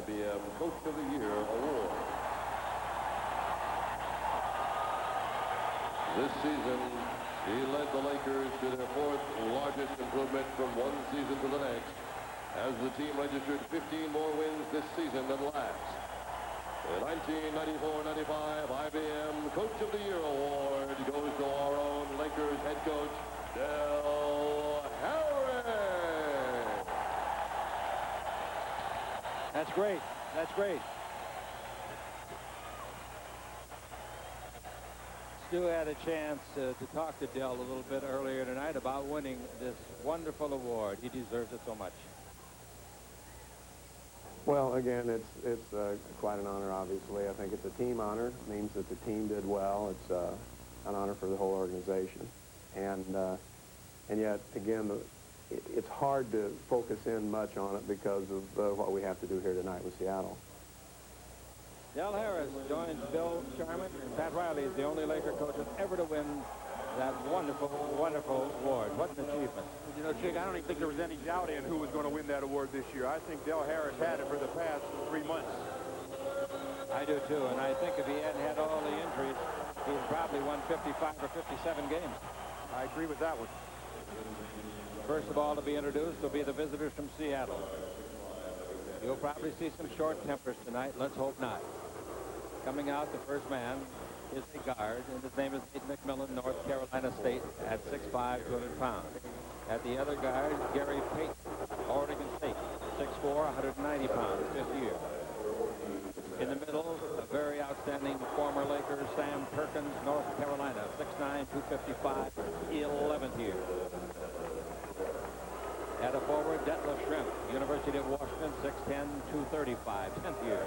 IBM Coach of the Year award. This season, he led the Lakers to their fourth largest improvement from one season to the next, as the team registered 15 more wins this season than last. The 1994-95 IBM Coach of the Year award goes to our own Lakers head coach, Del Harris. That's great. That's great. Stu had a chance to talk to Del a little bit earlier tonight about winning this wonderful award. He deserves it so much. Well, again, it's quite an honor, obviously. I think it's a team honor. It means that the team did well. It's an honor for the whole organization. And yet, again, it's hard to focus in much on it because of what we have to do here tonight with Seattle. Del Harris joins Bill Sharman. Pat Riley is the only Laker coach ever to win that wonderful, wonderful award. What an achievement. You know, Chick, I don't even think there was any doubt in who was going to win that award this year. I think Del Harris had it for the past 3 months. I do, too. And I think if he hadn't had all the injuries, he'd probably won 55 or 57 games. I agree with that one. First of all to be introduced will be the visitors from Seattle. You'll probably see some short tempers tonight. Let's hope not. Coming out, the first man is a guard, and his name is Nate McMillan, North Carolina State, at 6'5", 200 pounds. At the other guard, Gary Payton, Oregon State, 6'4", 190 pounds, fifth year. In the middle, a very outstanding former Laker, Sam Perkins, North Carolina, 6'9", 255, 11th year. At a forward, Detlef Schrempf, University of Washington, 6'10", 235, 10th year.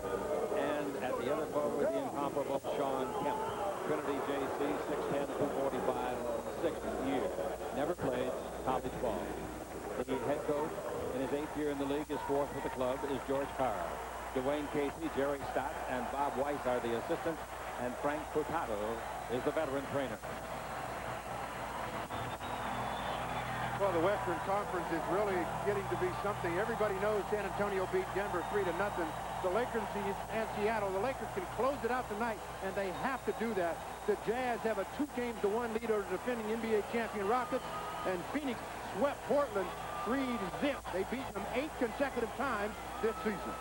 And at the other forward, the incomparable Shawn Kemp, Trinity JC, 6'10", 245, 6th year. Never played college ball. The head coach in his 8th year in the league, his 4th with the club, is George Carl. Dwayne Casey, Jerry Stott, and Bob Weiss are the assistants, and Frank Furtado is the veteran trainer. Well, the Western Conference is really getting to be something. Everybody knows San Antonio beat Denver 3-0. The Lakers and Seattle, the Lakers can close it out tonight, and they have to do that. The Jazz have a 2-1 lead over the defending NBA champion Rockets, and Phoenix swept Portland 3-0. They beat them 8 consecutive times this season.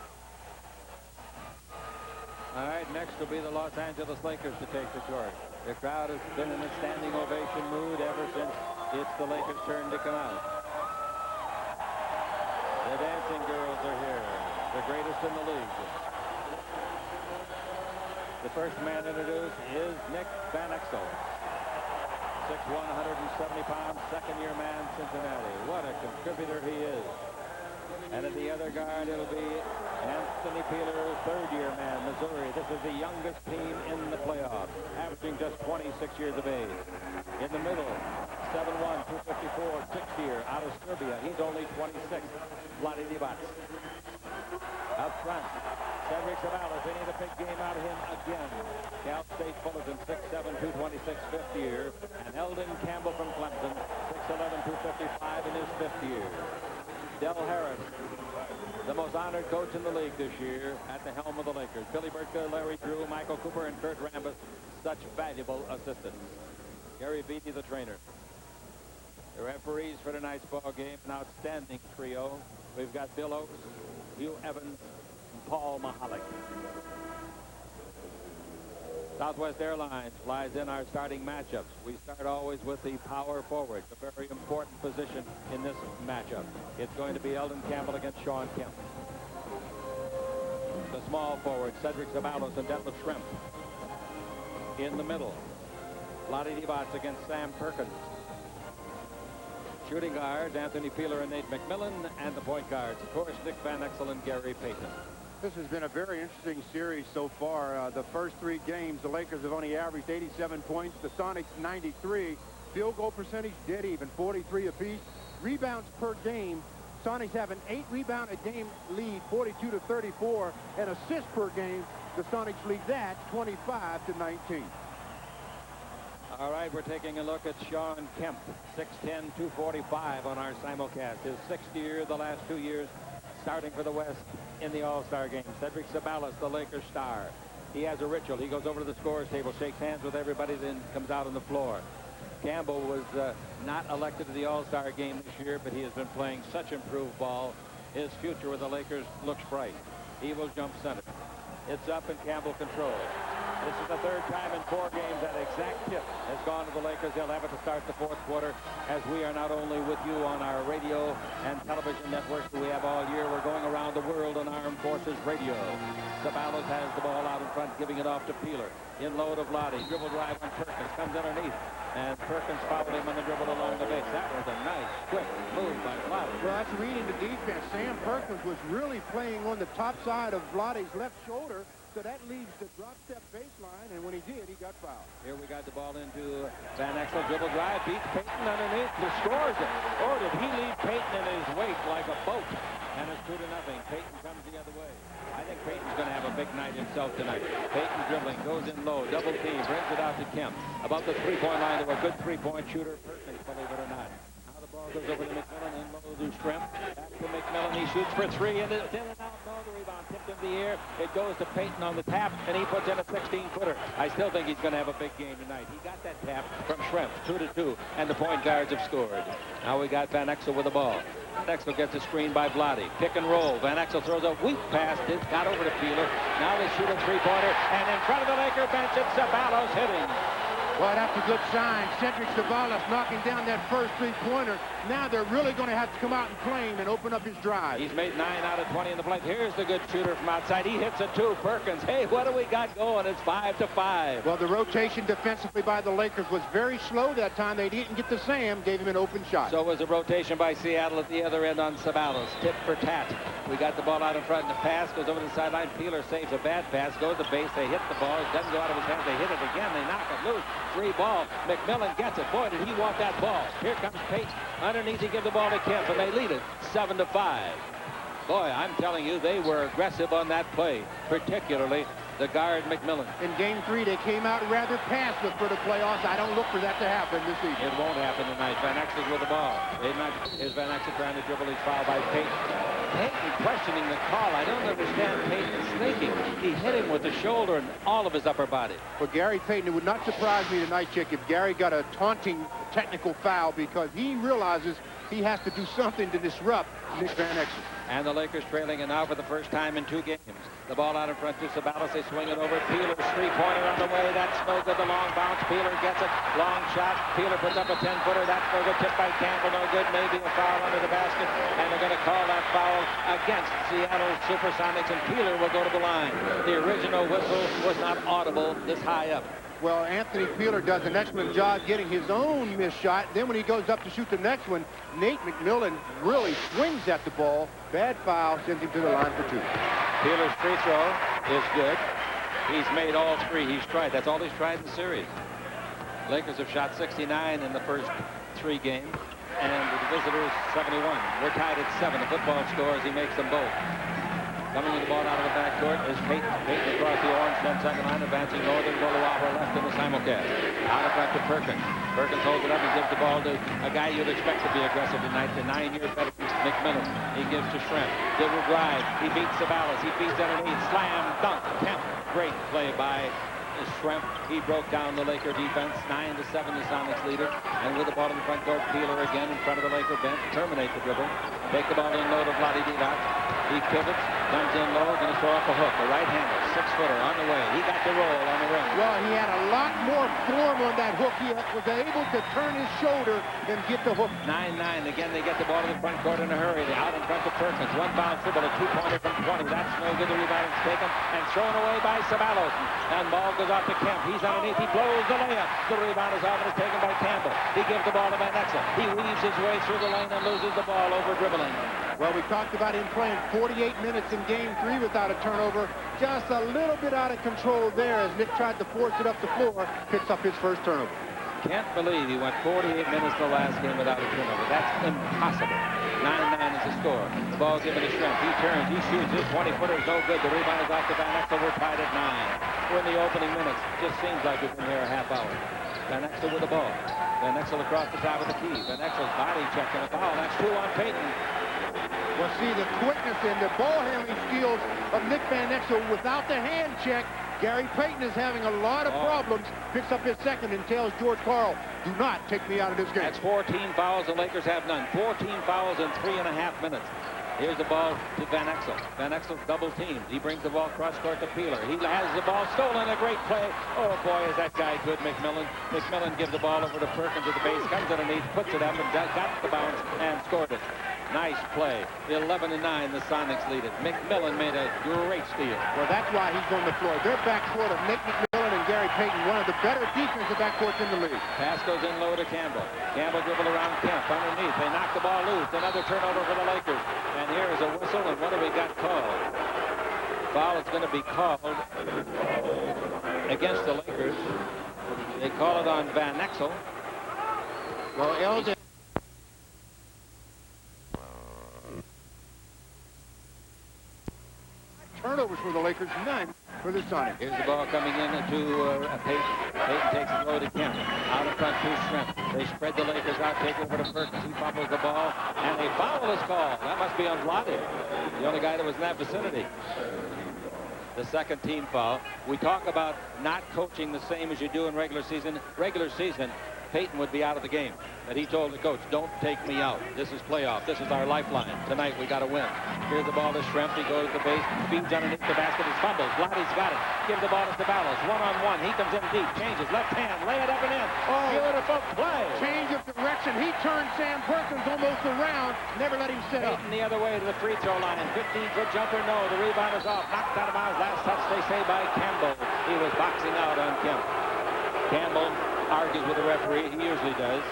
All right, next will be the Los Angeles Lakers to take the torch. The crowd has been in a standing ovation mood ever since it's the Lakers' turn to come out. The dancing girls are here, the greatest in the league. The first man introduced is Nick Van Exel. 6'1", 170 pounds, second-year man, Cincinnati. What a contributor he is. And at the other guard, it'll be Anthony Peeler, third-year man, Missouri. This is the youngest team in the playoffs, averaging just 26 years of age. In the middle, 7'1", 254, sixth year, out of Serbia. He's only 26, Vlade Divac. Up front, Cedric Ceballos. They need a big game out of him again. Cal State Fullerton, 6'7", 226, fifth year. And Eldon Campbell from Clemson, 6'11", 255 in his fifth year. Del Harris, the most honored coach in the league this year, at the helm of the Lakers. Billy Burtka, Larry Drew, Michael Cooper, and Kurt Rambis, such valuable assistants. Gary Beatty, the trainer. The referees for tonight's ball game, an outstanding trio. We've got Bill Oakes, Hugh Evans, and Paul Mahalik. Southwest Airlines flies in our starting matchups. We start always with the power forward, a very important position in this matchup. It's going to be Eldon Campbell against Shawn Kemp. The small forward, Cedric Ceballos and Detlef Schrempf. In the middle, Vlade Divac against Sam Perkins. Shooting guards, Anthony Peeler and Nate McMillan, and the point guards, of course, Nick Van Exel and Gary Payton. This has been a very interesting series so far. The first 3 games, the Lakers have only averaged 87 points. The Sonics, 93. Field goal percentage, dead even, 43 apiece. Rebounds per game, Sonics have an 8-rebound-a-game lead, 42-34. And assists per game, the Sonics lead that, 25-19. All right, we're taking a look at Shawn Kemp, 6'10", 245 on our simulcast. His 6th year, the last 2 years, starting for the West. in the All-Star game. Cedric Sabalas, the Lakers star. He has a ritual. He goes over to the scorer's table, shakes hands with everybody, then comes out on the floor. Campbell was not elected to the All-Star game this year, but he has been playing such improved ball. His future with the Lakers looks bright. He will jump center. It's up and Campbell controls. This is the third time in 4 games that exact tip has gone to the Lakers. They'll have it to start the 4th quarter, as we are not only with you on our radio and television networks that we have all year, we're going around the world on Armed Forces Radio. Sabalas has the ball out in front, giving it off to Peeler. In low to Vlade. Dribble drive on Perkins. Comes underneath. And Perkins fouled him on the dribble along the base. That was a nice, quick move by Vlade. Well, that's reading the defense. Sam Perkins was really playing on the top side of Vlade's left shoulder. So that leaves the drop step baseline, and when he did, he got fouled. Here we got the ball into Van Exel. Dribble drive, beats Payton underneath, scores it. Or did he leave Payton in his wake like a boat? And it's 2-0. Payton comes the other way. I think Payton's going to have a big night himself tonight. Payton dribbling, goes in low, double team, brings it out to Kemp. About the three-point line to a good three-point shooter, Perkins, believe it or not. Now the ball goes over to McMillan, in low to Stremp. Back to McMillan, he shoots for 3, and it's in and out. No, the rebound tipped in the air. It goes to Payton on the tap, and he puts in a 16-footer. I still think he's going to have a big game tonight. He got that tap from Stremp, 2-2, and the point guards have scored. Now we got Van Exel with the ball. Van Exel gets a screen by Vlade. Pick and roll. Van Exel throws a weak pass. It got over to Peeler. Now they shoot a three-pointer, and in front of the Laker bench, it's Sabalas hitting. Well, that's a good sign. Cedric Sabalas knocking down that first three-pointer. Now they're really going to have to come out and play him and open up his drive. He's made 9 out of 20 in the play. Here's the good shooter from outside. He hits a 2. Perkins. Hey, what do we got going? It's 5-5. Well, the rotation defensively by the Lakers was very slow that time. They didn't get to Sam, gave him an open shot. So was the rotation by Seattle at the other end on Sabalas. Tip for tat. We got the ball out in front, and the pass goes over the sideline. Peeler saves a bad pass, goes to base. They hit the ball. It doesn't go out of his hands. They hit it again. They knock it loose. Free ball. McMillan gets it. Boy, did he want that ball. Here comes Payton. Underneath, he gives the ball to Kemp, and they lead it 7-5. Boy, I'm telling you, they were aggressive on that play, particularly the guard McMillan. In Game 3, they came out rather passive for the playoffs. I don't look for that to happen this evening. It won't happen tonight. Van Exel's with the ball. Here's Van Exel trying to dribble. He's fouled by Payton. Payton questioning the call. I don't understand Payton sneaking. He hit him with the shoulder and all of his upper body. For Gary Payton, it would not surprise me tonight, Chick, if Gary got a taunting technical foul, because he realizes he has to do something to disrupt Nick Van Exel. And the Lakers trailing, and now for the first time in 2 games. The ball out in front to Sabalas. They swing it over. Peeler's three-pointer on the way. That's no good. The long bounce. Peeler gets it. Long shot. Peeler puts up a 10-footer. That's no good. Tipped by Campbell. No good. Maybe a foul under the basket. And they're going to call that foul against Seattle Supersonics, and Peeler will go to the line. The original whistle was not audible this high up. Well, Anthony Peeler does an excellent job getting his own missed shot. Then when he goes up to shoot the next one, Nate McMillan really swings at the ball. Bad foul, sends him to the line for 2. Peeler's free throw is good. He's made all 3 he's tried. That's all he's tried in the series. Lakers have shot 69 in the first 3 games, and the visitors 71. We're tied at 7. The football scores, he makes them both. Coming with the ball out of the backcourt is Payton. Payton across the orange 10-second line, advancing northern Bullawaba left in the simulcast. Out in front to Perkins. Perkins holds it up and gives the ball to a guy you'd expect to be aggressive tonight, the 9-year veteran McMillan. He gives to Stremp. Dribble drive. He beats Sabalas. He beats underneath. Slam, dunk, Kemp. Great play by Stremp. He broke down the Laker defense. 9-7, the Sonics leader. And with the ball in the front court, Peeler again in front of the Laker bench. Terminate the dribble. Take the ball in low to Vlade Divac. He pivots, comes in low, going to throw up a hook. A right-hander, 6-footer on the way. He got the roll on the rim. Well, he had a lot more form on that hook. He was able to turn his shoulder and get the hook. 9-9. Again, they get the ball to the front court in a hurry. They're out in front of Perkins. One bounce dribble, a 2-pointer from 20. That's no good. The rebound is taken and thrown away by Sabalas. And ball goes off to Kemp. He's underneath. He blows the layup. The rebound is off and is taken by Campbell. He gives the ball to Van Exel. He weaves his way through the lane and loses the ball over dribbling. Well, we talked about him playing 48 minutes in Game 3 without a turnover. Just a little bit out of control there as Nick tried to force it up the floor. Picks up his first turnover. Can't believe he went 48 minutes the last game without a turnover. That's impossible. 9-9 is the score. The ball given to Stremp. He turns. He shoots. His 20-footer is no good. The rebound is off to Van Exel. We're tied at 9. We're in the opening minutes. Just seems like we've been here a half hour. Van Exel with the ball. Van Exel across the top of the key. Van Exel's body check and a foul. That's 2 on Payton. Well, see, the quickness and the ball handling skills of Nick Van Exel without the hand check. Gary Payton is having a lot of problems. Picks up his second and tells George Karl, do not take me out of this game. That's 14 fouls. The Lakers have none. 14 fouls in 3.5 minutes. Here's the ball to Van Exel. Van Exel's double teamed. He brings the ball cross court to Peeler. He has the ball stolen. A great play. Oh, boy, is that guy good, McMillan. McMillan gives the ball over to Perkins at the base, comes underneath, puts it up, and got the bounce and scored it. Nice play. 11-9, the Sonics lead it. McMillan made a great steal. Well, that's why he's on the floor. Their backcourt of Nick McMillan and Gary Payton, one of the better defensive backcourts in the league. Pass goes in low to Campbell. Campbell dribble around Kemp underneath. They knock the ball loose. Another turnover for the Lakers. And here is a whistle, and what do we got called? Foul is going to be called against the Lakers. They call it on Van Exel. Well, Eldon. Turnovers for the Lakers, none for the Sonics. Here's the ball coming in to Payton. Payton takes it low to Kemp. Out in front to Shrimp. They spread the Lakers out, take it over to Perkins. He fumbles the ball, and a foul is called. That must be on Vlade, the only guy that was in that vicinity. The second team foul. We talk about not coaching the same as you do in regular season. Regular season, Payton would be out of the game. But he told the coach, don't take me out. This is playoff. This is our lifeline. Tonight we got to win. Here's the ball to Shrimp. He goes to the base, feeds underneath the basket. He fumbles. Vlade's got it. Give the ball to Savalas. One-on-one. He comes in deep. Changes. Left hand. Lay it up and in. Oh, beautiful play. Change of direction. He turned Sam Perkins almost around. Never let him sit up. Payton the other way to the free throw line. 15-foot jumper. No. The rebound is off. Knocked out of bounds. Last touch, they say, by Campbell. He was boxing out on Kemp. Campbell argues with the referee. He usually does.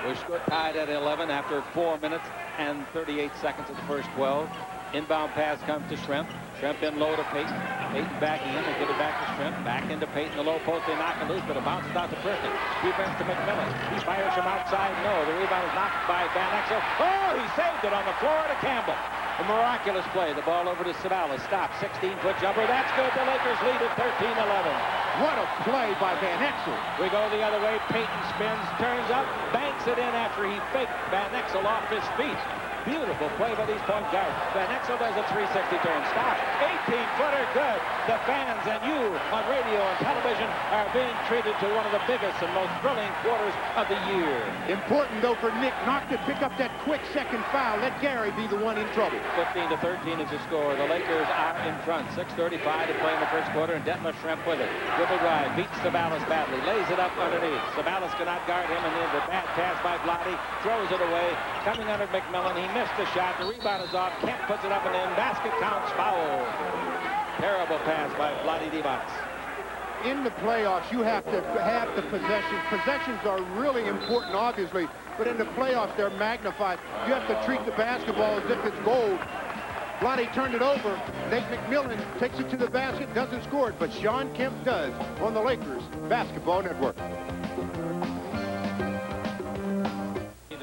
We're tied at 11 after 4 minutes and 38 seconds of the first 12. Inbound pass comes to Shrimp. Shrimp in low to Payton. Payton backing in. They give it back to Shrimp. Back into Payton. The low post. They knock it loose, but it bounces out to Perkins. Defense to McMillan. He fires from outside. No. The rebound is knocked by Van Exel. Oh, he saved it on the floor to Campbell. A miraculous play. The ball over to Savalas. Stop. 16-foot jumper. That's good. The Lakers lead at 13-11. What a play by Van Exel. We go the other way. Payton spins, turns up, banks it in after he faked Van Exel off his feet. Beautiful play by these point guards. Van Exel does a 360 turn. Stop. 18-footer good. The fans and you on radio and television are being treated to one of the biggest and most thrilling quarters of the year. Important, though, for Nick Knock to pick up that quick second foul. Let Gary be the one in trouble. 15-13 is the score. The Lakers are in front. 6:35 to play in the first quarter, and Detmer Shrimp with it. Dribble drive. Beats Savalas badly. Lays it up underneath. Savalas cannot guard him, and then the bad pass by Vlade. Throws it away. Coming under McMillan. He missed the shot. The rebound is off. Kemp puts it up and in. Basket counts. Foul. Terrible pass by Vlade Divac. In the playoffs, you have to have the possessions. Possessions are really important, obviously, but in the playoffs, they're magnified. You have to treat the basketball as if it's gold. Vlade turned it over. Nate McMillan takes it to the basket, doesn't score it, but Sean Kemp does on the Lakers Basketball Network.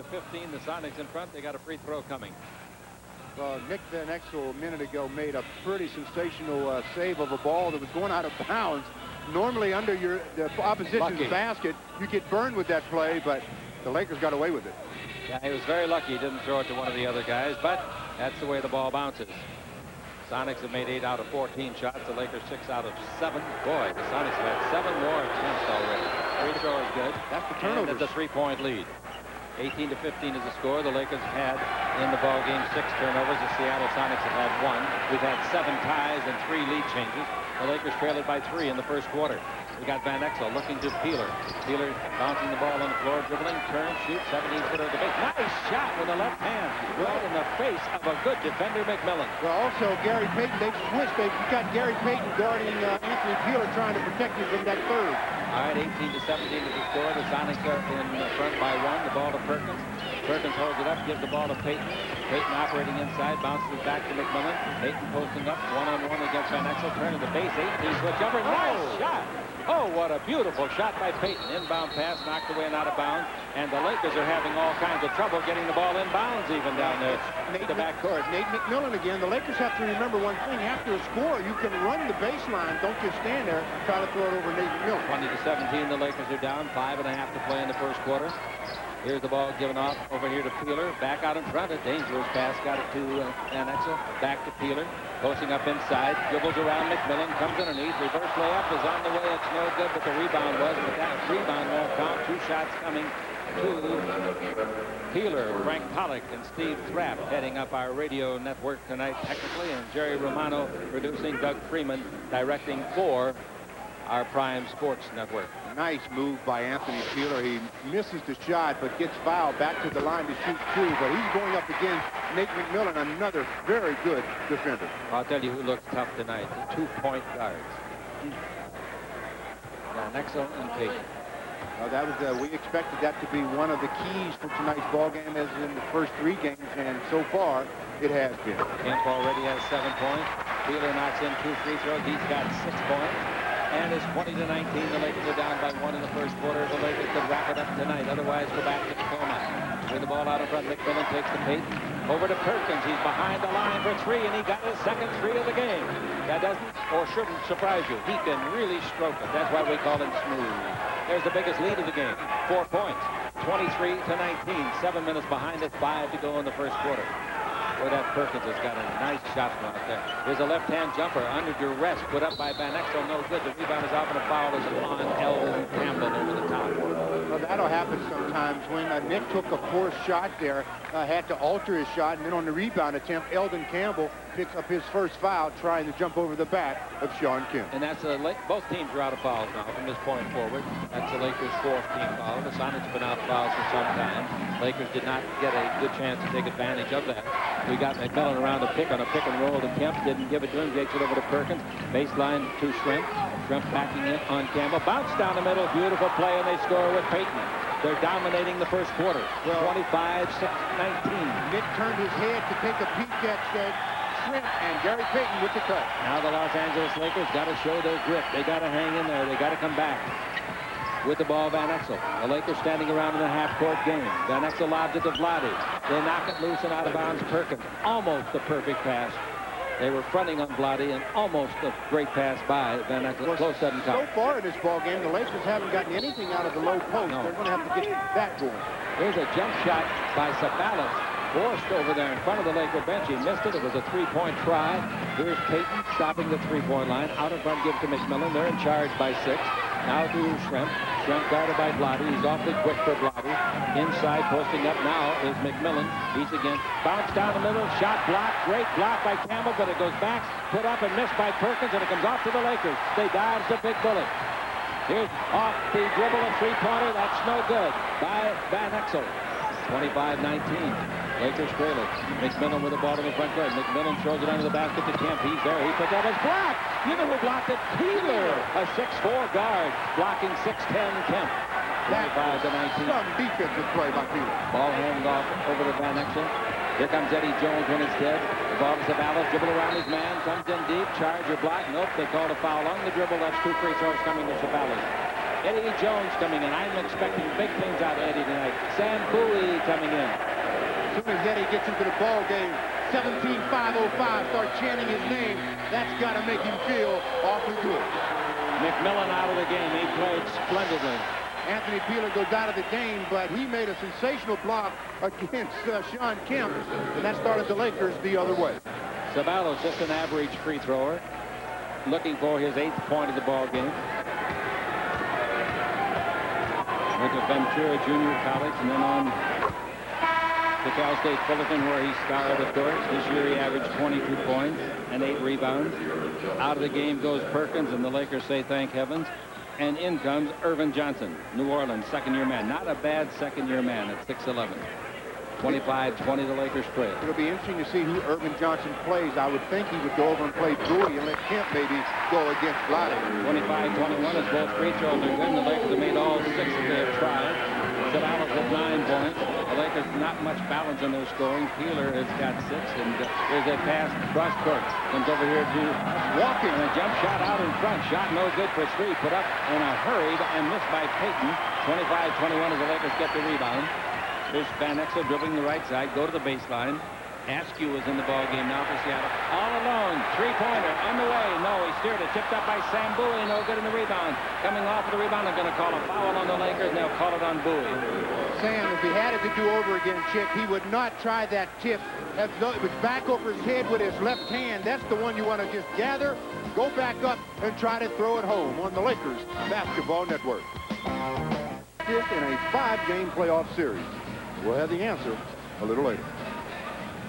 15, the Sonics in front. They got a free throw coming. Well, Nick Van Exel a minute ago made a pretty sensational save of a ball that was going out of bounds. Normally under the opposition's basket, you get burned with that play, but the Lakers got away with it. Yeah, he was very lucky he didn't throw it to one of the other guys, but that's the way the ball bounces. Sonics have made 8 out of 14 shots. The Lakers 6 out of 7. Boy, the Sonics have had 7 more attempts already. Free throw is good. That's the turnover. That's a 3-point lead. 18-15 is the score. The Lakers had in the ball game 6 turnovers. The Seattle Sonics have had 1. We've had 7 ties and 3 lead changes. The Lakers trailed it by 3 in the first quarter. We got Van Exel looking to Peeler. Peeler bouncing the ball on the floor, dribbling, turn, shoot, 17-footer at the base. Nice shot with the left hand, right in the face of a good defender, McMillan. Well, also Gary Payton, they've switched. They've got Gary Payton guarding Anthony Peeler, trying to protect him from that third. All right, 18-17 is the score. The Sonics are in front by 1. The ball to Perkins. Perkins holds it up, gives the ball to Payton. Payton operating inside, bounces it back to McMillan. Payton posting up, one-on-one against Van Exel. Turn to the base, 18-foot jumper. Nice shot. Oh, what a beautiful shot by Payton. Inbound pass, knocked away and out of bounds. And the Lakers are having all kinds of trouble getting the ball inbounds even down there in the backcourt. Nate McMillan again. The Lakers have to remember one thing. After a score, you can run the baseline. Don't just stand there try to throw it over Nate McMillan. 20-17, the Lakers are down. 5.5 to play in the first quarter. Here's the ball given off over here to Peeler. Back out in front. A dangerous pass. Got it to Van Exel. Back to Peeler. Posting up inside. Dribbles around McMillan. Comes underneath. Reverse layup is on the way. It's no good, but the rebound was. But that rebound won't count. 2 shots coming to Peeler, Frank Pollock, and Steve Thrapp heading up our radio network tonight technically, and Jerry Romano producing, Doug Freeman directing for our Prime Sports Network. Nice move by Anthony Peeler. He misses the shot, but gets fouled back to the line to shoot 2. But he's going up against Nate McMillan, another very good defender. I'll tell you who looks tough tonight, the 2-point guards. Van Exel and Payton. That was we expected that to be one of the keys for tonight's ball game, as in the first 3 games, and so far it has been. Kemp already has 7 points. Peeler knocks in 2 free throws. He's got 6 points. And it's 20-19. The Lakers are down by 1 in the first quarter. The Lakers could wrap it up tonight. Otherwise, go back to Tacoma. With the ball out in front, McMillan takes to Payton. Over to Perkins. He's behind the line for 3, and he got his second 3 of the game. That doesn't or shouldn't surprise you. He can really stroke it. That's why we call him smooth. There's the biggest lead of the game. 4 points. 23-19. 7 minutes behind it. 5 to go in the first quarter. Boy, that Perkins has got a nice shot from out there. There's a left-hand jumper under duress put up by Van Exel. No good. The rebound is off, and a foul is on Eldon Campbell over the top. Well, that'll happen sometimes when Nick took a poor shot there, had to alter his shot, and then on the rebound attempt, Eldon Campbell picks up his first foul trying to jump over the back of Sean Kemp. And that's both teams are out of fouls now from this point forward. That's the Lakers' 4th team foul. The Sonics have been out of fouls for some time. Lakers did not get a good chance to take advantage of that. We got McMillan around the pick on a pick and roll to Kemp. Didn't give it to him. Takes it over to Perkins. Baseline to Shrimp. Shrimp backing it on Campbell. Bounce down the middle. Beautiful play, and they score with Payton. They're dominating the first quarter. 25-19. Nick turned his head to take a peek at Shrimp, and Gary Payton with the cut. Now the Los Angeles Lakers got to show their grit. They got to hang in there. They got to come back. With the ball, Van Exel. The Lakers standing around in a half-court game. Van Exel lobs it to Vlade. They knock it loose and out of bounds. Perkins. Almost a perfect pass. They were fronting on Vlade, and almost a great pass by Van Exel. Well, close doesn't count. So far in this ball game, the Lakers haven't gotten anything out of the low post. No. They're going to have to get that going. Here's a jump shot by Sabalas. Forced over there in front of the Laker bench. He missed it. It was a 3-point try. Here's Payton stopping the 3-point line. Out in front, give it to McMillan. They're in charge by 6. Now to Shrimp. Shrimp guarded by Vlade. He's awfully quick for Vlade. Inside, posting up now is McMillan. He's again. Bounce down the middle. Shot blocked. Great block by Campbell, but it goes back. Put up and missed by Perkins, and it comes off to the Lakers. They dodge the big bullet. Here's off the dribble, a 3-pointer. That's no good by Van Exel. 25-19. Lakers trail it. McMillan with the ball in the front court. McMillan throws it under the basket to Kemp. He's there. He puts up his block. You know who blocked it? Peeler, a 6'4" guard, blocking 6'10" Kemp. 25-19. Some defensive play by Peeler. Ball handed off over to Van Exel. Here comes Eddie Jones when it's dead. The ball to Sabalas. Dribble around his man. Comes in deep. Charge or block. Nope. They called a foul on the dribble. That's 2 free throws coming to Sabalas. Eddie Jones coming in. I'm expecting big things out of Eddie tonight. Sam Bowie coming in. As soon as Eddie gets into the ball game, 17-5-05, start chanting his name. That's got to make him feel awfully good. McMillan out of the game. He played splendidly. Anthony Peeler goes out of the game, but he made a sensational block against Sean Kemp, and that started the Lakers the other way. Sabalos, just an average free thrower, looking for his 8th point of the ball game. Went to Ventura Junior College and then on to Cal State Fullerton, where he starred, of course. This year he averaged 22 points and 8 rebounds. Out of the game goes Perkins, and the Lakers say thank heavens. And in comes Irvin Johnson, New Orleans, second-year man. Not a bad second-year man at 6'11". 25-20, the Lakers trail. It'll be interesting to see who Irvin Johnson plays. I would think he would go over and play Bowie and let Kemp maybe go against Vlade. 25-21 as both free throws are good, and the Lakers have made all 6 that they have tried. Sabalas with 9 points. The Lakers not much balance in their scoring. Peeler has got 6, and there's a pass cross court. Comes over here to Walking, and a jump shot out in front. Shot no good for 3. Put up in a hurry and missed by Payton. 25-21 as the Lakers get the rebound. Here's Van Exel dribbling the right side. Go to the baseline. Askew was in the ball game now for Seattle. All alone, three-pointer on the way. No, he steered it. Tipped up by Sam Bowie. No good in the rebound. Coming off of the rebound, they're going to call a foul on the Lakers, and they'll call it on Bowie. Sam, if he had it to do over again, Chick, he would not try that tip. It was back over his head with his left hand. That's the one you want to just gather, go back up, and try to throw it home on the Lakers Basketball Network. Fifth in a 5-game playoff series. We'll have the answer a little later.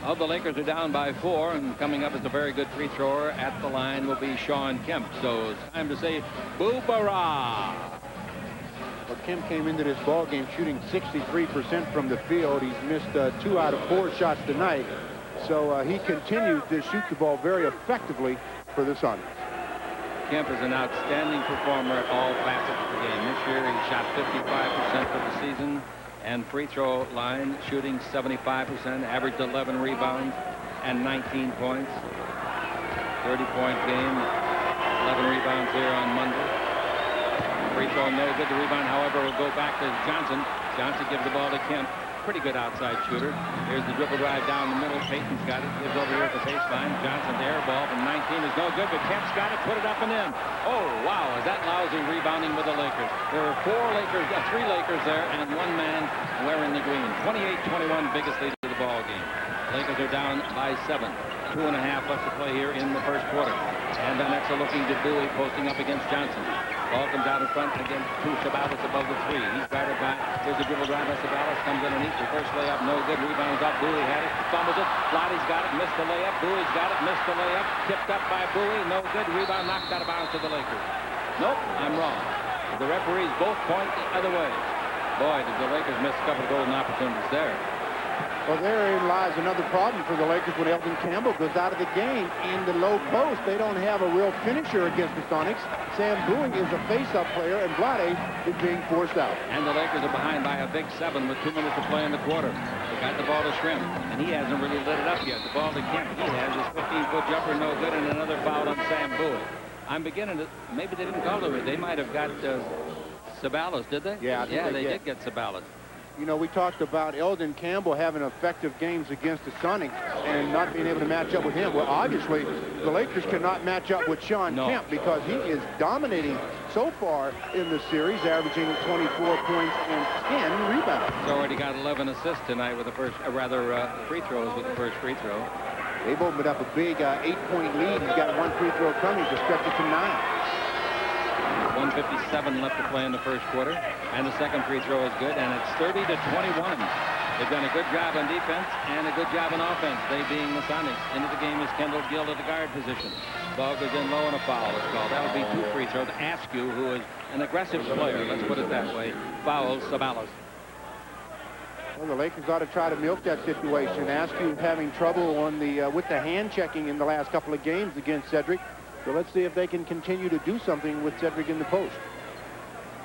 Well, the Lakers are down by 4, and coming up is a very good free thrower at the line will be Sean Kemp. So it's time to say boo-bara. Well, Kemp came into this ball game shooting 63% from the field. He's missed 2 out of 4 shots tonight. So he continued to shoot the ball very effectively for the Sonics. Kemp is an outstanding performer at all facets of the game. This year he shot 55% for the season. And free throw line shooting 75%, averaged 11 rebounds and 19 points. 30-point game, 11 rebounds here on Monday. Free throw no good. The rebound, however, will go back to Johnson. Johnson gives the ball to Kemp. Pretty good outside shooter. Here's the dribble drive down the middle. Payton's got it. Gives over here at the baseline. Johnson's air ball from 19 is no good, but Kemp's got it. Put it up and in. Oh, wow. Is that lousy rebounding with the Lakers? There are 3 Lakers there, and 1 man wearing the green. 28-21, biggest lead of the ball game. Lakers are down by 7. 2.5 left to play here in the first quarter. And then Exel looking to Bowie, posting up against Johnson. Ball comes out in front against Sabalas above the 3. He's guarded by, here's the dribble drive by Sabalas, comes underneath, the first layup, no good, rebounds up, Bowie had it, fumbles it, Lottie's got it, missed the layup, Bowie's got it, missed the layup, tipped up by Bowie, no good, rebound knocked out of bounds to the Lakers. Nope, I'm wrong. The referees both point the other way. Boy, did the Lakers miss a couple of golden opportunities there. Well, therein lies another problem for the Lakers when Elton Campbell goes out of the game in the low post. They don't have a real finisher against the Sonics. Sam Bowie is a face-up player, and Vlade is being forced out. And the Lakers are behind by a big 7 with 2 minutes to play in the quarter. They got the ball to Shrimp, and he hasn't really lit it up yet. The ball to Kemp. He has his 15-foot jumper, no good, and another foul on Sam Bowie. I'm beginning to, maybe they didn't call it. They might have got Sabalas, did they? Yeah, they did get Sabalas. You know, we talked about Eldon Campbell having effective games against the Sonics and not being able to match up with him. Well, obviously, the Lakers cannot match up with Sean Kemp because he is dominating so far in the series, averaging 24 points and 10 rebounds. He's already got 11 assists tonight with the first, free throws with the first free throw. They've opened up a big 8-point lead. He's got 1 free throw coming to stretch it to 9. 1:57 left to play in the first quarter, and the second free throw is good, and it's 30-21. They've done a good job on defense and a good job on offense, they being the Sonics. Into the game is Kendall Gill at the guard position. Ball goes in low and a foul is called. That would be 2 free throws. Askew, who is an aggressive player, let's put it that way, fouls Sabalas. Well, the Lakers ought to try to milk that situation. Askew having trouble on the with the hand checking in the last couple of games against Cedric. So let's see if they can continue to do something with Cedric in the post.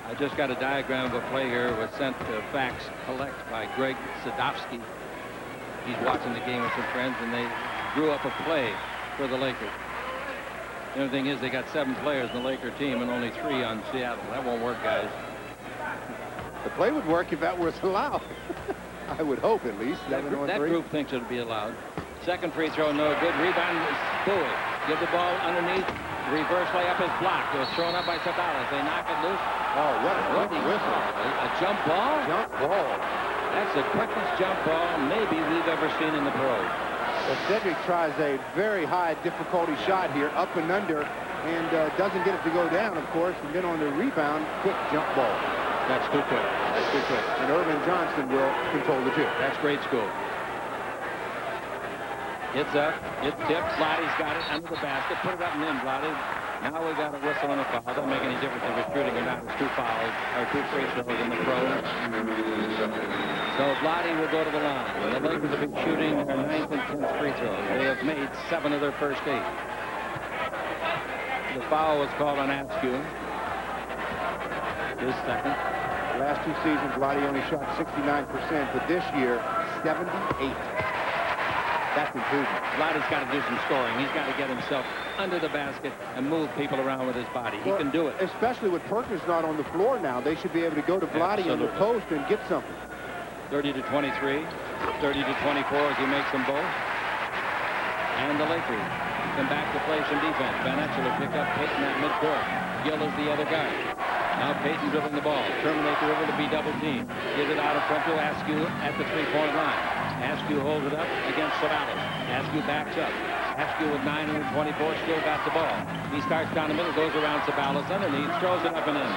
I just got a diagram of a play here. It was sent to Fax Collect by Greg Sadowski. He's watching the game with some friends, and they drew up a play for the Lakers. The only thing is they got 7 players in the Laker team and only 3 on Seattle. That won't work, guys. The play would work if that was allowed. I would hope, at least. That group thinks it would be allowed. Second free throw, no good. Rebound is Bowie. Give the ball underneath. Reverse layup is blocked. It was thrown up by Sabalas. They knock it loose. Oh, what a whistle. A jump ball? Jump ball. That's the quickest jump ball maybe we've ever seen in the pros. Well, Cedric tries a very high difficulty shot here, up and under, and doesn't get it to go down, of course. And then on the rebound, quick jump ball. That's too quick. That's too quick. And Irvin Johnson will control the tip. That's grade school. It's up. It's tipped. Vlade's got it under the basket. Put it up and in, Vlade. Now we got a whistle and a foul. Doesn't make any difference if it's shooting or not. It's 2 fouls or 2 free throws in the pros. So Vlade will go to the line. The Lakers have been shooting their 9th and 10th free throws. They have made 7 of their first 8. The foul was called on Askew. His second. The last 2 seasons, Vlade only shot 69%, but this year, 78. That's improvement. Vlade's got to do some scoring. He's got to get himself under the basket and move people around with his body. He can do it. Especially with Perkins not on the floor now. They should be able to go to Vlade on the post and get something. 30-23, 30-24 as he makes them both. And the Lakers come back to play some defense. Van Exel will pick up Payton at midcourt. Gill is the other guy. Now Payton dribbling the ball. Terminate the river to be double team. Gives it out in front to Askew at the three-point line. Askew holds it up against Sabalas. Askew backs up. Askew with 9:24 still got the ball. He starts down the middle, goes around Sabalas underneath, throws it up and in.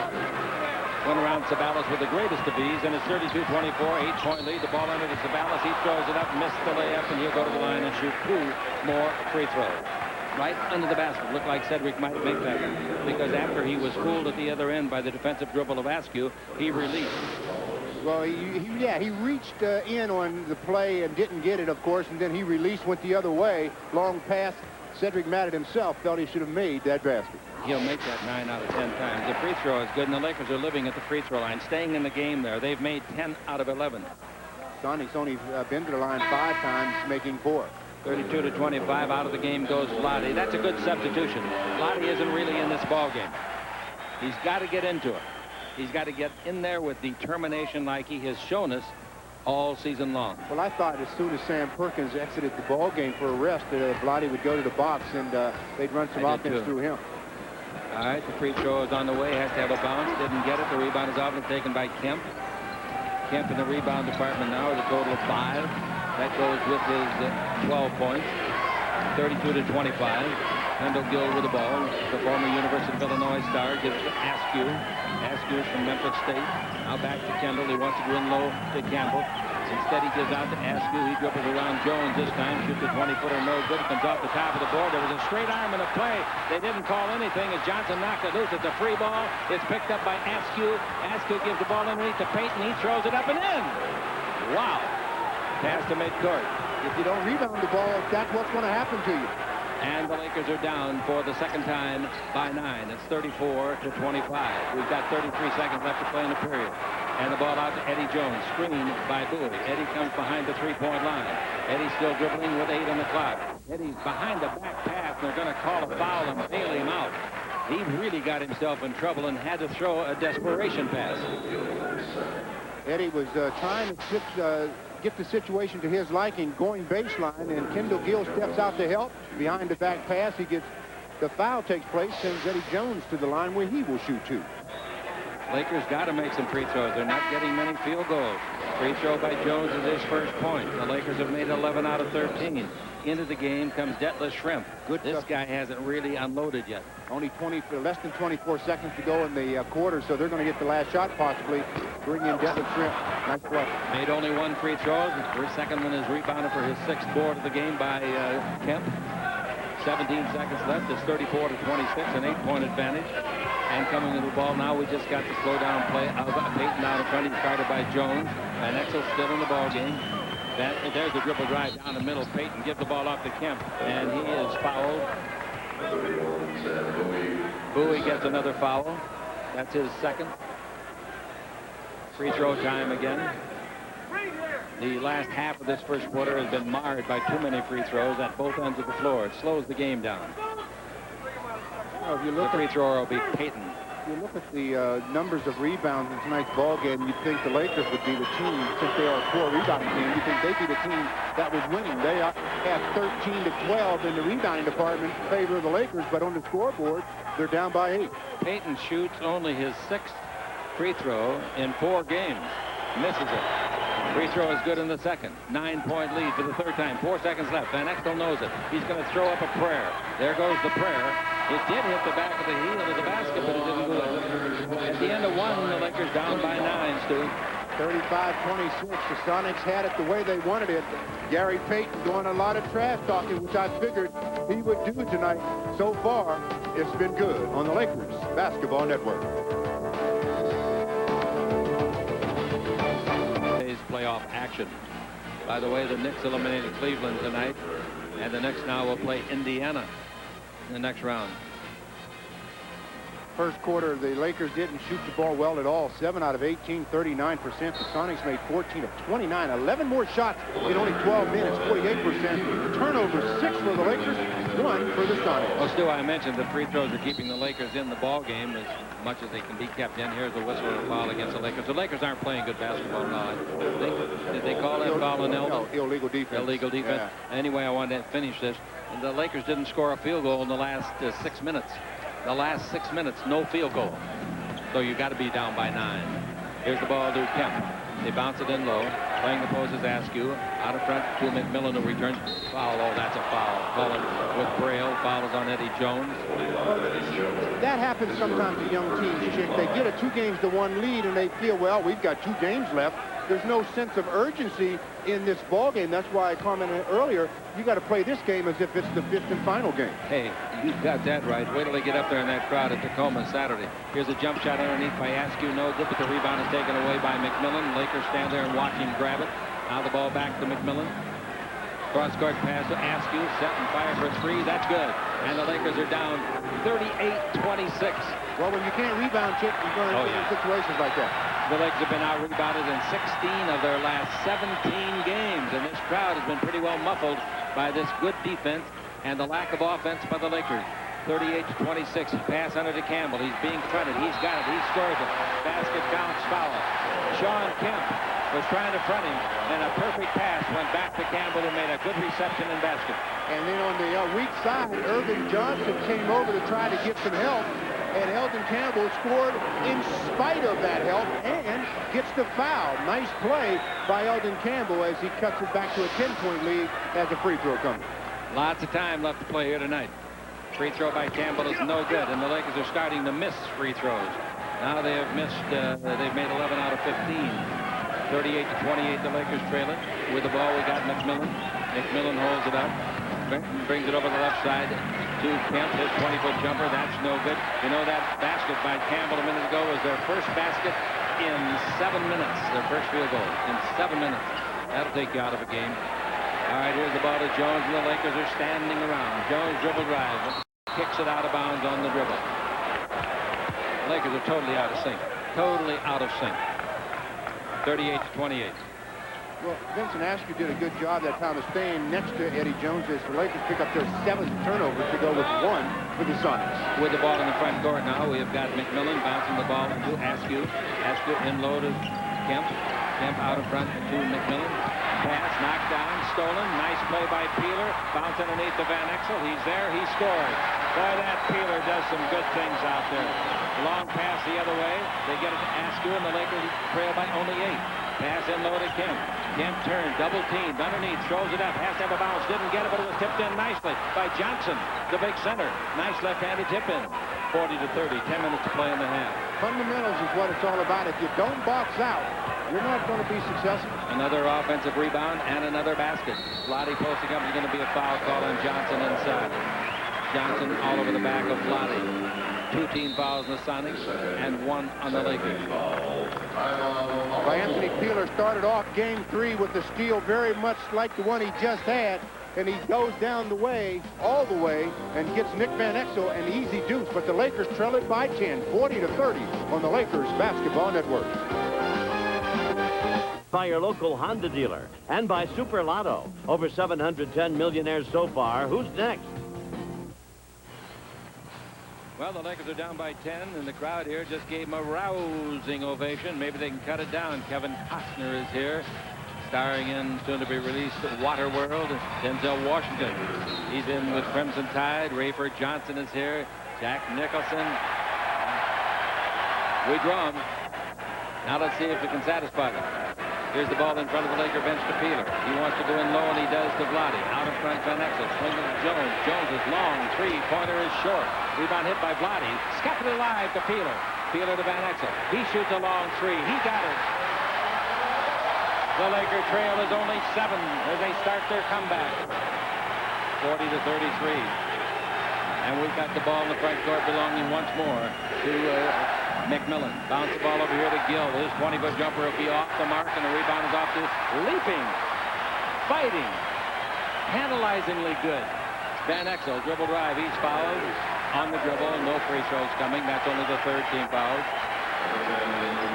Went around Sabalas with the greatest of ease, and it's 32-24, 8-point lead. The ball under to Sabalas. He throws it up, missed the layup, and he'll go to the line and shoot 2 more free throws. Right under the basket. Looked like Cedric might make that because after he was fooled at the other end by the defensive dribble of Askew, he released. Well, he reached in on the play and didn't get it, of course, and then he released, went the other way. Long pass. Cedric Madden himself felt he should have made that basket. He'll make that 9 out of 10 times. The free throw is good, and the Lakers are living at the free throw line, staying in the game there. They've made 10 out of 11. Sonics only been to the line 5 times, making 4. 32-25, out of the game goes Lottie. That's a good substitution. Lottie isn't really in this ball game. He's got to get into it. He's got to get in there with determination like he has shown us all season long. Well, I thought as soon as Sam Perkins exited the ball game for a rest, Lottie would go to the box and they'd run some offense through him. All right, the free throw is on the way. Has to have a bounce. Didn't get it. The rebound is often taken by Kemp. Kemp in the rebound department now with a total of 5. That goes with his 12 points. 32-25. Kendall Gill with the ball. The former University of Illinois star gives to Askew. Askew from Memphis State. Now back to Kendall. He wants to go in low to Campbell. Instead, he gives out to Askew. He dribbles around Jones this time. Shoots a 20-footer, no good. Comes off the top of the board. There was a straight arm in the play. They didn't call anything as Johnson knocked it loose. It's a free ball. It's picked up by Askew. Askew gives the ball underneath to Payton. He throws it up and in. Wow. Pass to midcourt. If you don't rebound the ball, that's what's going to happen to you. And the Lakers are down for the second time by 9. It's 34-25. We've got 33 seconds left to play in the period. And the ball out to Eddie Jones, screened by Bowie. Eddie comes behind the three-point line. Eddie still dribbling with 8 on the clock. Eddie's behind the back pass, and they're going to call a foul and bail him out. He really got himself in trouble and had to throw a desperation pass. Eddie was trying to get the situation to his liking, going baseline, and Kendall Gill steps out to help. Behind the back pass, the foul takes place, sends Eddie Jones to the line where he will shoot 2. Lakers got to make some free throws. They're not getting many field goals. Free throw by Jones is his first point. The Lakers have made 11 out of 13. Into the game comes Detlef Schrempf. This guy hasn't really unloaded yet. Only less than 24 seconds to go in the quarter, so they're going to get the last shot possibly. Bring in Detlef Schrempf. Nice play. Made only 1 free throw. The second one is rebounded for his 6th board of the game by Kemp. 17 seconds left. It's 34-26, an 8-point advantage. And coming to the ball now, we just got the slow down play of Payton out in front. He's guarded by Jones. And Exel still in the ball game. There's the dribble drive down the middle. Payton gives the ball off to Kemp, and he is fouled. Bowie gets another foul. That's his second. Free throw time again. The last half of this first quarter has been marred by too many free throws at both ends of the floor. It slows the game down. Well, if you look the free thrower will be Payton. If you look at the numbers of rebounds in tonight's ball game, you'd think the Lakers would be the team, since they are a poor rebounding team. You think they'd be the team that was winning. They have 13-12 in the rebounding department in favor of the Lakers, but on the scoreboard, they're down by 8. Payton shoots only his 6th free throw in 4 games. Misses it. Free throw is good in the second. 9-point lead for the third time. 4 seconds left. Van Exel knows it. He's going to throw up a prayer. There goes the prayer. It did hit the back of the heel of the basket, but it didn't go in. At the end of 1, the Lakers down by 9, Stu. 35-26. The Sonics had it the way they wanted it. Gary Payton doing a lot of trash talking, which I figured he would do tonight. So far, it's been good on the Lakers Basketball Network. Playoff action. By the way, the Knicks eliminated Cleveland tonight, and the Knicks now will play Indiana in the next round. First quarter, the Lakers didn't shoot the ball well at all. 7 out of 18, 39%. The Sonics made 14 of 29. 11 more shots in only 12 minutes, 48%. Turnovers, 6 for the Lakers, 1 for the Sonics. Well, Stu, I mentioned the free throws are keeping the Lakers in the ball game as much as they can be kept in. Here's the whistle and foul against the Lakers. The Lakers aren't playing good basketball now. Did they call that foul on Elton? No, illegal defense. Illegal defense. Yeah. Anyway, I wanted to finish this. And the Lakers didn't score a field goal in the last 6 minutes. The last 6 minutes, no field goal. So you got to be down by 9. Here's the ball to Kemp. They bounce it in low. Playing the pose is Askew. Out of front to McMillan, who returns. Foul. Oh, that's a foul. Calling with Braille. Foul is on Eddie Jones. That happens sometimes to young teams, Chick. They get a 2-1 lead, and they feel, well, we've got 2 games left. There's no sense of urgency in this ball game. That's why I commented earlier, you got to play this game as if it's the 5th and final game. Hey, you got that right. Wait till they get up there in that crowd at Tacoma Saturday. Here's a jump shot underneath by Askew. No good, but the rebound is taken away by McMillan. Lakers stand there and watch him grab it. Now the ball back to McMillan. Cross-court pass to Askew. Set and fire for 3. That's good. And the Lakers are down 38-26. Well, when you can't rebound, Chick, you're going to get in situations like that. The Lakers have been out-rebounded in 16 of their last 17 games, and this crowd has been pretty well muffled by this good defense and the lack of offense by the Lakers. 38-26. Pass under to Campbell. He's being fronted. He's got it. He scores it. Basket bounce foul. Sean Kemp was trying to front him, and a perfect pass went back to Campbell, who made a good reception and basket. And then on the weak side, Irvin Johnson came over to try to get some help, and Eldon Campbell scored in spite of that help and gets the foul. Nice play by Eldon Campbell as he cuts it back to a 10-point lead as a free throw comes. Lots of time left to play here tonight. Free throw by Campbell is no good, and the Lakers are starting to miss free throws. Now they have missed, they've made 11 out of 15. 38-28, the Lakers trailing. With the ball, we got McMillan. McMillan holds it up. Brings it over the left side to Kemp. His 20-foot jumper. That's no good. You know, that basket by Campbell a minute ago was their first basket in 7 minutes. Their first field goal in 7 minutes. That'll take you out of a game. All right, here's the ball to Jones, and the Lakers are standing around. Jones dribble drive. Kicks it out of bounds on the dribble. The Lakers are totally out of sync. Totally out of sync. 38-28. Well, Vincent Askew did a good job that time of staying next to Eddie Jones as the Lakers pick up their 7th turnover to go with 1 for the Sonics. With the ball in the front court now, we have got McMillan bouncing the ball to Askew. Askew in low to Kemp. Kemp out in front to McMillan. Pass, knocked down, stolen. Nice play by Peeler. Bounce underneath to Van Exel. He's there. He scores. Boy, that Peeler does some good things out there. Long pass the other way. They get it to Askew, and the Lakers trail by only 8. Pass in low to Kemp. Kemp turned, double teamed, underneath, throws it up, has to have a bounce, didn't get it, but it was tipped in nicely by Johnson, the big center. Nice left-handed tip in. 40-30, 10 minutes to play in the half. Fundamentals is what it's all about. If you don't box out, you're not going to be successful. Another offensive rebound and another basket. Lottie posting up is going to be a foul call on Johnson inside. Johnson all over the back of Lottie. 2 team fouls on the Sonics and 1 on the Lakers. By Anthony Peeler started off game 3 with the steal very much like the one he just had, and he goes down the way, all the way, and gets Nick Van Exel an easy deuce, but the Lakers trail it by 10, 40-30 on the Lakers Basketball Network. By your local Honda dealer and by Super Lotto. Over 710 millionaires so far. Who's next? Well, the Lakers are down by 10, and the crowd here just gave him a rousing ovation. Maybe they can cut it down. Kevin Costner is here, starring in soon-to-be-released Waterworld. Denzel Washington. He's in with Crimson Tide. Rayford Johnson is here. Jack Nicholson. We draw him. Now let's see if we can satisfy them. Here's the ball in front of the Laker bench to Peeler. He wants to go in low, and he does to Vlade. Out in front, Van Exel. Swings to Jones. Jones' long three-pointer is short. Rebound hit by Vlade. Scuffed it alive to Peeler. Peeler to Van Exel. He shoots a long 3. He got it. The Laker trail is only 7 as they start their comeback. 40-33. And we've got the ball in the front court belonging once more to McMillan. Bounce the ball over here to Gill. His 20-foot jumper will be off the mark, and the rebound is off to leaping, fighting, tantalizingly good. Van Exel, dribble drive. He's fouled on the dribble. No free throws coming. That's only the 3rd team foul.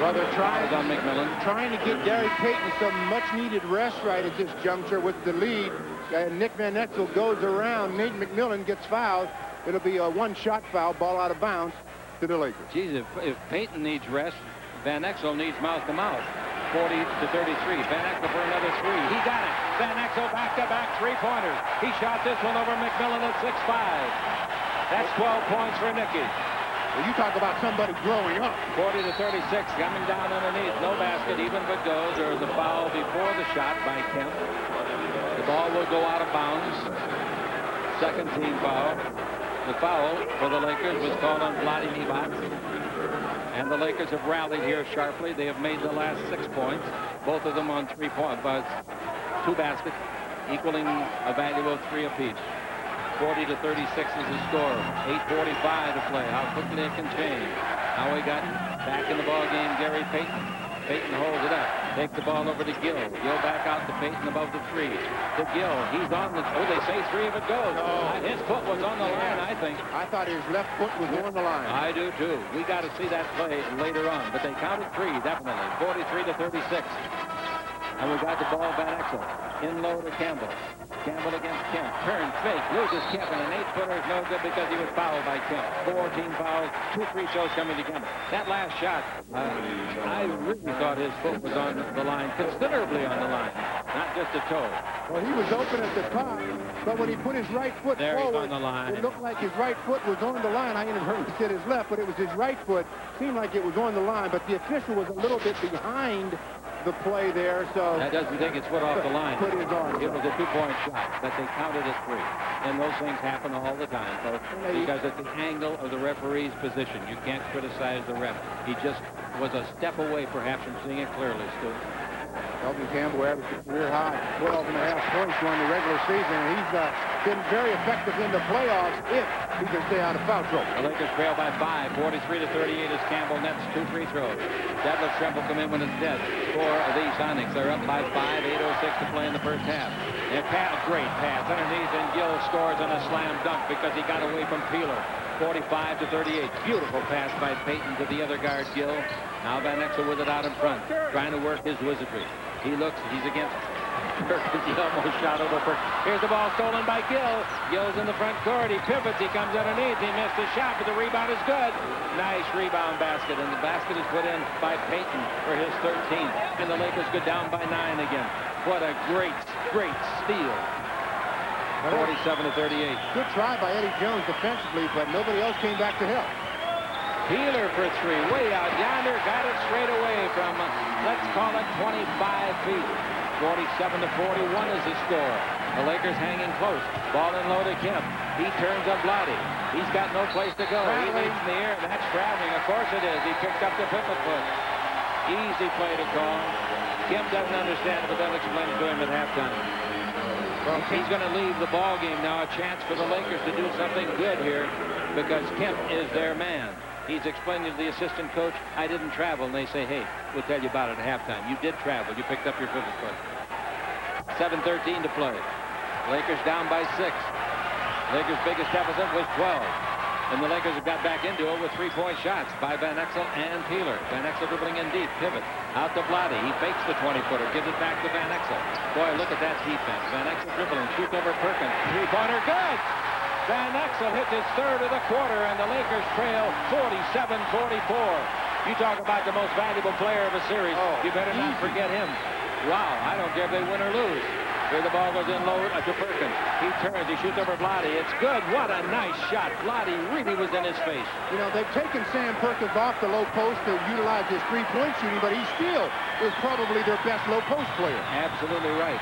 Well, they're trying on McMillan. Trying to get Gary Payton some much-needed rest right at this juncture with the lead. Nick Van Exel goes around. Nate McMillan gets fouled. It'll be a 1-shot foul, ball out of bounds to the Lakers. Geez, if Payton needs rest, Van Exel needs mouth-to-mouth. 40 to 33. Van Exel for another three. He got it. Van Exel back-to-back three-pointers. He shot this one over McMillan at 6'5". That's 12 points for Nicky. Well, you talk about somebody growing up. 40 to 36, coming down underneath. No basket, even if it goes. There is a foul before the shot by Kemp. The ball will go out of bounds. Second team foul. The foul for the Lakers was called on Vlade Divac. And the Lakers have rallied here sharply. They have made the last 6 points. Both of them on 3-point, but 2 baskets, equaling a value of 3 apiece. 40 to 36 is the score. 8:45 to play. How quickly it can change. Now we got back in the ball game Gary Payton. Payton holds it up. Takes the ball over to Gill. Gill back out to Payton above the 3. To Gill. He's on the... Oh, they say 3 if it goes. No. His foot was on the line, I think. I thought his left foot was on the line. I do, too. We got to see that play later on. But they counted 3, definitely. 43 to 36. And we got the ball, Van Exel. In low to Campbell. Campbell against Kemp. Turn, fake, loses Kemp, and an 8-footer is no good because he was fouled by Kemp. 14 fouls, 2 free throws coming together. That last shot, I really thought his foot was on the line, considerably on the line, not just a toe. Well, he was open at the top, but when he put his right foot There he's forward, on the line. it looked like his right foot was on the line. I even heard he said his left, but it was his right foot. Seemed like it was on the line, but the official was a little bit behind the play there, so... That doesn't take his foot off the line. Put his arm. It was a 2-point shot, but they counted as 3. And those things happen all the time, folks, because at the angle of the referee's position, you can't criticize the ref. He just was a step away, perhaps, from seeing it clearly, Stu. Elton Campbell averaged a career high 12.5 points during the regular season, and he's been very effective in the playoffs if he can stay out of foul trouble. The Lakers trail by 5, 43 to 38 as Campbell nets 2 free throws. Detlef Schrempf will come in when it's dead for the Sonics. They're up by 5, 8:06 to play in the first half. And great pass underneath, and Gill scores on a slam dunk because he got away from Peeler. 45 to 38. Beautiful pass by Payton to the other guard, Gill. Now Van Exel with it out in front, trying to work his wizardry. He looks, he's against Perkins. He almost shot over Perkins. Here's the ball stolen by Gill. Gill's in the front court. He pivots. He comes underneath. He missed the shot, but the rebound is good. Nice rebound basket, and the basket is put in by Payton for his 13th. And the Lakers go down by 9 again. What a great steal. 47 to 38. Good try by Eddie Jones defensively, but nobody else came back to help. Peeler for 3, way out yonder, got it straight away from, let's call it 25 feet. 47 to 41 is the score. The Lakers hanging close. Ball in low to Kemp. He turns up Vlade. He's got no place to go. He leaps in the air, and that's traveling. Of course it is. He picked up the pivot foot. Easy play to call. Kemp doesn't understand it, but they'll explain it to him at halftime. Well, he's going to leave the ball game now. A chance for the Lakers to do something good here because Kemp is their man. He's explaining to the assistant coach, I didn't travel. And they say, hey, we'll tell you about it at halftime. You did travel. You picked up your pivot foot. 7:13 to play. Lakers down by 6. Lakers' biggest deficit was 12. And the Lakers have got back into it with 3-point shots by Van Exel and Peeler. Van Exel dribbling in deep, pivot. Out to Vlade. He fakes the 20-footer, gives it back to Van Exel. Boy, look at that defense. Van Exel dribbling, shoots over Perkins. 3-pointer, good! Van Exel hits his 3rd of the quarter, and the Lakers trail 47-44. You talk about the most valuable player of a series. You better not forget him. Wow, I don't care if they win or lose. Here the ball goes in low to Perkins. He turns, he shoots over Vlade. It's good. What a nice shot. Vlade really was in his face. You know, they've taken Sam Perkins off the low post to utilize his 3-point shooting, but he still is probably their best low post player. Absolutely right.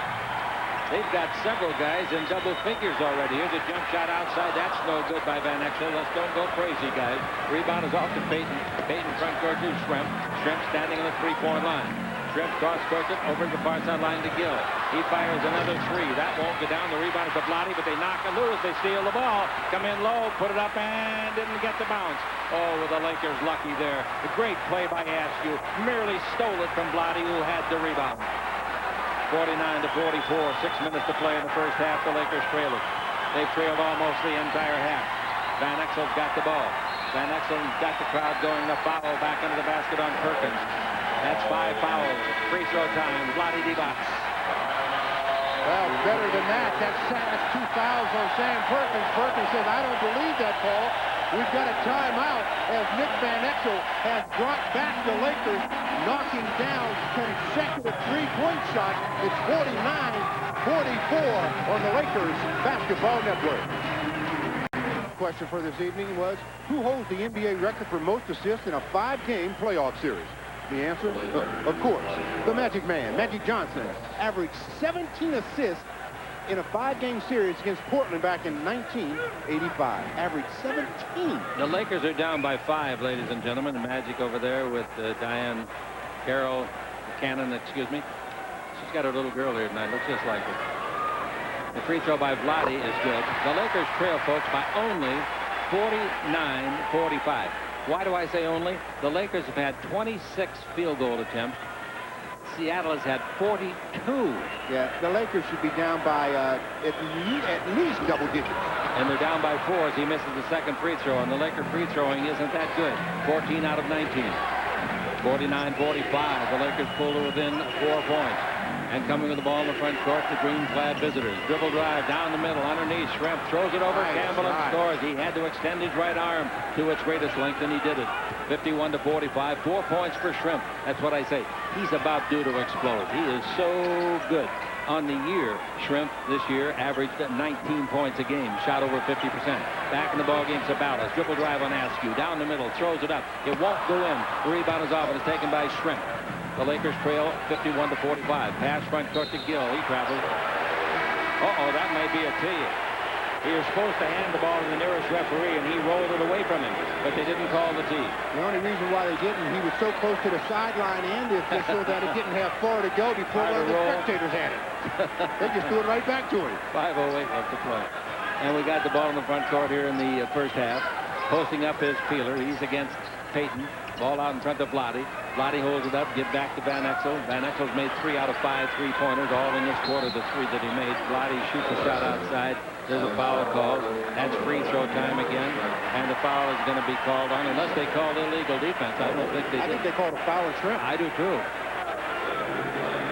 They've got several guys in double figures already. Here's a jump shot outside. That's no good by Van Exel. Let's don't go crazy, guys. Rebound is off to Payton. Payton front court to Schrempf. Schrempf standing on the 3-point line. Schrempf cross-courts it over the far sideline to Gill. He fires another 3. That won't go down. The rebound is to Vlade, but they knock it loose. They steal the ball. Come in low, put it up, and didn't get the bounce. Oh, were the Lakers lucky there. A great play by Askew. Merely stole it from Vlade, who had the rebound. 49 to 44. 6 minutes to play in the first half. The Lakers trail it. They've trailed almost the entire half. Van Exel's got the ball. Van Exel got the crowd going. The foul back into the basket on Perkins. That's 5 fouls. Free throw time. Vlade Divac. Well, better than that. That's 2 fouls on Sam Perkins. Perkins says, I don't believe that, Paul. We've got a timeout as Nick Van Exel has brought back the Lakers, knocking down consecutive three-point shots. It's 49-44 on the Lakers Basketball Network. Question for this evening was, who holds the NBA record for most assists in a 5-game playoff series? The answer, of course, the Magic Man, Magic Johnson, averaged 17 assists in a 5-game series against Portland back in 1985. Averaged 17. The Lakers are down by 5, ladies and gentlemen. The Magic over there with Diane Carroll Cannon, excuse me. She's got her little girl here tonight. Looks just like her. The free throw by Vlade is good. The Lakers trail, folks, by only 49-45. Why do I say only? The Lakers have had 26 field goal attempts. Seattle has had 42. Yeah, the Lakers should be down by at least double digits. And they're down by 4 as he misses the second free throw. And the Laker free throwing isn't that good. 14 out of 19. 49-45. The Lakers pull to within 4 points. And coming with the ball in the front court, the green-clad visitors. Dribble drive down the middle, underneath. Shrimp throws it over Campbell and scores. He had to extend his right arm to its greatest length, and he did it. 51-45, 4 points for Shrimp. That's what I say. He's about due to explode. He is so good. On the year, Shrimp this year averaged 19 points a game, shot over 50%. Back in the ballgame, Sabalas. Dribble drive on Askew. Down the middle, throws it up. It won't go in. The rebound is off, and it's taken by Shrimp. The Lakers trail 51-45. Pass front court to Gill. He travels. Uh-oh, that may be a tee. He was supposed to hand the ball to the nearest referee, and he rolled it away from him, but they didn't call the tee. The only reason why they didn't, he was so close to the sideline and the official that it didn't have far to go before one of the spectators had it. They just threw it right back to him. 5:08 left to play. And we got the ball in the front court here in the first half. Posting up his Peeler. He's against Payton. Ball out in front of Vlade. Vlade holds it up, get back to Van Exel. Van Exel's made 3 out of 5 3-pointers, all in this quarter, the 3 that he made. Vlade shoots a shot outside. There's a foul called. That's free throw time again. And the foul is going to be called on, unless they called illegal defense. I don't think they did. I think they called a foul on Shrimp. I do too.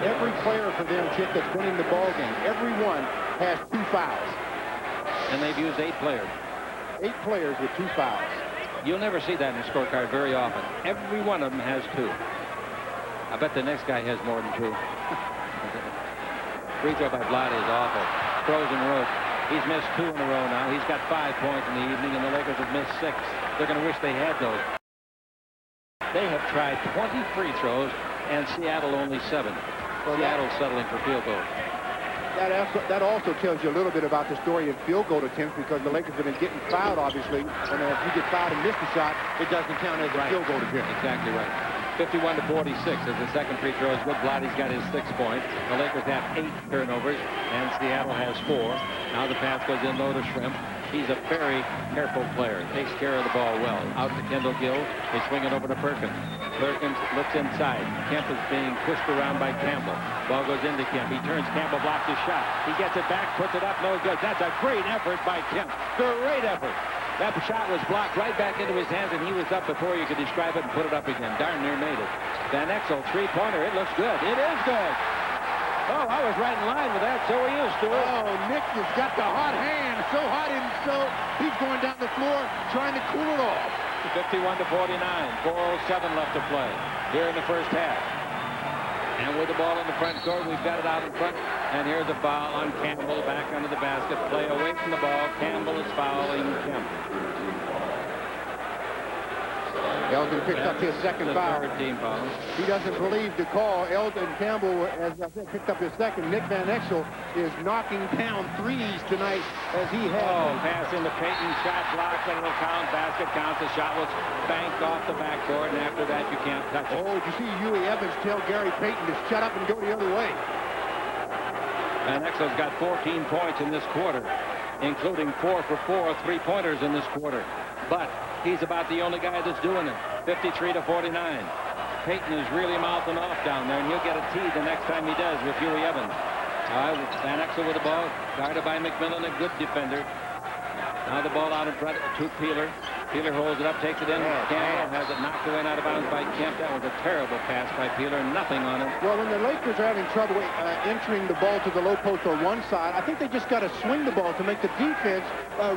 Every player for them, Chip, that's winning the ball game, every one has 2 fouls. And they've used 8 players. 8 players with 2 fouls. You'll never see that in a scorecard very often. Every one of them has 2. I bet the next guy has more than 2. Free throw by Vlade is awful. Frozen rope. He's missed 2 in a row now. He's got 5 points in the evening, and the Lakers have missed 6. They're going to wish they had those. They have tried 20 free throws, and Seattle only 7. Seattle's settling for field goals. That also tells you a little bit about the story of field goal attempts, because the Lakers have been getting fouled, obviously, and if you get fouled and miss the shot, it doesn't count as a field goal attempt. Exactly right. 51-46 as the second free throw is good. Vlade's got his 6 points. The Lakers have 8 turnovers, and Seattle has 4. Now the pass goes in low to Shrimp. He's a very careful player. Takes care of the ball well. Out to Kendall Gill. They swing it over to Perkins. Perkins looks inside. Kemp is being pushed around by Campbell. Ball goes into Kemp. He turns. Campbell blocks his shot. He gets it back, puts it up, no good. That's a great effort by Kemp. Great effort. That shot was blocked right back into his hands, and he was up before you could describe it and put it up again. Darn near made it. Van Exel, 3-pointer. It looks good. It is good. Oh, I was right in line with that. So he is, Stuart. Oh, Nick has got the hot hand. So hot, and so he's going down the floor trying to cool it off. 51-49. 4:07 left to play here in the first half. And with the ball in the front court, we've got it out in front. And here's a foul on Campbell, back under the basket. Play away from the ball. Campbell is fouling Kemp. Eldon picked up his second foul. Team foul. He doesn't believe the call. Eldon Campbell, as I said, picked up his second. Nick Van Exel is knocking down threes tonight as he has. Oh, pass into Payton, shot blocked, and it'll count. Basket counts. The shot was banked off the backboard, and after that, you can't touch it. Oh, did you see Huey Evans tell Gary Payton to shut up and go the other way? Van Exel's got 14 points in this quarter, including 4 for 4 3-pointers in this quarter. But he's about the only guy that's doing it. 53-49. Payton is really mouthing off down there, and he'll get a tee the next time he does with Huey Evans. Van Exel with the ball, guarded by McMillan, a good defender. Now the ball out in front to Peeler. Peeler holds it up, takes it in. Campbell has it knocked away and out of bounds by Kemp. That was a terrible pass by Peeler. Nothing on it. Well, when the Lakers are having trouble entering the ball to the low post or one side, I think they just got to swing the ball to make the defense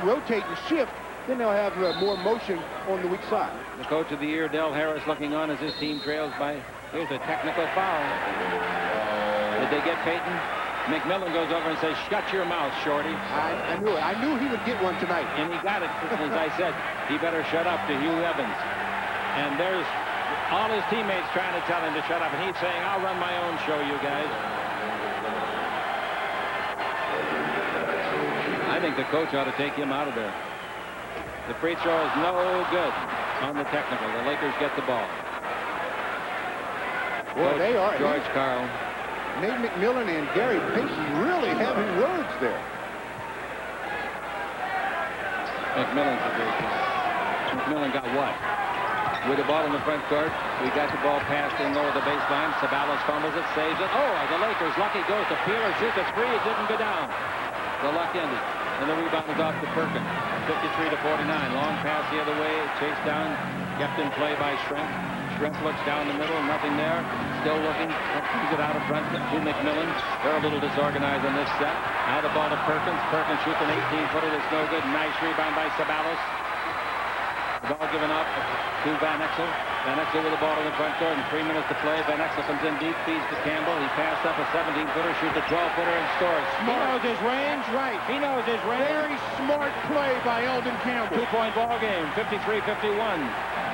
rotate and shift then they'll have more motion on the weak side. The coach of the year, Del Harris, looking on as his team trails by. Here's a technical foul. Did they get Payton? McMillan goes over and says, "Shut your mouth, Shorty." I knew it. I knew he would get one tonight. And he got it. As I said, he better shut up to Hugh Evans. And there's all his teammates trying to tell him to shut up. And he's saying, "I'll run my own show, you guys." I think the coach ought to take him out of there. The free throw is no good on the technical. The Lakers get the ball. Well, they are. George Karl. Nate McMillan and Gary Payton really having words there. McMillan's a great player. McMillan got what? With the ball in the front court, we got the ball passed in lower the baseline. Sabalos fumbles it, saves it. Oh, the Lakers lucky goes to Peeler, shoots a three. It didn't go down. The luck ended. And the rebound is off to Perkins. 53-49. Long pass the other way. Chased down. Kept in play by Schrempf. Schrempf looks down the middle. Nothing there. Still looking. Brings it out in front to McMillan. They're a little disorganized on this set. Now the ball to Perkins. Perkins shoots an 18-footer that's no good. Nice rebound by Sabalos. The ball given up to Van Exel. Van Exel with the ball in the front court and 3 minutes to play. Van Exel comes in deep, feeds to Campbell. He passed up a 17-footer, shoots a 12-footer and scores. He knows his range, right. He knows his range. Very smart play by Eldon Campbell. 2-point ball game, 53-51.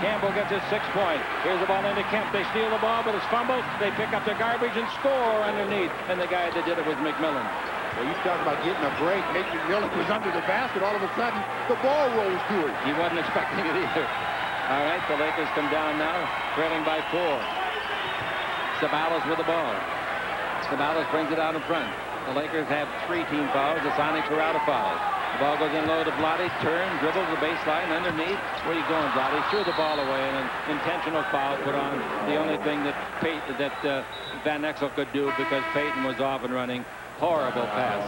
Campbell gets his 6-point. Here's the ball into Kemp. They steal the ball, but it's fumbled. They pick up the garbage and score underneath. And the guy that did it was McMillan. Well, you talk about getting a break. Nate McMillan was under the basket. All of a sudden, the ball rolls to him. He wasn't expecting it either. All right, the Lakers come down now, trailing by 4. Sabalos with the ball. Sabalos brings it out in front. The Lakers have 3 team fouls. The Sonics are out of fouls. The ball goes in low to Vlade. Turn, dribble the baseline underneath. Where are you going, Vlade? Threw the ball away, and an intentional foul put on. The only thing that Van Exel could do because Payton was off and running. Horrible pass.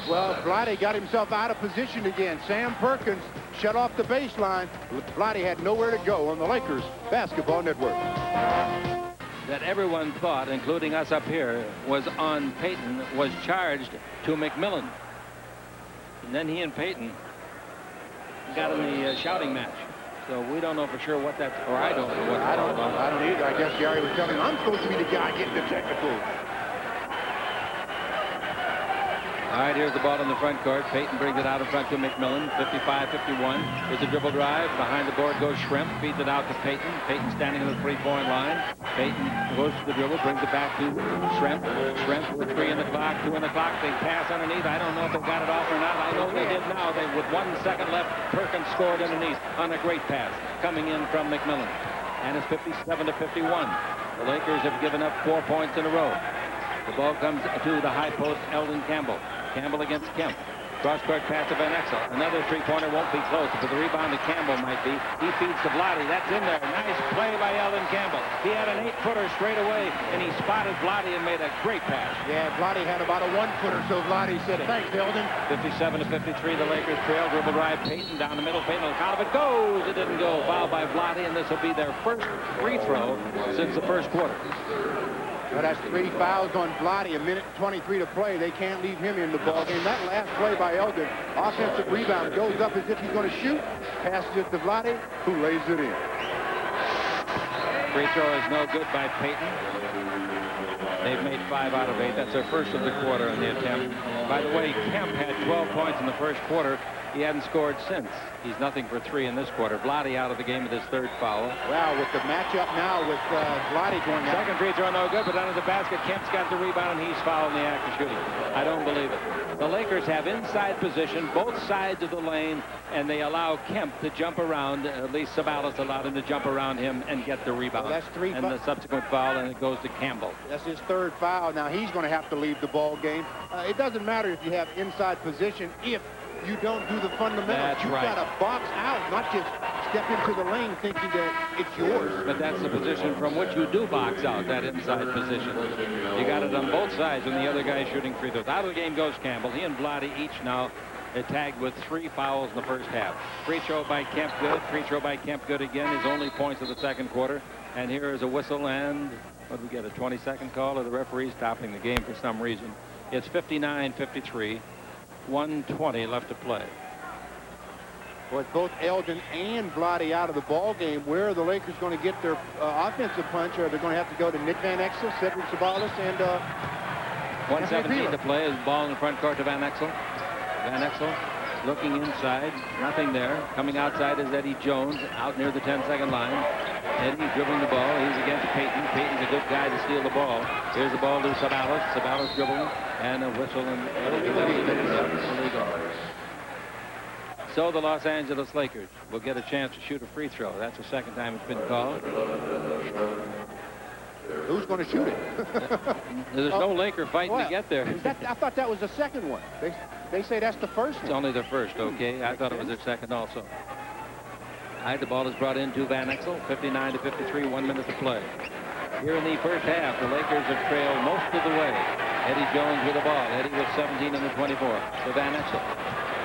Well, Vlade got himself out of position again. Sam Perkins shut off the baseline. Vlade had nowhere to go on the Lakers Basketball Network. That everyone thought, including us up here, was on Payton, was charged to McMillan. And then he and Payton got in the shouting match. So we don't know for sure what that's, or I don't know what that's all about. I don't either. I guess Gary was telling him, I'm supposed to be the guy getting the technical. All right, here's the ball in the front court. Payton brings it out in front to McMillan. 55-51. There's a dribble drive. Behind the board goes Schrempf. Feeds it out to Payton. Payton standing on the 3-point line. Payton goes to the dribble, brings it back to Schrempf. Schrempf with 3 in the clock, 2 in the clock. They pass underneath. I don't know if they got it off or not. I know they did now. With 1 second left, Perkins scored underneath on a great pass coming in from McMillan. And it's 57-51. The Lakers have given up 4 points in a row. The ball comes to the high post, Eldon Campbell. Campbell against Kemp. Cross-court pass to Van Exel. Another 3-pointer won't be close, but the rebound to Campbell might be. He feeds to Vlade. That's in there. Nice play by Eldon Campbell. He had an 8-footer straight away, and he spotted Vlade and made a great pass. Yeah, Vlade had about a 1-footer, so Vlade said, thanks, Eldon. 57-53, the Lakers trail. Dribble drive, Payton down the middle. Payton will count if it goes. It didn't go. Foul by Vlade, and this will be their first free throw since the first quarter. Well, that's 3 fouls on Vlade, a minute 23 to play. They can't leave him in the ballgame. That last play by Eldon, offensive rebound, goes up as if he's going to shoot, passes it to Vlade, who lays it in. Free throw is no good by Payton. They've made 5 out of 8. That's their first of the quarter in the attempt. By the way, Kemp had 12 points in the first quarter. He hadn't scored since. He's nothing for 3 in this quarter. Vlade out of the game with his 3rd foul. Wow, with the matchup now with Vlade going out. Second free throw no good, but under the basket, Kemp's got the rebound, and he's fouled in the act of shooting. I don't believe it. The Lakers have inside position, both sides of the lane, and they allow Kemp to jump around. At least Sabalos allowed him to jump around him and get the rebound. Well, that's 3 and the subsequent foul, and it goes to Campbell. That's his 3rd foul. Now he's going to have to leave the ball game. It doesn't matter if you have inside position if you don't do the fundamentals. That's You've got to box out, not just step into the lane thinking that it's yours. But that's the position from which you do box out, that inside position. You got it on both sides when the other guy's shooting free throws. Out of the game goes Campbell. He and Vlade each now tagged with 3 fouls in the first half. Free throw by Kemp good. Free throw by Kemp good again. His only points of the second quarter. And here is a whistle, and what did we get, a 20-second call, or the referee stopping the game for some reason. It's 59-53. 1:20 left to play. with both Eldon and Vlade out of the ball game. Where are the Lakers going to get their offensive punch? Or they're going to have to go to Nick Van Exel, Cedric Ceballos, and 1:17 to play. Is ball in the front court to Van Exel. Van Exel looking inside, nothing there. Coming outside is Eddie Jones out near the 10-second line. Eddie dribbling the ball. He's against Payton. Payton's a good guy to steal the ball. Here's the ball to Ceballos. Ceballos dribbling and a whistle and illegal. So the Los Angeles Lakers will get a chance to shoot a free throw. That's the second time it's been called. Who's going to shoot it? There's no Laker fighting to get there. I thought that was the second one. They say that's the first one. It's only the first, okay. I thought it was their second also. The ball is brought in to Van Exel. 59 to 53, 1 minute to play. Here in the first half, the Lakers have trailed most of the way. Eddie Jones with the ball. Eddie with 17 in the 24 to Van Exel.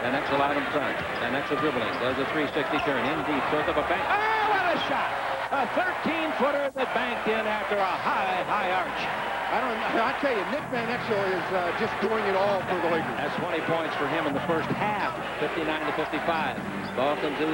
Van Exel out in front. Van Exel dribbling. Does a 360 turn. In deep. Throws up a bank. Oh, what a shot! A 13-footer that banked in after a high arch. I tell you, Nick Van Exel is just doing it all for the Lakers. That's 20 points for him in the first half. 59 to 55. Ball comes to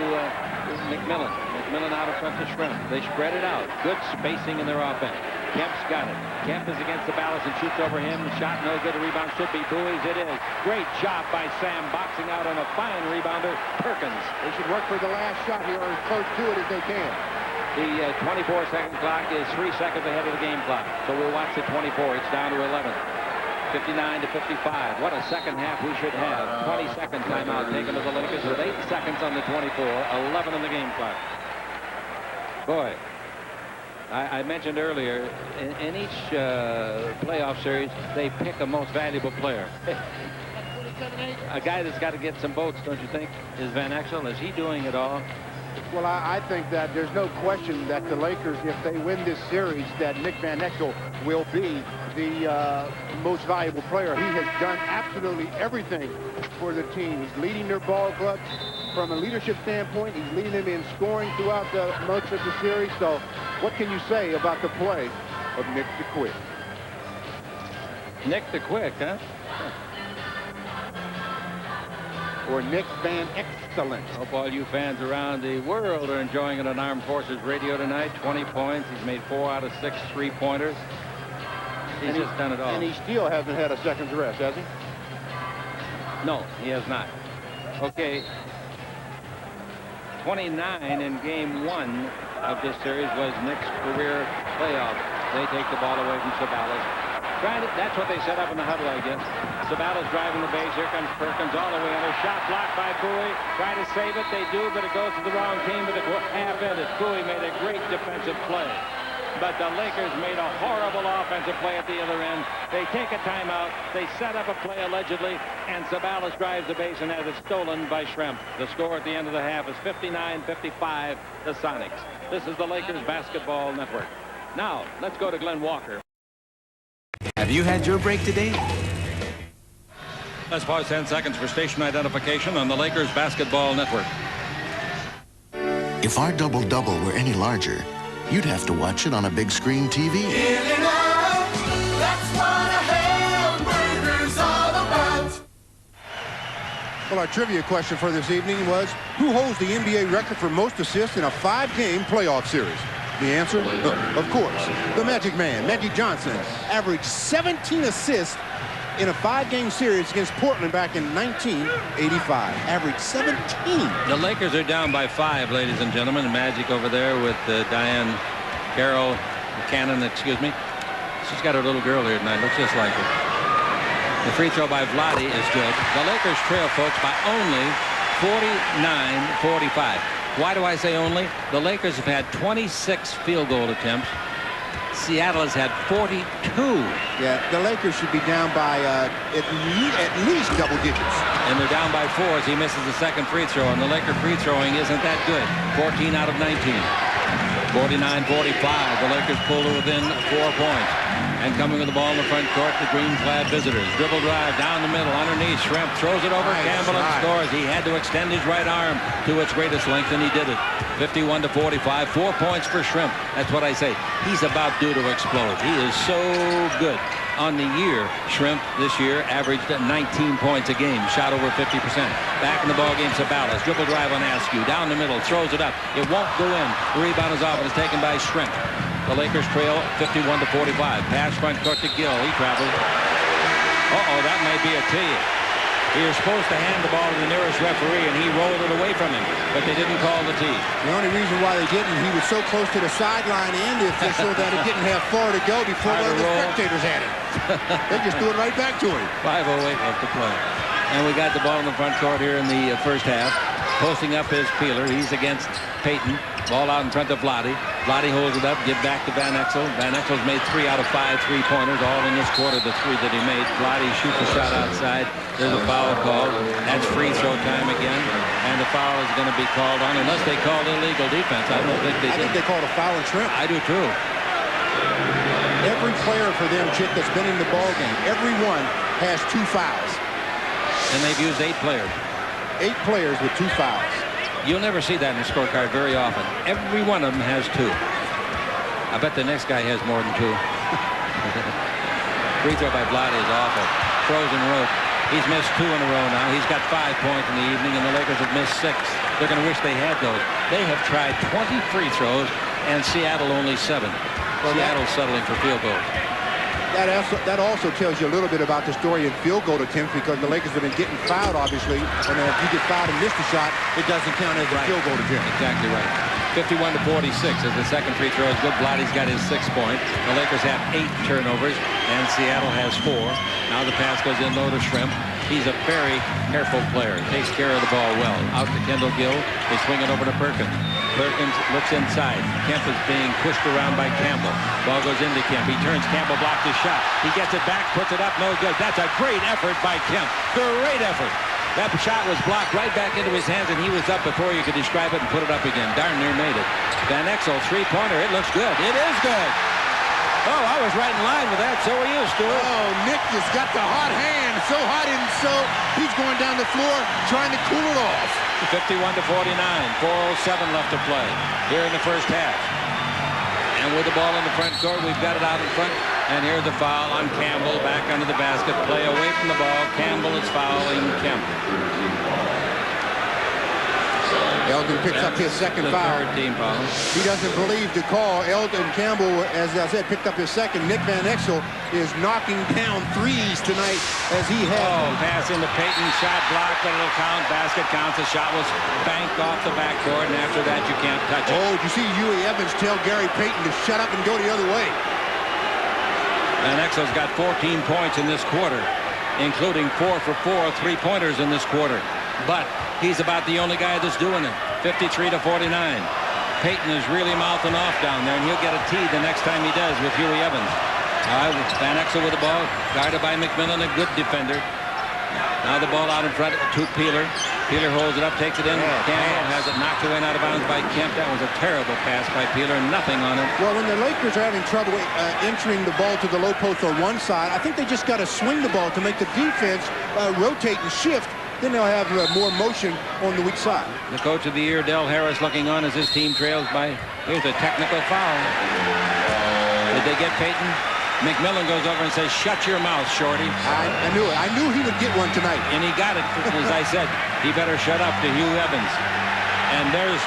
McMillan. McMillan out in front to Shrimp. They spread it out. Good spacing in their offense. Kemp's got it. Kemp is against the Ballas and shoots over him. Shot no good. The rebound should be Bowie's. It is. Great job by Sam boxing out on a fine rebounder. Perkins. They should work for the last shot here or as close to it as they can. The 24-second clock is 3 seconds ahead of the game clock. So we'll watch the 24. It's down to 11. 59 to 55. What a second half we should have. 20-second timeout taken to the Lakers with 8 seconds on the 24. 11 on the game clock. Boy, I mentioned earlier, in each playoff series, they pick a most valuable player. A guy that's got to get some votes, don't you think, is Van Exel? Is he doing it all? Well, I think that there's no question that the Lakers, if they win this series, that Nick Van Exel will be the most valuable player. He has done absolutely everything for the team. He's leading their ball club from a leadership standpoint. He's leading them in scoring throughout much of the series. So what can you say about the play of Nick the Quick? Nick the Quick, huh? Or Nick Van Excellent. Hope all you fans around the world are enjoying it on Armed Forces Radio tonight. 20 points. He's made 4 out of 6 3-pointers. He's just done it all. And he still hasn't had a second's rest, has he? No, he has not. Okay. 29 in game 1 of this series was Nick's career playoff. They take the ball away from Ceballos. That's what they set up in the huddle, I guess. Ceballos driving the base. Here comes Perkins all the way under. Shot blocked by Bowie. Try to save it. They do, but it goes to the wrong team. But the half ended. Bowie made a great defensive play. But the Lakers made a horrible offensive play at the other end. They take a timeout. They set up a play allegedly, and Ceballos drives the base and has it stolen by Shrimp. The score at the end of the half is 59-55, the Sonics. This is the Lakers Basketball Network. Now, let's go to Glenn Walker. Have you had your break today? Let's pause 10 seconds for station identification on the Lakers Basketball Network. If our double-double were any larger, you'd have to watch it on a big screen TV. That's what a hamburger's all about. Well, our trivia question for this evening was, who holds the NBA record for most assists in a 5-game playoff series? The answer, of course, the Magic Man, Magic Johnson, averaged 17 assists in a 5-game series against Portland back in 1985. Averaged 17. The Lakers are down by 5, ladies and gentlemen. Magic over there with Diane Carroll Cannon, excuse me. She's got her little girl here tonight. Looks just like her. The free throw by Vlade is good. The Lakers trail, folks, by only 49-45. Why do I say only? The Lakers have had 26 field goal attempts. Seattle has had 42. Yeah, the Lakers should be down by at least double digits. And they're down by 4 as he misses the second free throw. And the Laker free throwing isn't that good. 14 out of 19. 49-45. The Lakers pull to within 4 points. And coming with the ball in the front court, the green-clad visitors. Dribble drive down the middle, underneath. Shrimp throws it over Campbell and scores. He had to extend his right arm to its greatest length, and he did it. 51-45, 4 points for Shrimp. That's what I say. He's about due to explode. He is so good. On the year, Shrimp this year averaged 19 points a game, shot over 50%. Back in the ball game, Sabalas, dribble drive on Askew, down the middle, throws it up. It won't go in. The rebound is off and is taken by Shrimp. The Lakers trail 51-45. Pass front court to Gill. He travels. Uh-oh, that may be a tee. He was supposed to hand the ball to the nearest referee, and he rolled it away from him, but they didn't call the tee. The only reason why they didn't, he was so close to the sideline and the official that he didn't have far to go before one of the spectators had it. They just threw it right back to him. 5:08 left to play. And we got the ball in the front court here in the first half. Posting up is Peeler. He's against Payton. Ball out in front of Vlade. Vlade holds it up, give back to Van Exel. Van Exel's made 3 out of 5 3-pointers, all in this quarter, the 3 that he made. Vlade shoots a shot outside. There's a foul call. That's free throw time again. And the foul is going to be called on, unless they called illegal defense. I don't think they did. I think they called a foul on Shrimp. I do too. Every player for them, Chick, that's been in the ball game, everyone has 2 fouls. And they've used 8 players. 8 players with 2 fouls. You'll never see that in a scorecard very often. Every one of them has 2. I bet the next guy has more than 2. Free throw by Vlade is awful. Frozen rope. He's missed 2 in a row now. He's got 5 points in the evening, and the Lakers have missed 6. They're going to wish they had those. They have tried 20 free throws, and Seattle only 7. Seattle's settling for field goals. That also tells you a little bit about the story in field goal attempts, because the Lakers have been getting fouled, obviously, and if you get fouled and miss the shot, it doesn't count as a field goal attempt. Exactly right. 51-46 as the second free throw is good. Vlade's got his 6th point. The Lakers have 8 turnovers, and Seattle has 4. Now the pass goes in low to Shrimp. He's a very careful player. Takes care of the ball well. Out to Kendall Gill. They swing it over to Perkins. Perkins looks inside. Kemp is being pushed around by Campbell. Ball goes into Kemp. He turns. Campbell blocks his shot. He gets it back, puts it up, no good. That's a great effort by Kemp. Great effort. That shot was blocked right back into his hands, and he was up before you could describe it and put it up again. Darn near made it. Van Exel, 3-pointer. It looks good. It is good. Oh, I was right in line with that. So are you, Stuart. Oh, Nick has got the hot hand. So hot, and so he's going down the floor trying to cool it off. 51-49. 4:07 left to play here in the first half. And with the ball in the front court, we've got it out in front. And here's the foul on Campbell. Back under the basket. Play away from the ball. Campbell is fouling Kemp. Eldon picks up his second foul. Third team foul. He doesn't believe the call. Eldon Campbell, as I said, picked up his second. Nick Van Exel is knocking down threes tonight as he has. Oh, pass into Payton, shot blocked, a little count, basket counts. The shot was banked off the backboard, and after that you can't touch it. Oh, did you see Huey Evans tell Gary Payton to shut up and go the other way? Van Exel's got 14 points in this quarter, including 4 for 4 3-pointers in this quarter. But he's about the only guy that's doing it. 53-49. Payton is really mouthing off down there, and he'll get a tee the next time he does with Huey Evans. Van Exel with the ball, guarded by McMillan, a good defender. Now the ball out in front to Peeler. Peeler holds it up, takes it in. Campbell has it knocked away and out of bounds by Kemp. That was a terrible pass by Peeler, nothing on it. Well, when the Lakers are having trouble entering the ball to the low post on one side, I think they just got to swing the ball to make the defense rotate and shift. Then they'll have more motion on the weak side. The coach of the year, Del Harris, looking on as his team trails by. Here's a technical foul. Did they get Payton? McMillan goes over and says, "Shut your mouth, Shorty." I knew it. I knew he would get one tonight. And he got it. As I said, he better shut up to Hugh Evans. And there's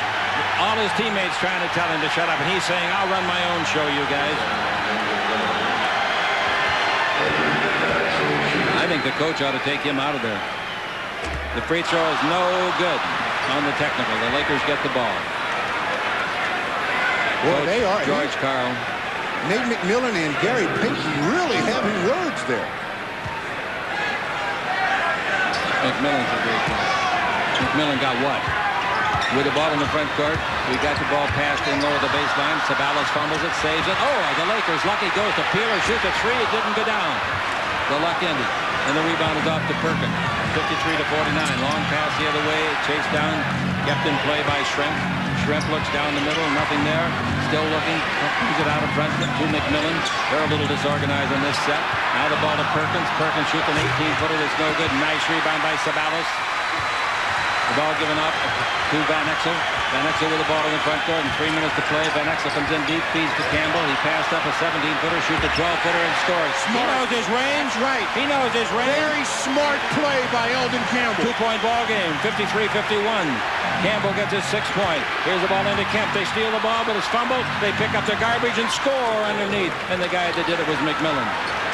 all his teammates trying to tell him to shut up. And he's saying, "I'll run my own show, you guys." I think the coach ought to take him out of there. The free throw is no good on the technical. The Lakers get the ball. Well, they are. George Karl. Nate McMillan and Gary Payton really having words there. McMillan's a great player. McMillan got what? With the ball in the front court, we got the ball passed in lower the baseline. Sabalas fumbles it, saves it. Oh, the Lakers lucky goes to Peeler, shoots a 3. It didn't go down. The luck ended. And the rebound is off to Perkins. 53-49. Long pass the other way. Chased down. Kept in play by Shrimp. Shrimp looks down the middle. Nothing there. Still looking. Brings it out in front to McMillan. They're a little disorganized on this set. Now the ball to Perkins. Perkins shoots an 18-footer that's no good. Nice rebound by Sabalas. The ball given up to Van Exel. Van Exel with the ball in the front court and 3 minutes to play. Van Exel comes in deep, feeds to Campbell. He passed up a 17-footer, shoots a 12-footer, and scores. Smart. He knows his range. Right. He knows his range. Very smart play by Eldon Campbell. 2-point ball game, 53-51. Campbell gets his 6th point. Here's the ball into Kemp. They steal the ball, but it's fumbled. They pick up the garbage and score underneath. And the guy that did it was McMillan.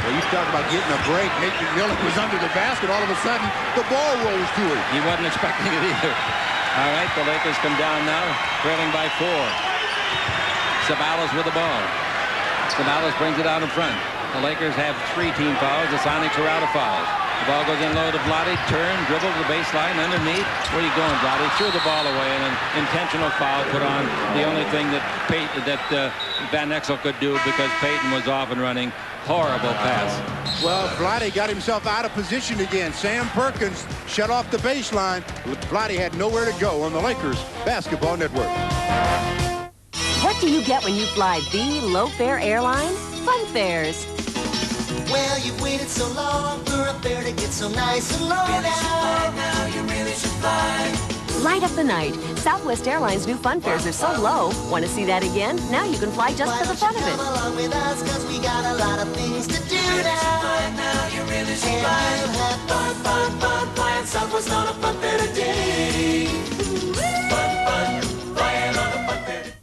Well, you talk about getting a break. Nate McMillan was under the basket. All of a sudden, the ball rolls to him. He wasn't expecting it either. All right, the Lakers come down now, trailing by 4. Sabalas with the ball. Sabalas brings it out in front. The Lakers have 3 team fouls. The Sonics are out of fouls. The ball goes in low to Vlade. Turn, dribble to the baseline, underneath. Where are you going, Vlade? Threw the ball away, and an intentional foul put on. The only thing that Van Exel could do because Payton was off and running. Horrible pass. Well, Vlade got himself out of position again. Sam Perkins shut off the baseline. Vlade had nowhere to go on the Lakers Basketball Network. What do you get when you fly the low-fare airline? Fun fares. Well, you've waited so long for a fare to get so nice and low now. You really should fly. Light up the night. Southwest Airlines' new fun fares are so low. Want to see that again? Now you can fly just for the fun of it. Come along with us, 'cause we got a lot of things to do now. You really should fly. Have fun, fun, fun, flying Southwest on a fun fair today. Fun, fun, flying on a fun fair today.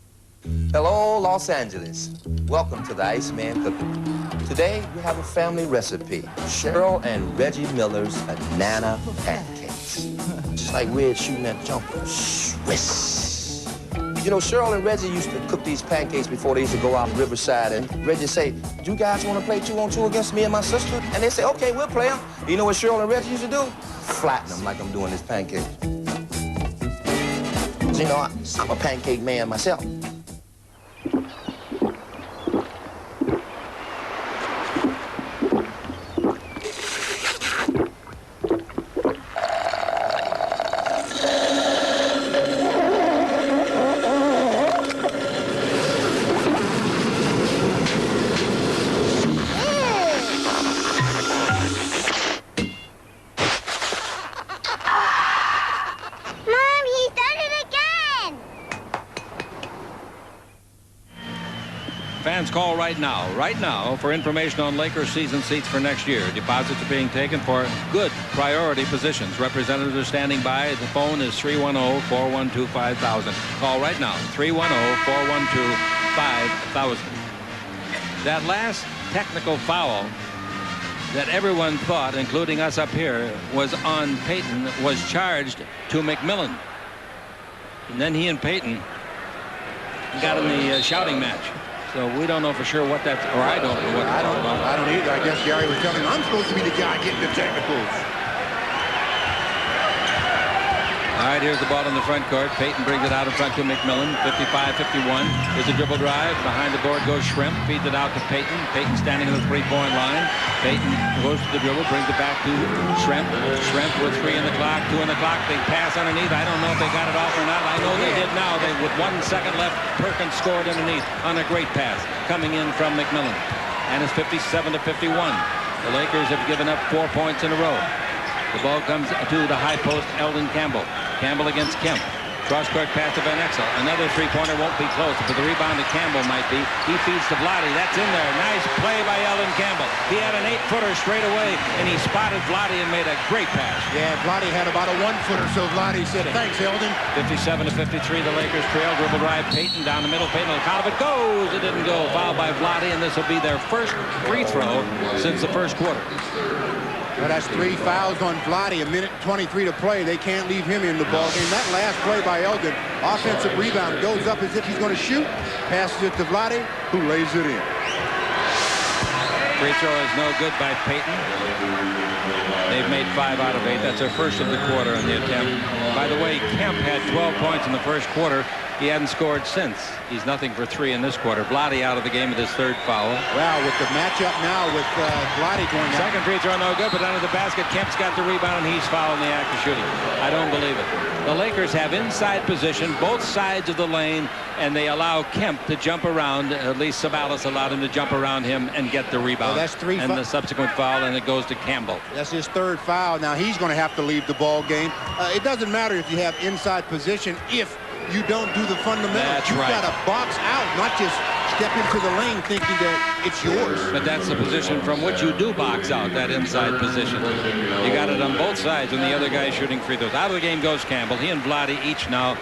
Hello, Los Angeles. Welcome to the Iceman Cooking. Today, we have a family recipe. Cheryl and Reggie Miller's banana pancakes. Just like Red shooting that jumper. Swiss. You know, Cheryl and Reggie used to cook these pancakes before they used to go out Riverside, and Reggie say, "You guys want to play 2-on-2 against me and my sister?" And they say, "Okay, we'll play them." You know what Cheryl and Reggie used to do? Flatten them like I'm doing this pancake. You know, I'm a pancake man myself. Fans, call right now for information on Lakers season seats for next year. Deposits are being taken for good priority positions. Representatives are standing by. The phone is 310-412-5000. Call right now, 310-412-5000. That last technical foul that everyone thought, including us up here, was on Payton, was charged to McMillan. And then he and Payton got in the shouting match. So we don't know for sure what that's, or I don't know what that's all about. I don't either. I guess Gary was telling me I'm supposed to be the guy getting the technicals. All right, here's the ball in the front court. Payton brings it out in front to McMillan. 55-51. Here's a dribble drive. Behind the board goes Shrimp. Feeds it out to Payton. Payton standing in the three-point line. Payton goes to the dribble, brings it back to Shrimp. Shrimp with 3 in the clock, 2 in the clock. They pass underneath. I don't know if they got it off or not. I know they did now. With 1 second left, Perkins scored underneath on a great pass coming in from McMillan. And it's 57-51. The Lakers have given up 4 points in a row. The ball comes to the high post, Eldon Campbell. Campbell against Kemp. Cross-court pass to Van Exel. Another three-pointer won't be close, but the rebound to Campbell might be. He feeds to Vlade. That's in there. Nice play by Eldon Campbell. He had an 8-footer straight away, and he spotted Vlade and made a great pass. Yeah, Vlade had about a 1-footer, so Vlade said, "Thanks, Eldon." 57-53, the Lakers trail. Dribble drive, Payton down the middle. Payton on the count of it goes. It didn't go. Foul by Vlade, and this will be their first free throw since the first quarter. Well, that's 3 fouls on Vlade. 1:23 to play. They can't leave him in the ball game. That last play by Eldon, offensive rebound, goes up as if he's going to shoot, passes it to Vlade, who lays it in. Free throw is no good by Payton. They've made 5 out of 8. That's their first of the quarter on the attempt. By the way, Kemp had 12 points in the first quarter. He hadn't scored since. He's nothing for 3 in this quarter. Vlade out of the game with his 3rd foul. Wow, with the matchup now with Vlade going out. Second free throw no good, but under the basket, Kemp's got the rebound, and he's fouled in the act of shooting. I don't believe it. The Lakers have inside position, both sides of the lane, and they allow Kemp to jump around. At least Sabalas allowed him to jump around him and get the rebound. Well, that's 3 and the subsequent foul, and it goes to Campbell. That's his 3rd foul. Now he's going to have to leave the ball game. It doesn't matter if you have inside position if you don't do the fundamentals. That's You've right. got to box out, not just step into the lane thinking that it's yours. But that's the position from which you do box out, that inside position. You got it on both sides, and the other guy's shooting free throws. Out of the game goes Campbell. He and Vlade each now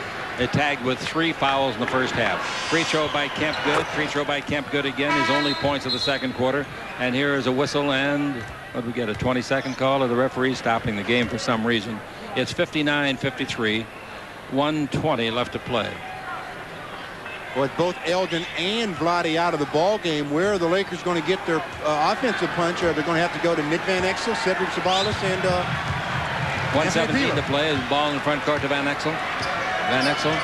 tagged with 3 fouls in the first half. Free throw by Kemp good. Free throw by Kemp good again. His only points of the second quarter. And here is a whistle, and what did we get, a 20-second call, or the referee stopping the game for some reason. It's 59-53. 1:20 left to play. With both Eldon and Vlade out of the ball game, where are the Lakers going to get their offensive punch? Are they going to have to go to Nick Van Exel, Cedric Sabalas, and 1:17 to play. Is ball in front court to Van Exel. Van Exel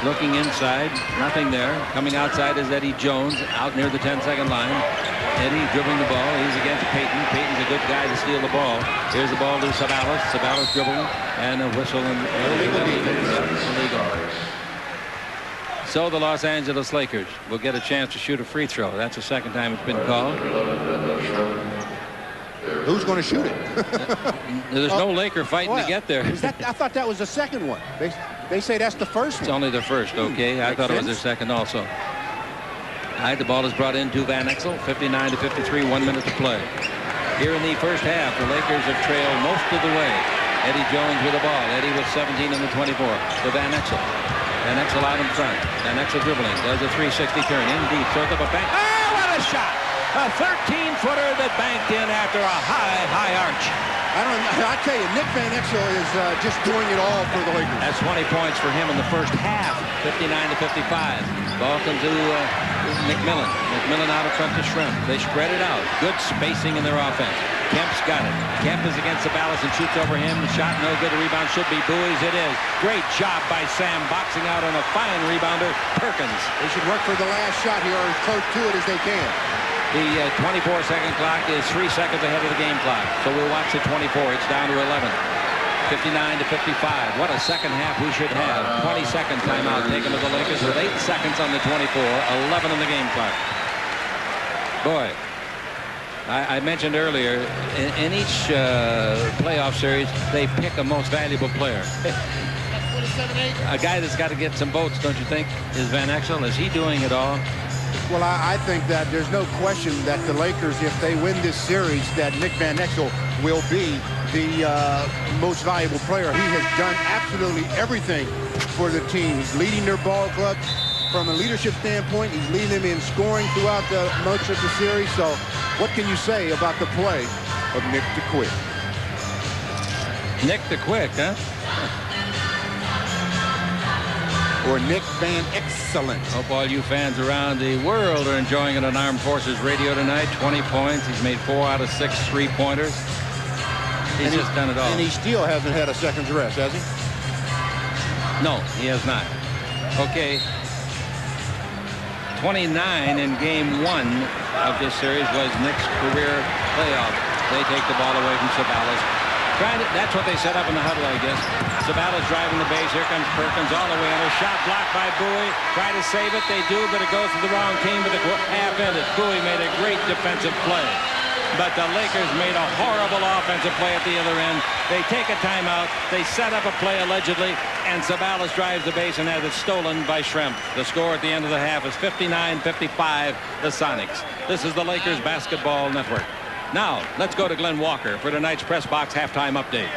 looking inside, nothing there. Coming outside is Eddie Jones out near the 10-second line. Eddie dribbling the ball. He's against Payton. Payton's a good guy to steal the ball. Here's the ball to Sabalas. Sabalas dribbling, and a whistle and illegal. So the Los Angeles Lakers will get a chance to shoot a free throw. That's the second time it's been called. Who's going to shoot it? There's no Laker fighting to get there. I thought that was the second one. They say that's the first one. It's only the first, okay. I thought it was their second also. All right, the ball is brought in to Van Exel. 59-53, 1 minute to play. Here in the first half, the Lakers have trailed most of the way. Eddie Jones with the ball. Eddie with 17 in the 24 to Van Exel. Van Exel out in front. Van Exel dribbling. Does a 360 turn. In deep. Throws up a bank. Oh, what a shot! A 13-footer that banked in after a high arch. I tell you, Nick Van Exel is just doing it all for the Lakers. That's 20 points for him in the first half. 59-55. Ball comes to McMillan. McMillan out in front to Shrimp. They spread it out. Good spacing in their offense. Kemp's got it. Kemp is against Sabalas and shoots over him. The shot no good. The rebound should be Bowie's. It is. Great job by Sam boxing out on a fine rebounder. Perkins. They should work for the last shot here or as close to it as they can. The 24-second clock is 3 seconds ahead of the game clock. So we'll watch the 24. It's down to 11. 59-55. What a second half we should have. 20-second timeout taken to the Lakers with 8 seconds on the 24. 11 on the game clock. Boy, I mentioned earlier, in each playoff series, they pick a most valuable player. A guy that's got to get some votes, don't you think, is Van Exel? Is he doing it all? Well, I think that there's no question that the Lakers, if they win this series, that Nick Van Exel will be the most valuable player. He has done absolutely everything for the team. He's leading their ball club from a leadership standpoint. He's leading them in scoring throughout much of the series. So what can you say about the play of Nick the Quick? Nick the Quick, huh? Or Nick Van Excellent. Hope all you fans around the world are enjoying it on Armed Forces Radio tonight. 20 points. He's made 4 out of 6 3-pointers. He's just done it all. And he still hasn't had a second's rest, has he? No, he has not. Okay. 29 in game 1 of this series was Nick's career playoff. They take the ball away from Sabalas. That's what they set up in the huddle, I guess. Sabalas driving the base. Here comes Perkins all the way under. Shot blocked by Bowie. Try to save it. They do, but it goes to the wrong team. But the half ended. Bowie made a great defensive play. But the Lakers made a horrible offensive play at the other end. They take a timeout. They set up a play allegedly, and Sabalas drives the base and has it stolen by Shrimp. The score at the end of the half is 59-55, the Sonics. This is the Lakers Basketball Network. Now, let's go to Glenn Walker for tonight's Press Box halftime update.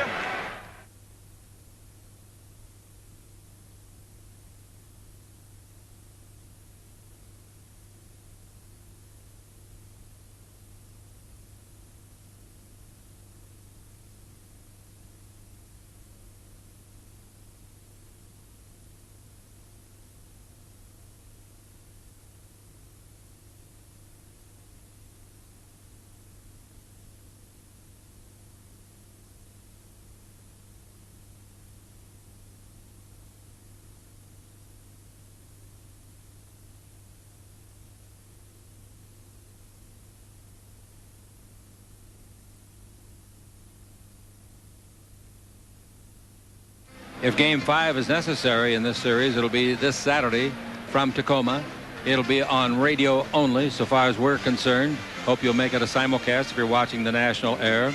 If Game 5 is necessary in this series, it'll be this Saturday from Tacoma. It'll be on radio only, so far as we're concerned. Hope you'll make it a simulcast if you're watching the national air.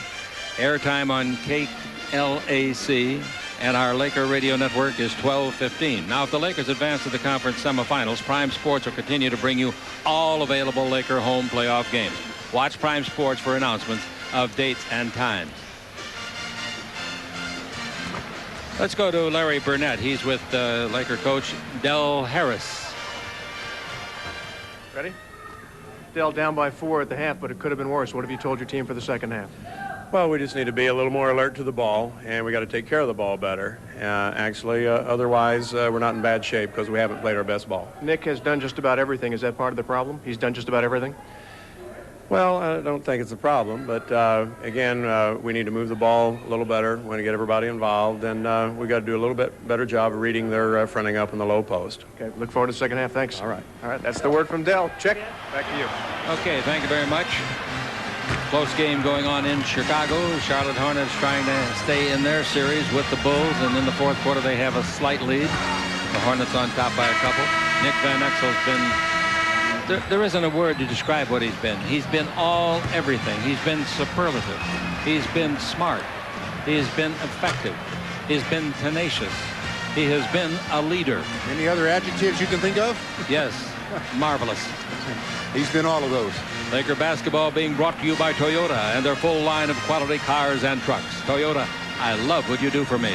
Airtime on KLAC and our Laker radio network is 12:15. Now, if the Lakers advance to the conference semifinals, Prime Sports will continue to bring you all available Laker home playoff games. Watch Prime Sports for announcements of dates and times. Let's go to Larry Burnett. He's with Laker coach Del Harris. Ready? Del down by 4 at the half, but it could have been worse. What have you told your team for the second half? Well, we just need to be a little more alert to the ball, and we got to take care of the ball better. Otherwise, we're not in bad shape because we haven't played our best ball. Nick has done just about everything. Is that part of the problem? He's done just about everything? Well, I don't think it's a problem, but again, we need to move the ball a little better. We want to get everybody involved, and we got to do a little bit better job of reading their fronting up in the low post. Okay, look forward to the second half. Thanks. All right. All right, that's the word from Del. Check. Back to you. Okay, thank you very much. Close game going on in Chicago. Charlotte Hornets trying to stay in their series with the Bulls, and in the fourth quarter they have a slight lead. The Hornets on top by a couple. Nick Van Exel's been, there isn't a word to describe what he's been. He's been all everything. He's been superlative. He's been smart. He has been effective. He's been tenacious. He has been a leader. Any other adjectives you can think of? Yes, marvelous. He's been all of those. Laker basketball being brought to you by Toyota and their full line of quality cars and trucks. Toyota, I love what you do for me.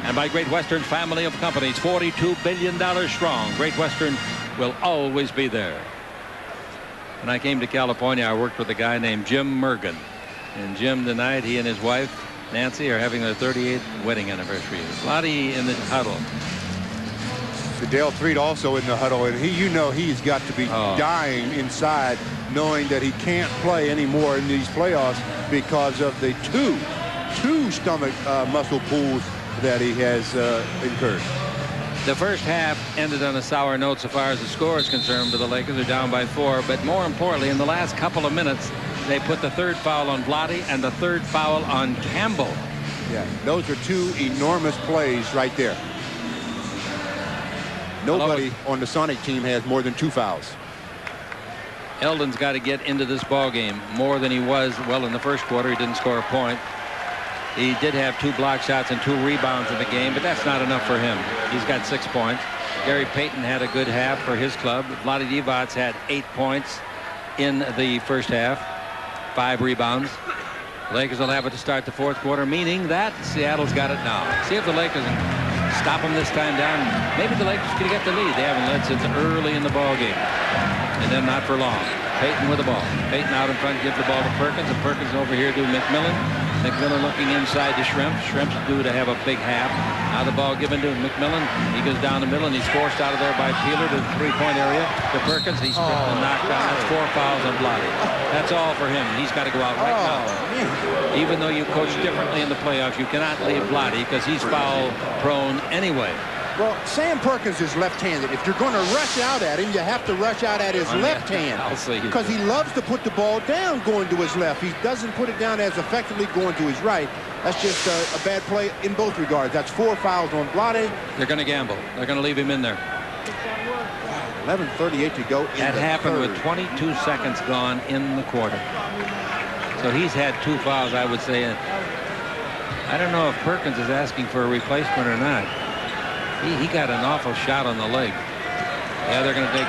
And by Great Western's family of companies, $42 billion strong. Great Western will always be there. When I came to California, I worked with a guy named Jim Mergen. And Jim, tonight, he and his wife, Nancy, are having their 38th wedding anniversary. Lottie in the huddle. Dale Threed also in the huddle, and he's got to be dying inside, knowing that he can't play anymore in these playoffs because of the two stomach muscle pulls that he has incurred. The first half ended on a sour note so far as the score is concerned, but the Lakers are down by 4. But more importantly, in the last couple of minutes, they put the third foul on Vlade and the third foul on Campbell. Yeah, those are two enormous plays right there. Nobody on the Sonic team has more than 2 fouls. Eldon's got to get into this ball game more than he was. Well, in the first quarter, he didn't score a point. He did have 2 block shots and 2 rebounds in the game, but that's not enough for him. He's got 6 points. Gary Payton had a good half for his club. Vlade Divac had 8 points in the first half, 5 rebounds. Lakers will have it to start the fourth quarter, meaning that Seattle's got it now. See if the Lakers stop them this time down. Maybe the Lakers could get the lead. They haven't led since early in the ball game. And then not for long. Payton with the ball. Payton out in front, gives the ball to Perkins, and Perkins over here to McMillan. McMillan looking inside to Shrimp. Shrimp's due to have a big half. Now the ball given to McMillan. He goes down the middle, and he's forced out of there by Peeler to the three-point area. To Perkins, he's stripped and knocked down. That's 4 fouls on Vlade. That's all for him. He's got to go out right now. Even though you coach differently in the playoffs, you cannot leave Vlade because he's foul-prone anyway. Well, Sam Perkins is left-handed. If you're going to rush out at him, you have to rush out at his left hand because he loves to put the ball down going to his left. He doesn't put it down as effectively going to his right. That's just a bad play in both regards. That's 4 fouls on Vlade. They're going to gamble. They're going to leave him in there. 11:38 to go in that the happened third. with 22 seconds gone in the quarter. So he's had 2 fouls, I would say. I don't know if Perkins is asking for a replacement or not. He got an awful shot on the leg. Yeah, they're going to take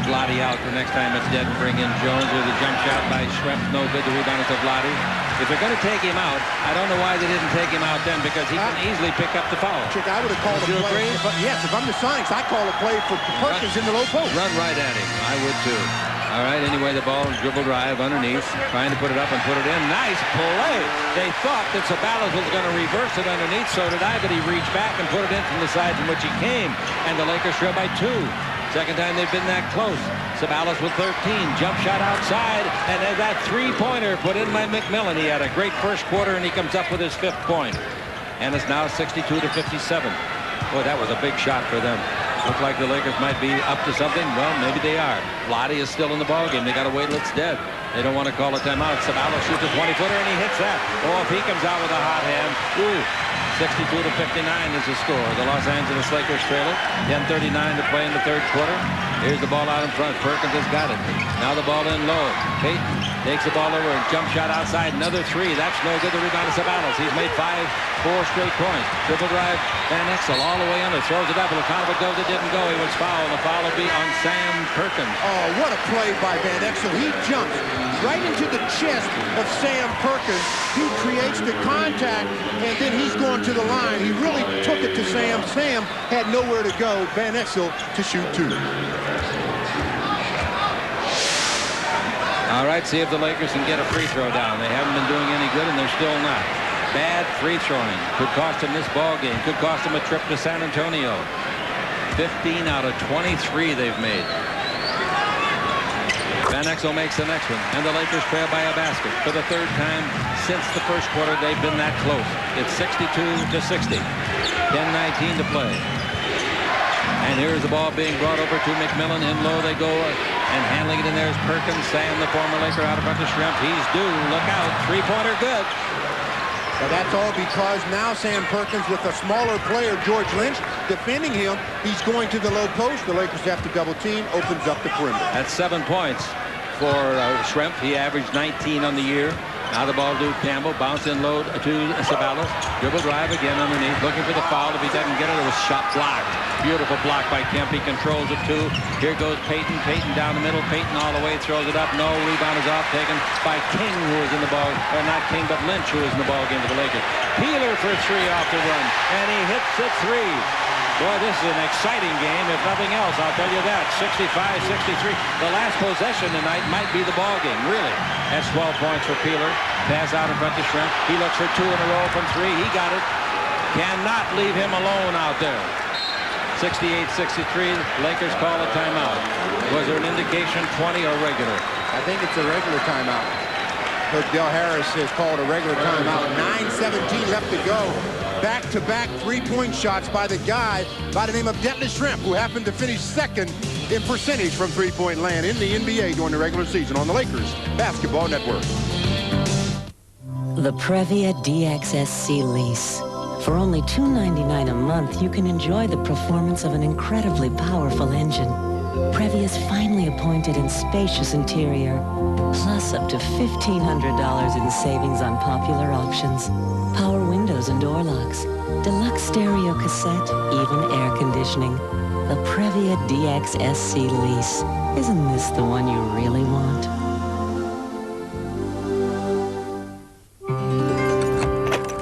Vlade out the next time it's dead and bring in Jones with a jump shot by Shrimp. No good. The rebound to Vlade. If they're going to take him out, I don't know why they didn't take him out then, because he can easily pick up the foul. Chick, I would have called a play. Yes, if I'm the Sonics, I call a play for Perkins in the low post. Run right at him. I would too. All right, anyway, the ball dribble drive underneath, trying to put it up and put it in. Nice play. They thought that Sabalas was going to reverse it underneath, so did I, but he reached back and put it in from the side from which he came. And the Lakers trail by 2. Second time they've been that close. Sabalas with 13. Jump shot outside, and then that three-pointer put in by McMillan. He had a great first quarter, and he comes up with his 5th point. And it's now 62-57. Boy, that was a big shot for them. Looked like the Lakers might be up to something. Well, maybe they are. Vlade is still in the ballgame. They got to wait till it's dead. They don't want to call a timeout. Sabalas shoots a 20-footer, and he hits that. Oh, if he comes out with a hot hand, ooh. 62-59 is the score. The Los Angeles Lakers trail it. 10:39 to play in the third quarter. Here's the ball out in front. Perkins has got it. Now the ball in low. Payton takes the ball over and jump shot outside. Another 3. That's no good. The rebound to Sabalas. He's made 5 4 straight points. Dribble drive, Van Exel all the way under, throws it up. O'Connor goes, it didn't go. He was fouled. The foul will be on Sam Perkins. Oh, what a play by Van Exel. He jumps right into the chest of Sam Perkins. He creates the contact, and then he's going to the line. He really took it to Sam. Sam had nowhere to go. Van Exel to shoot 2. All right, see if the Lakers can get a free throw down. They haven't been doing any good, and they're still not. Bad free throwing. Could cost them this ball game. Could cost them a trip to San Antonio. 15 out of 23 they've made. Van Exel makes the next one, and the Lakers trail by a basket. For the 3rd time since the first quarter, they've been that close. It's 62-60. 10:19 to play. And here's the ball being brought over to McMillan. In low they go, and handling it in there is Perkins. Sam, the former Laker, out in front of Shrimp. He's due. Look out. 3-pointer good. But that's all because now Sam Perkins, with a smaller player, George Lynch, defending him. He's going to the low post. The Lakers have to double team. Opens up the perimeter. That's 7 points for Shrimp. He averaged 19 on the year. Now the ball to Campbell. Bounce in low to Sabalos. Dribble drive again underneath. Looking for the foul. If he doesn't get it, it was shot blocked. Beautiful block by Kemp. He controls it too. Here goes Payton. Payton down the middle. Payton all the way. Throws it up. No. Rebound is off. Taken by King, who is in the ball. Or not King, but Lynch, who is in the ball game for the Lakers. Peeler for 3 off the run. And he hits it 3. Boy, this is an exciting game, if nothing else, I'll tell you that. 65-63. The last possession tonight might be the ball game, really. That's 12 points for Peeler. Pass out in front of Shrimp. He looks for 2 in a row from 3. He got it. Cannot leave him alone out there. 68-63. Lakers call a timeout. Was there an indication 20 or regular? I think it's a regular timeout. Coach Del Harris has called a regular timeout. 9:17 left to go. Back-to-back 3-point shots by the guy by the name of Detlef Shrimp, who happened to finish 2nd in percentage from 3-point land in the NBA during the regular season on the Lakers Basketball Network. The Previa DXSC lease. For only $2.99 a month, you can enjoy the performance of an incredibly powerful engine. Previa's finely appointed and spacious interior, plus up to $1,500 in savings on popular options. Power windows and door locks, deluxe stereo cassette, even air conditioning. The Previa DXSC lease. Isn't this the one you really want?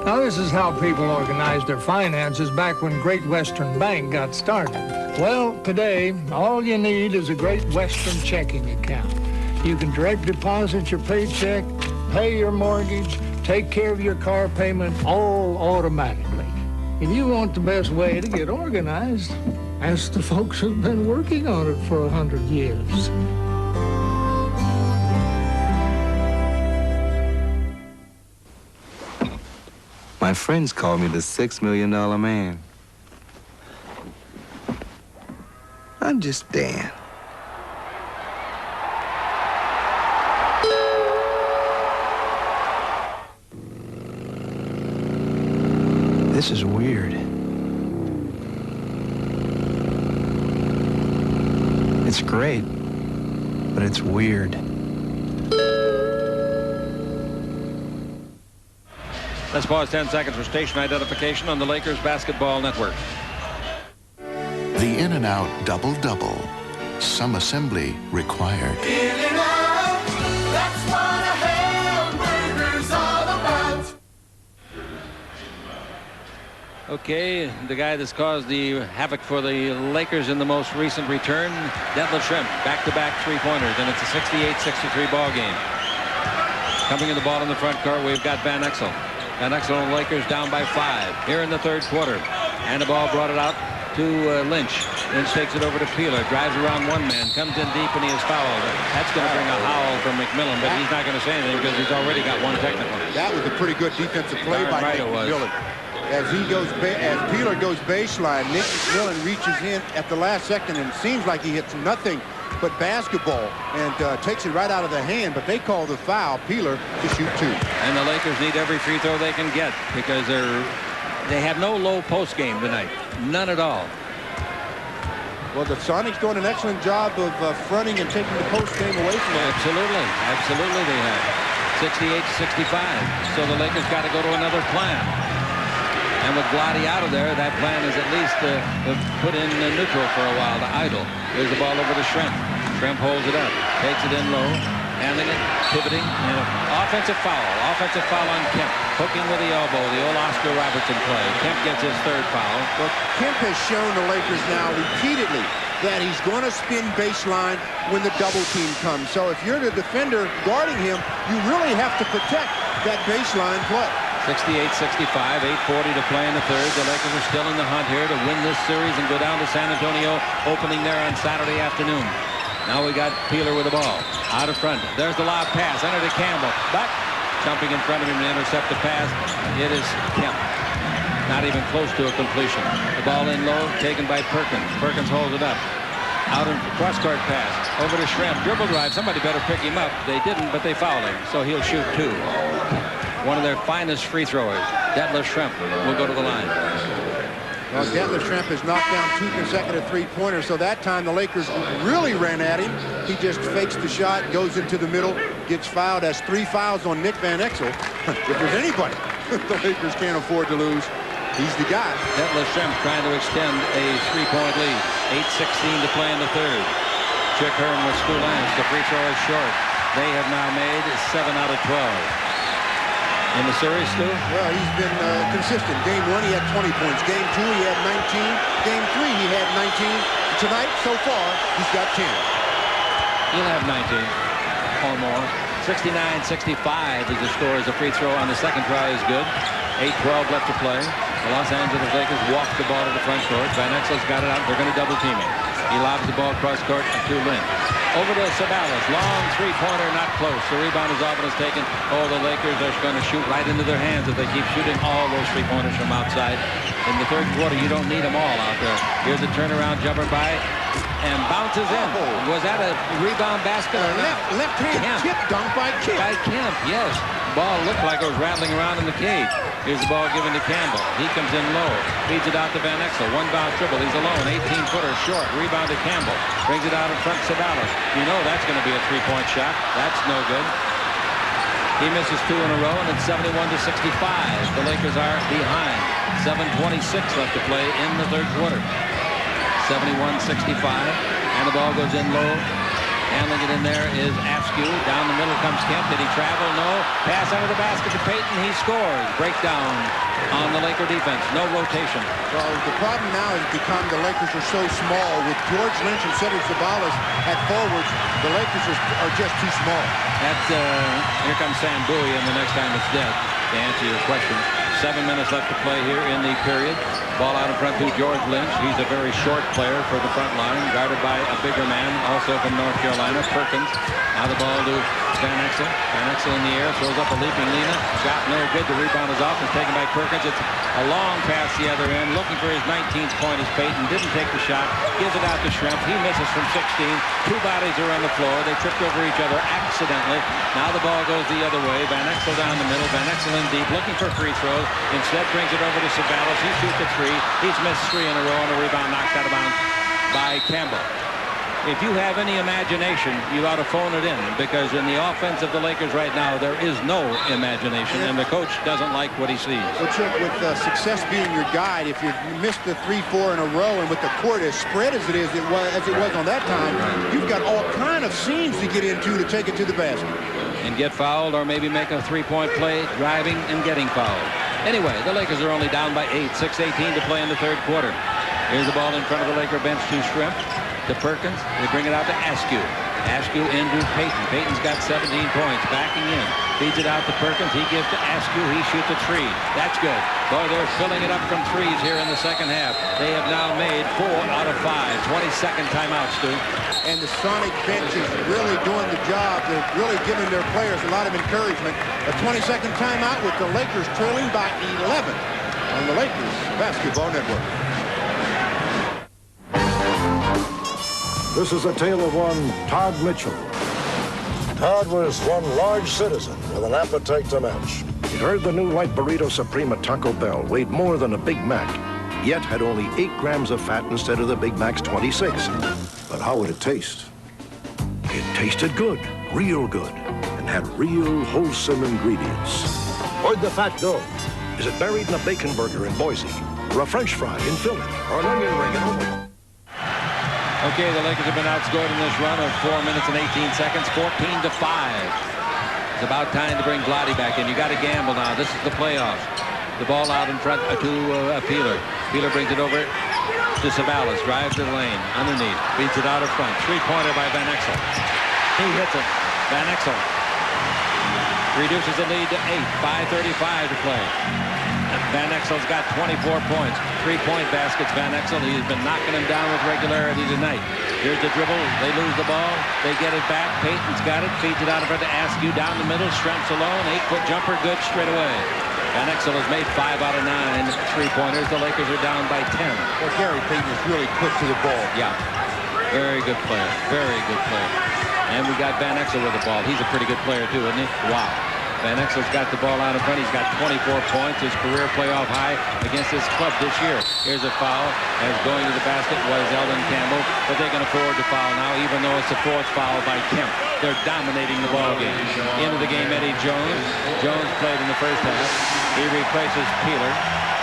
Now, this is how people organized their finances back when Great Western Bank got started. Well, today, all you need is a Great Western checking account. You can direct deposit your paycheck, pay your mortgage, take care of your car payment, all automatically. If you want the best way to get organized, ask the folks who've been working on it for 100 years. My friends call me the $6 million man. I'm just Dan. This is weird. It's great, but it's weird. Let's pause 10 seconds for station identification on the Lakers Basketball Network. The In-N-Out Double-Double. Some assembly required. In-N-Out, that's what a hamburger's all about. Okay, the guy that's caused the havoc for the Lakers in the most recent return, Detlef Shrimp, back-to-back 3-pointers, and it's a 68-63 ball game. Coming in the ball in the front court, we've got Van Exel. Van Exel and the Lakers down by 5 here in the 3rd quarter. And the ball brought it out to Lynch. Lynch takes it over to Peeler, drives around one man, comes in deep, and he is fouled. That's going to bring a howl from McMillan, but he's not going to say anything because he's already got one technical. That was a pretty good defensive play by McMillan. As Peeler goes baseline, Nick McMillan reaches in at the last second and seems like he hits nothing but basketball and takes it right out of the hand, but they call the foul. Peeler to shoot 2. And the Lakers need every free throw they can get because they have no low post game tonight. None at all. Well, the Sonics doing an excellent job of fronting and taking the post game away from them. Absolutely. Absolutely they have. 68-65. So the Lakers got to go to another plan. And with Glotty out of there, that plan is at least put in neutral for a while to idle. Here's the ball over to Shrimp. Shrimp holds it up, takes it in low, handling it, pivoting, and an offensive foul. Offensive foul on Kemp. Hooking with the elbow, the old Oscar Robertson play. Kemp gets his third foul. Well, Kemp has shown the Lakers now repeatedly that he's going to spin baseline when the double team comes. So if you're the defender guarding him, you really have to protect that baseline play. 68-65, 8:40 to play in the third. The Lakers are still in the hunt here to win this series and go down to San Antonio, opening there on Saturday afternoon. Now we got Peeler with the ball. Out of front. There's the lob pass. Under to Campbell. Back. Jumping in front of him to intercept the pass. It is Kemp. Not even close to a completion. The ball in low, taken by Perkins. Perkins holds it up. Out in cross-court pass. Over to Shrimp. Dribble drive. Somebody better pick him up. They didn't, but they fouled him. So he'll shoot two. One of their finest free throwers. Detlef Shrimp will go to the line. Well, Detlef Shrimp has knocked down 2 consecutive three-pointers, so that time the Lakers really ran at him. He just fakes the shot, goes into the middle, gets fouled. Has 3 fouls on Nick Van Exel. If there's anybody the Lakers can't afford to lose, he's the guy. Detlef Shrimp trying to extend a 3-point lead. 8:16 to play in the third. Chick Hearn with Stu Lance. The free throw is short. They have now made 7 out of 12. In the series, Stu? Well, he's been consistent. Game 1, he had 20 points. Game 2, he had 19. Game 3, he had 19. Tonight, so far, he's got 10. He'll have 19 or more. 69-65 is the score as a free throw on the second try is good. 8:12 left to play. The Los Angeles Lakers walk the ball to the front court. Van Exel's got it out. They're going to double team him. He lobs the ball cross court to Lynn. Over to Sabalas. Long three-pointer, not close. The rebound is off and is taken. Oh, the Lakers are going to shoot right into their hands if they keep shooting all those three-pointers from outside. In the third quarter, you don't need them all out there. Here's a turnaround jumper by and bounces in. Was that a rebound basket or not? Left-hand tip dunk by Kemp. By Kemp, yes. Ball looked like it was rattling around in the cage. Here's the ball given to Campbell. He comes in low. Feeds it out to Van Exel. One bounce dribble. He's alone. 18-footer short. Rebound to Campbell. Brings it out in front to Sabalas. You know that's going to be a three-point shot. That's no good. He misses 2 in a row, and it's 71-65. The Lakers are behind. 7:26 left to play in the third quarter. 71-65. And the ball goes in low. Handling it in there is Askew. Down the middle comes Kemp. Did he travel? No. Pass under the basket to Payton. He scores. Breakdown on the Laker defense. No rotation. Well, the problem now has become the Lakers are so small. With George Lynch and Cedric Sabalas at forwards, the Lakers are just too small. Here comes Sam Bowie, and the next time it's dead, to answer your question. 7 minutes left to play here in the period. Ball out in front to George Lynch. He's a very short player for the front line, guarded by a bigger man, also from North Carolina, Perkins. Now the ball to Van Exel. Van Exel in the air, throws up a leaping Lena. Shot no good. The rebound is off and taken by Perkins. It's a long pass the other end. Looking for his 19th point is Payton. Didn't take the shot. Gives it out to Shrimp. He misses from 16. 2 bodies are on the floor. They tripped over each other accidentally. Now the ball goes the other way. Van Exel down the middle. Van Exel in deep, looking for free throws. Instead brings it over to Sabalas. He shoots a 3. He's missed 3 in a row, and a rebound knocked out of bounds by Campbell. If you have any imagination, you ought to phone it in, because in the offense of the Lakers right now, there is no imagination, and the coach doesn't like what he sees. Well, Chick, with success being your guide, if you missed the 3-4 in a row, and with the court as spread as it was on that time, you've got all kind of seams to get into to take it to the basket. And get fouled, or maybe make a 3-point play, driving and getting fouled. Anyway, the Lakers are only down by 8, 6:18 to play in the third quarter. Here's the ball in front of the Laker bench to Shrimp, to Perkins. They bring it out to Askew. Askew into Payton. Payton's got 17 points, backing in. Feeds it out to Perkins. He gives to Askew. He shoots a 3. That's good. Boy, they're filling it up from threes here in the second half. They have now made 4 out of 5. 22nd timeout, Stu. And the Sonic bench is really doing the job. They're really giving their players a lot of encouragement. A 22nd timeout with the Lakers trailing by 11 on the Lakers Basketball Network. This is a tale of one Todd Mitchell. Todd was one large citizen with an appetite to match. He heard the new light burrito supreme at Taco Bell weighed more than a Big Mac, yet had only 8 grams of fat instead of the Big Mac's 26. But how would it taste? It tasted good, real good, and had real wholesome ingredients. Where'd the fat go? Is it buried in a bacon burger in Boise, or a French fry in Philly, or an onion ring in Omaha? Okay, the Lakers have been outscored in this run of 4 minutes and 18 seconds, 14-5. It's about time to bring Vlade back in. You got to gamble now. This is the playoffs. The ball out in front to Peeler. Peeler brings it over to Sabalas. Drives to the lane. Underneath. Beats it out in front. Three-pointer by Van Exel. He hits it. Van Exel reduces the lead to 8. 5:35 to play. Van Exel's got 24 points. 3-point baskets, Van Exel. He's been knocking them down with regularity tonight. Here's the dribble. They lose the ball. They get it back. Payton's got it. Feeds it out in front to Askew. Down the middle. Stremp's alone. 8-foot jumper. Good straight away. Van Exel has made 5 out of 9 3-pointers. The Lakers are down by 10. Well, Gary Payton is really quick to the ball. Yeah. Very good player. Very good player. And we got Van Exel with the ball. He's a pretty good player, too, isn't he? Wow. Van Exel's got the ball out in front. He's got 24 points, his career playoff high against this club this year. Here's a foul, as going to the basket was Eldon Campbell, but they can afford to foul now, even though it's the 4th foul by Kemp. They're dominating the ball game. Into the game, Eddie Jones. Jones played in the first half. He replaces Peeler.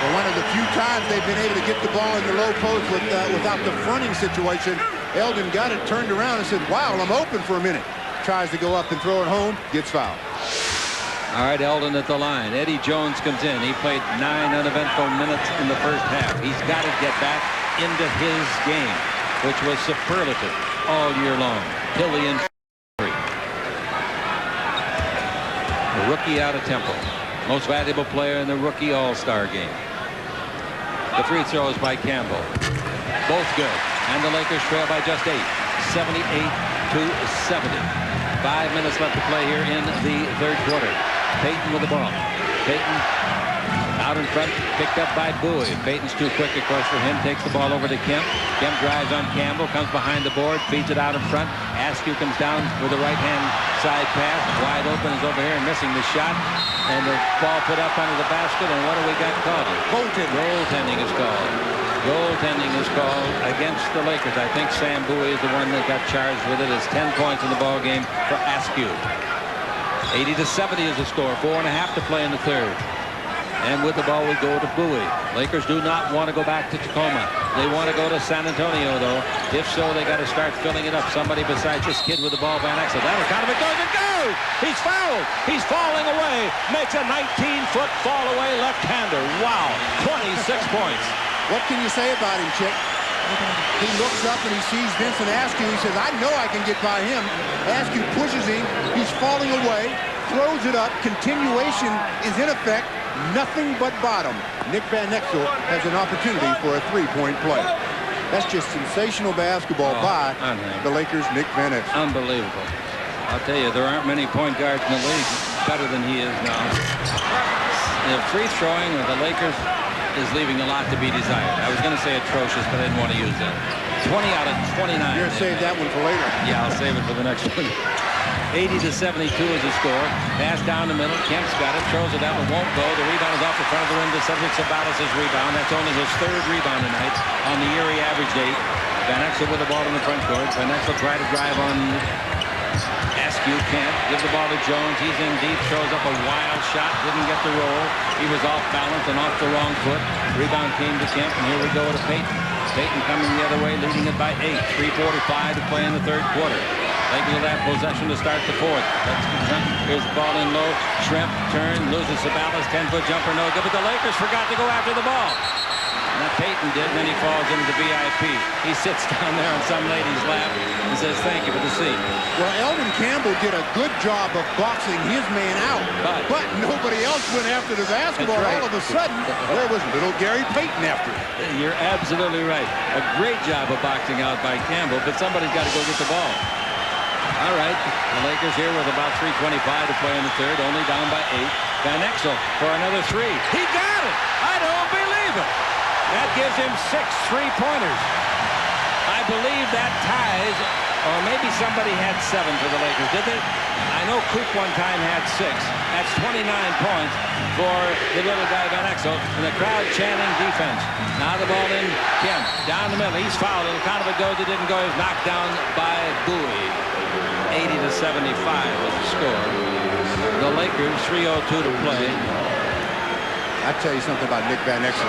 Well, one of the few times they've been able to get the ball in the low post without the fronting situation. Eldon got it, turned around, and said, wow, I'm open for a minute. Tries to go up and throw it home, gets fouled. All right, Eldon at the line. Eddie Jones comes in. He played 9 uneventful minutes in the first half. He's got to get back into his game, which was superlative all year long. Till the end. The rookie out of Temple. Most valuable player in the rookie all-star game. The free throws by Campbell. Both good. And the Lakers trail by just 8. 78-70. 5 minutes left to play here in the third quarter. Payton with the ball. Payton out in front, picked up by Bowie. Payton's too quick, of course, for him. Takes the ball over to Kemp. Kemp drives on Campbell, comes behind the board, feeds it out in front. Askew comes down with a right-hand side pass. Wide open is over here and missing the shot. And the ball put up under the basket, and what do we got called? Goaltending is called. Goaltending is called against the Lakers. I think Sam Bowie is the one that got charged with it. It's 10 points in the ball game for Askew. 80-70 is the score. 4.5 to play in the third. And with the ball, we go to Bowie. Lakers do not want to go back to Tacoma. They want to go to San Antonio, though. If so, they got to start filling it up. Somebody besides this kid with the ball, Van Exel. That'll count if it goes. It goes! He's fouled. He's falling away. Makes a 19-foot fall away left-hander. Wow. 26 points. What can you say about him, Chick? He looks up and he sees Vincent Askew. He says, I know I can get by him. Askew pushes him. He's falling away, throws it up. Continuation is in effect. Nothing but bottom. Nick Van Exel has an opportunity for a 3-point play. That's just sensational basketball by the Lakers' Nick Van Exel. Unbelievable. I'll tell you, there aren't many point guards in the league better than he is now. The free throwing with the Lakers is leaving a lot to be desired. I was going to say atrocious, but I didn't want to use that. 20 out of 29. You're going to save that one for later. Yeah, I'll save it for the next one. 80-72 is the score. Pass down the middle. Kemp's got it. Throws it out. It won't go. The rebound is off the front of the rim to Cedric Sabalas' rebound. That's only his 3rd rebound tonight. On the year he averaged 8. Van Exel with the ball in the front court. Van Exel tried to drive on Askew. Can't. Give the ball to Jones. He's in deep. Throws up a wild shot. Didn't get the roll. He was off balance and off the wrong foot. Rebound came to Kemp. And here we go to Payton. Payton coming the other way, leading it by 8. 3:45 to play in the third quarter. Lakers will have possession to start the fourth. Here's the ball in low. Schrempf turn, loses Sabalas. 10-foot jumper, no good. But the Lakers forgot to go after the ball. Now Payton did, and then he falls into the VIP. He sits down there on some lady's lap and says, thank you for the seat. Well, Eldon Campbell did a good job of boxing his man out, but nobody else went after the basketball. Right. All of a sudden, there was little Gary Payton after it. You're absolutely right. A great job of boxing out by Campbell, but somebody's got to go get the ball. All right, the Lakers here with about 3:25 to play in the third, only down by 8. Van Exel for another 3. He got it! I don't believe it! That gives him 6 3-pointers. I believe that ties, or maybe somebody had 7 for the Lakers, did they? I know Coop one time had 6. That's 29 points for the little guy Van Exel, and the crowd chanting defense. Now the ball in Kemp, down the middle. He's fouled. It'll count if it goes. It didn't go. He's knocked down by Bowie. 80-75 is the score. The Lakers, 3:02 to play. I tell you something about Nick Van Exel.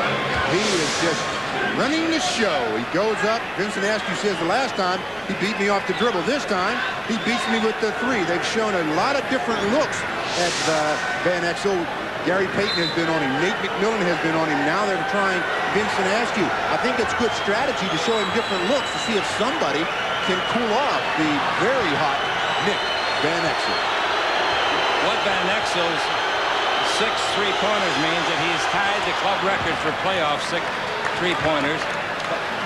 He is just running the show. He goes up. Vincent Askew says the last time he beat me off the dribble. This time he beats me with the three. They've shown a lot of different looks at Van Exel. Gary Payton has been on him. Nate McMillan has been on him. Now they're trying Vincent Askew. I think it's good strategy to show him different looks to see if somebody can cool off the very hot Nick Van Exel. What Van Exel's 6 3-pointers means that he's tied the club record for playoff 6 3-pointers.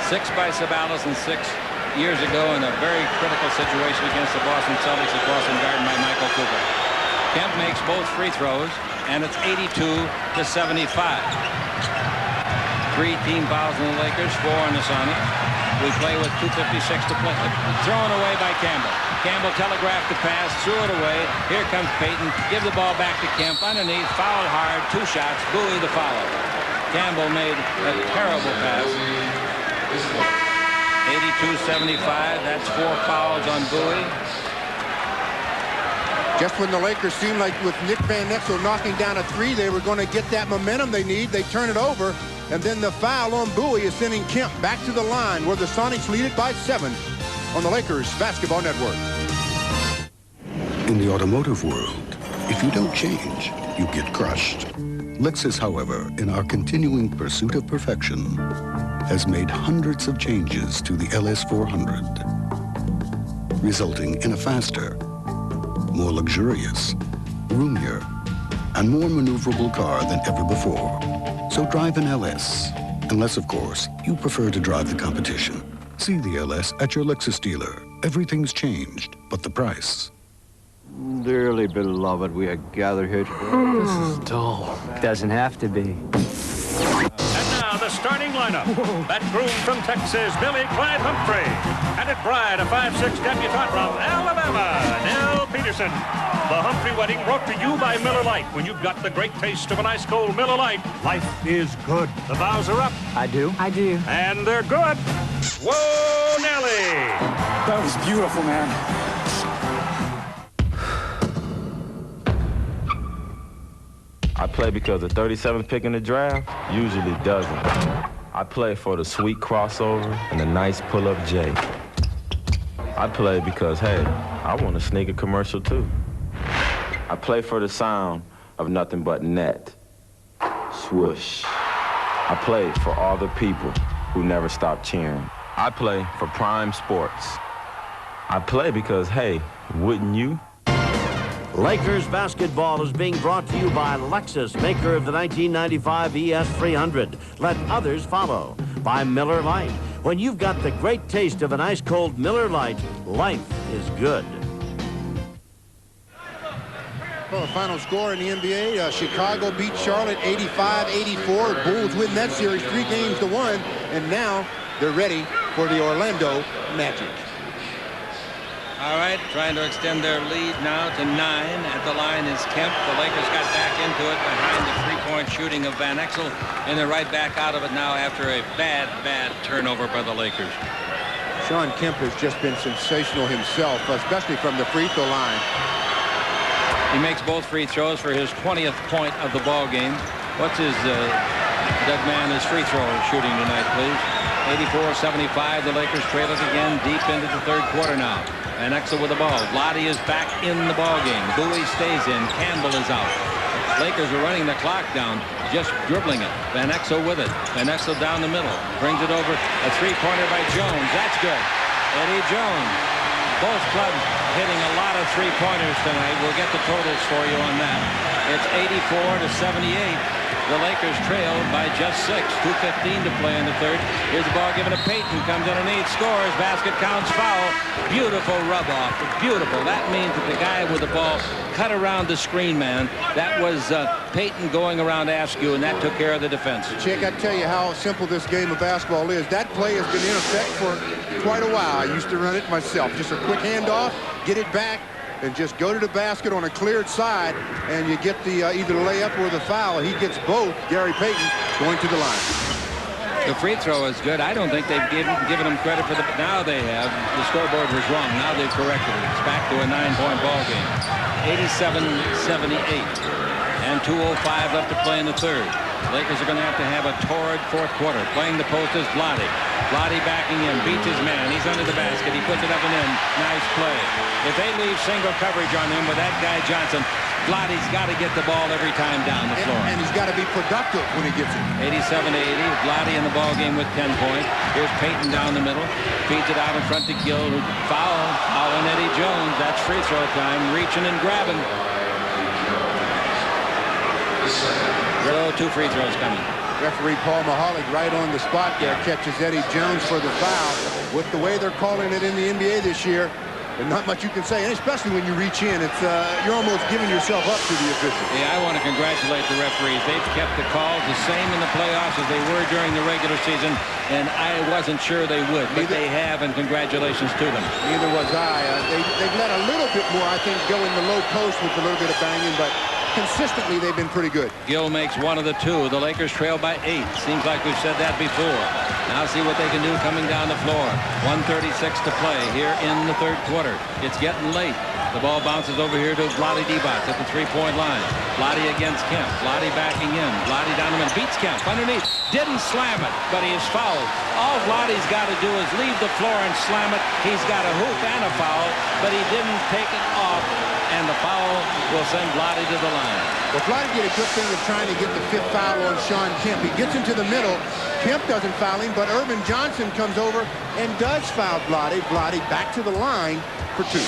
6 by Sabalas and 6 years ago in a very critical situation against the Boston Celtics at Boston Garden by Michael Cooper. Kemp makes both free throws, and it's 82-75. 3 team fouls on the Lakers, 4 on the Sonics. We play with 2:56 to play. Thrown away by Campbell. Campbell telegraphed the pass, threw it away. Here comes Payton. Give the ball back to Kemp. Underneath, fouled hard, 2 shots. Bowie the foul. Campbell made a terrible pass. 82-75. That's 4 fouls on Bowie. Just when the Lakers seemed like with Nick Van Exel knocking down a 3, they were going to get that momentum they need. They turn it over, and then the foul on Bowie is sending Kemp back to the line where the Sonics lead it by 7 on the Lakers Basketball Network. In the automotive world, if you don't change, you get crushed. Lexus, however, in our continuing pursuit of perfection, has made hundreds of changes to the LS400, resulting in a faster, more luxurious, roomier, and more maneuverable car than ever before. So drive an LS, unless, of course, you prefer to drive the competition. See the LS at your Lexus dealer. Everything's changed, but the price. Dearly beloved, we are gathered here today. This is dull. Doesn't have to be. And now the starting lineup. That groom from Texas, Billy Clyde Humphrey. And at Bride, a 5'6" debutante from Alabama, Nell Peterson. The Humphrey wedding brought to you by Miller Lite. When you've got the great taste of an ice cold Miller Lite, life is good. The vows are up. I do. I do. And they're good. Whoa, Nelly. That was beautiful, man. I play because the 37th pick in the draft usually doesn't. I play for the sweet crossover and the nice pull-up J. I play because, hey, I want a sneaker commercial too. I play for the sound of nothing but net. Swoosh. I play for all the people who never stop cheering. I play for Prime Sports. I play because, hey, wouldn't you? Lakers basketball is being brought to you by Lexus, maker of the 1995 ES300. Let others follow. By Miller Lite. When you've got the great taste of an ice-cold Miller Lite, life is good. Well, the final score in the NBA, Chicago beat Charlotte 85-84. Bulls win that series 3-1, and now they're ready for the Orlando Magic. All right, trying to extend their lead now to 9. At the line is Kemp. The Lakers got back into it behind the three-point shooting of Van Exel, and they're right back out of it now after a bad turnover by the Lakers. Shawn Kemp has just been sensational himself, especially from the free throw line. He makes both free throws for his 20th point of the ball game. What's his dead man, his free throw shooting tonight, please? 84-75. The Lakers trail it again deep into the third quarter now. Van Exel with the ball. Lottie is back in the ball game. Bowie stays in. Campbell is out. Lakers are running the clock down, just dribbling it. Van Exel with it. Van Exel down the middle. Brings it over. A three-pointer by Jones. That's good. Eddie Jones. Both clubs hitting a lot of three-pointers tonight. We'll get the totals for you on that. It's 84-78. The Lakers trail by just 6. 2:15 to play in the third. Here's the ball given to Payton. Comes underneath, scores. Basket counts, foul. Beautiful rub-off. Beautiful. That means that the guy with the ball cut around the screen man. That was Payton going around Askew, and that took care of the defense. Chick, I tell you how simple this game of basketball is. That play has been in effect for quite a while. I used to run it myself. Just a quick handoff, get it back, and just go to the basket on a cleared side, and you get the either the layup or the foul. He gets both. Gary Payton going to the line. The free throw is good. I don't think they've given him credit for the... Now they have. The scoreboard was wrong. Now they've corrected it. It's back to a 9-point ball game. 87-78. And 2:05 left to play in the third. Lakers are going to have a torrid fourth quarter. Playing the post is Vlade. Vlade backing in, beats his man. He's under the basket. He puts it up and in. Nice play. If they leave single coverage on him with that guy Johnson, Vlade's got to get the ball every time down the floor. And he's got to be productive when he gets it. 87-80. Vlade in the ball game with 10 points. Here's Payton down the middle. Feeds it out in front to Gill. Foul on Eddie Jones. That's free throw time. Reaching and grabbing. So 2 free throws coming. Referee Paul Mahalik right on the spot there catches Eddie Jones for the foul. With the way they're calling it in the NBA this year, there's not much you can say, and especially when you reach in, it's you're almost giving yourself up to the official. Yeah, I want to congratulate the referees. They've kept the calls the same in the playoffs as they were during the regular season, and I wasn't sure they would, but they have, and congratulations to them. Neither was I. They've let a little bit more, I think, go in the low post with a little bit of banging, but consistently they've been pretty good. Gill makes one of the 2. The Lakers trail by 8. Seems like we've said that before. Now see what they can do coming down the floor. 1:36 to play here in the third quarter. It's getting late. The ball bounces over here to Vlade Divac at the 3-point line. Vlade against Kemp. Vlade backing in. Vlade down him and beats Kemp underneath. Didn't slam it, but he is fouled. All Vlade's got to do is leave the floor and slam it. He's got a hoop and a foul, but he didn't take it off, and the foul will send Vlade to the line. Well, Vlade did a good thing of trying to get the 5th foul on Sean Kemp. He gets into the middle. Kemp doesn't foul him, but Irvin Johnson comes over and does foul Vlade. Vlade back to the line for 2.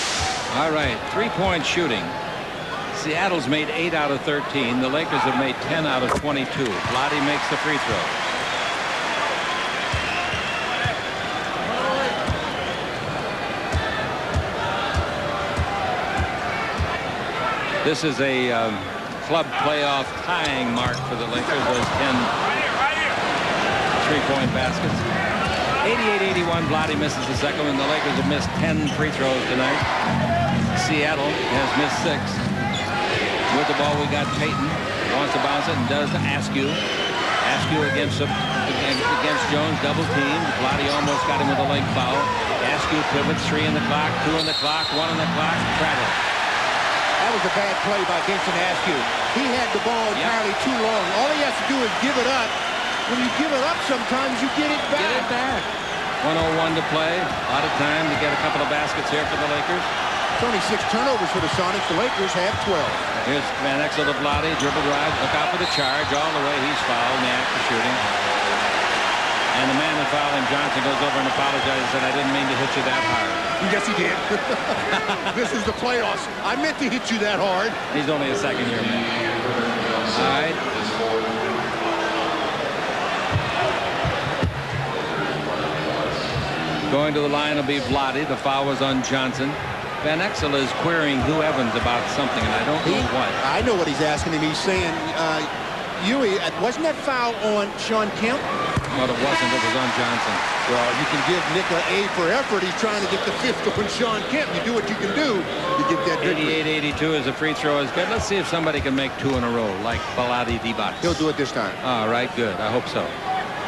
All right, 3-point shooting. Seattle's made 8 out of 13. The Lakers have made 10 out of 22. Vlade makes the free throw. This is a club playoff tying mark for the Lakers. Those 10 3-point baskets. 88-81. Vlade misses the second one. The Lakers have missed 10 free throws tonight. Seattle has missed 6. With the ball, we got Payton. Wants to bounce it and does to Askew. Askew against Jones, double teamed. Vlade almost got him with a leg foul. Askew pivots. 3 in the clock, 2 in the clock, 1 in the clock. Travel. That was a bad play by Vincent Askew. He had the ball entirely too long. All he has to do is give it up. When you give it up, sometimes you get it back. Get it back. 1:01 to play. A lot of time to get a couple of baskets here for the Lakers. 26 turnovers for the Sonics. The Lakers have 12. Here's Van Exel to Vlade. Dribble drive. Look out for the charge. All the way. He's fouled in the act of shooting. And the man that fouled him, Johnson, goes over and apologizes and said, I didn't mean to hit you that hard. Yes, he did. This is the playoffs. I meant to hit you that hard. He's only a second-year man. All right. Going to the line will be Vlade. The foul was on Johnson. Van Exel is querying Hugh Evans about something, and I don't know what. I know what he's asking him. He's saying, Huey, wasn't that foul on Sean Kemp? Well, it wasn't. It was on Johnson. Well, you can give Nick an A for effort. He's trying to get the 5th on Sean Kemp. You do what you can do to get that victory. 88-82 as a free throw is good. Let's see if somebody can make 2 in a row, like Vlade Divac. He'll do it this time. All right, good. I hope so.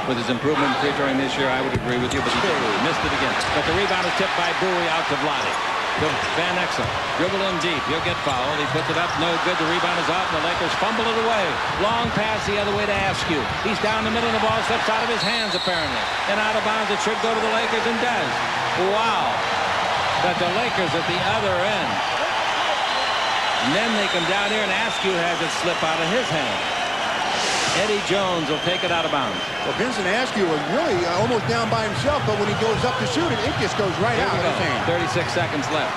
With his improvement in free throwing this year, I would agree with you, but he missed it again. But the rebound is tipped by Bowie out to Vlade. To Van Exel. Dribble in deep. He'll get fouled. He puts it up. No good. The rebound is off. The Lakers fumble it away. Long pass the other way to Askew. He's down the middle of the ball. Slips out of his hands, apparently. And out of bounds. It should go to the Lakers and does. Wow. But the Lakers at the other end. And then they come down here and Askew has it slip out of his hand. Eddie Jones will take it out of bounds. Well, Vincent Askew was really almost down by himself, but when he goes up to shoot it, it just goes right out of his hand. 36 seconds left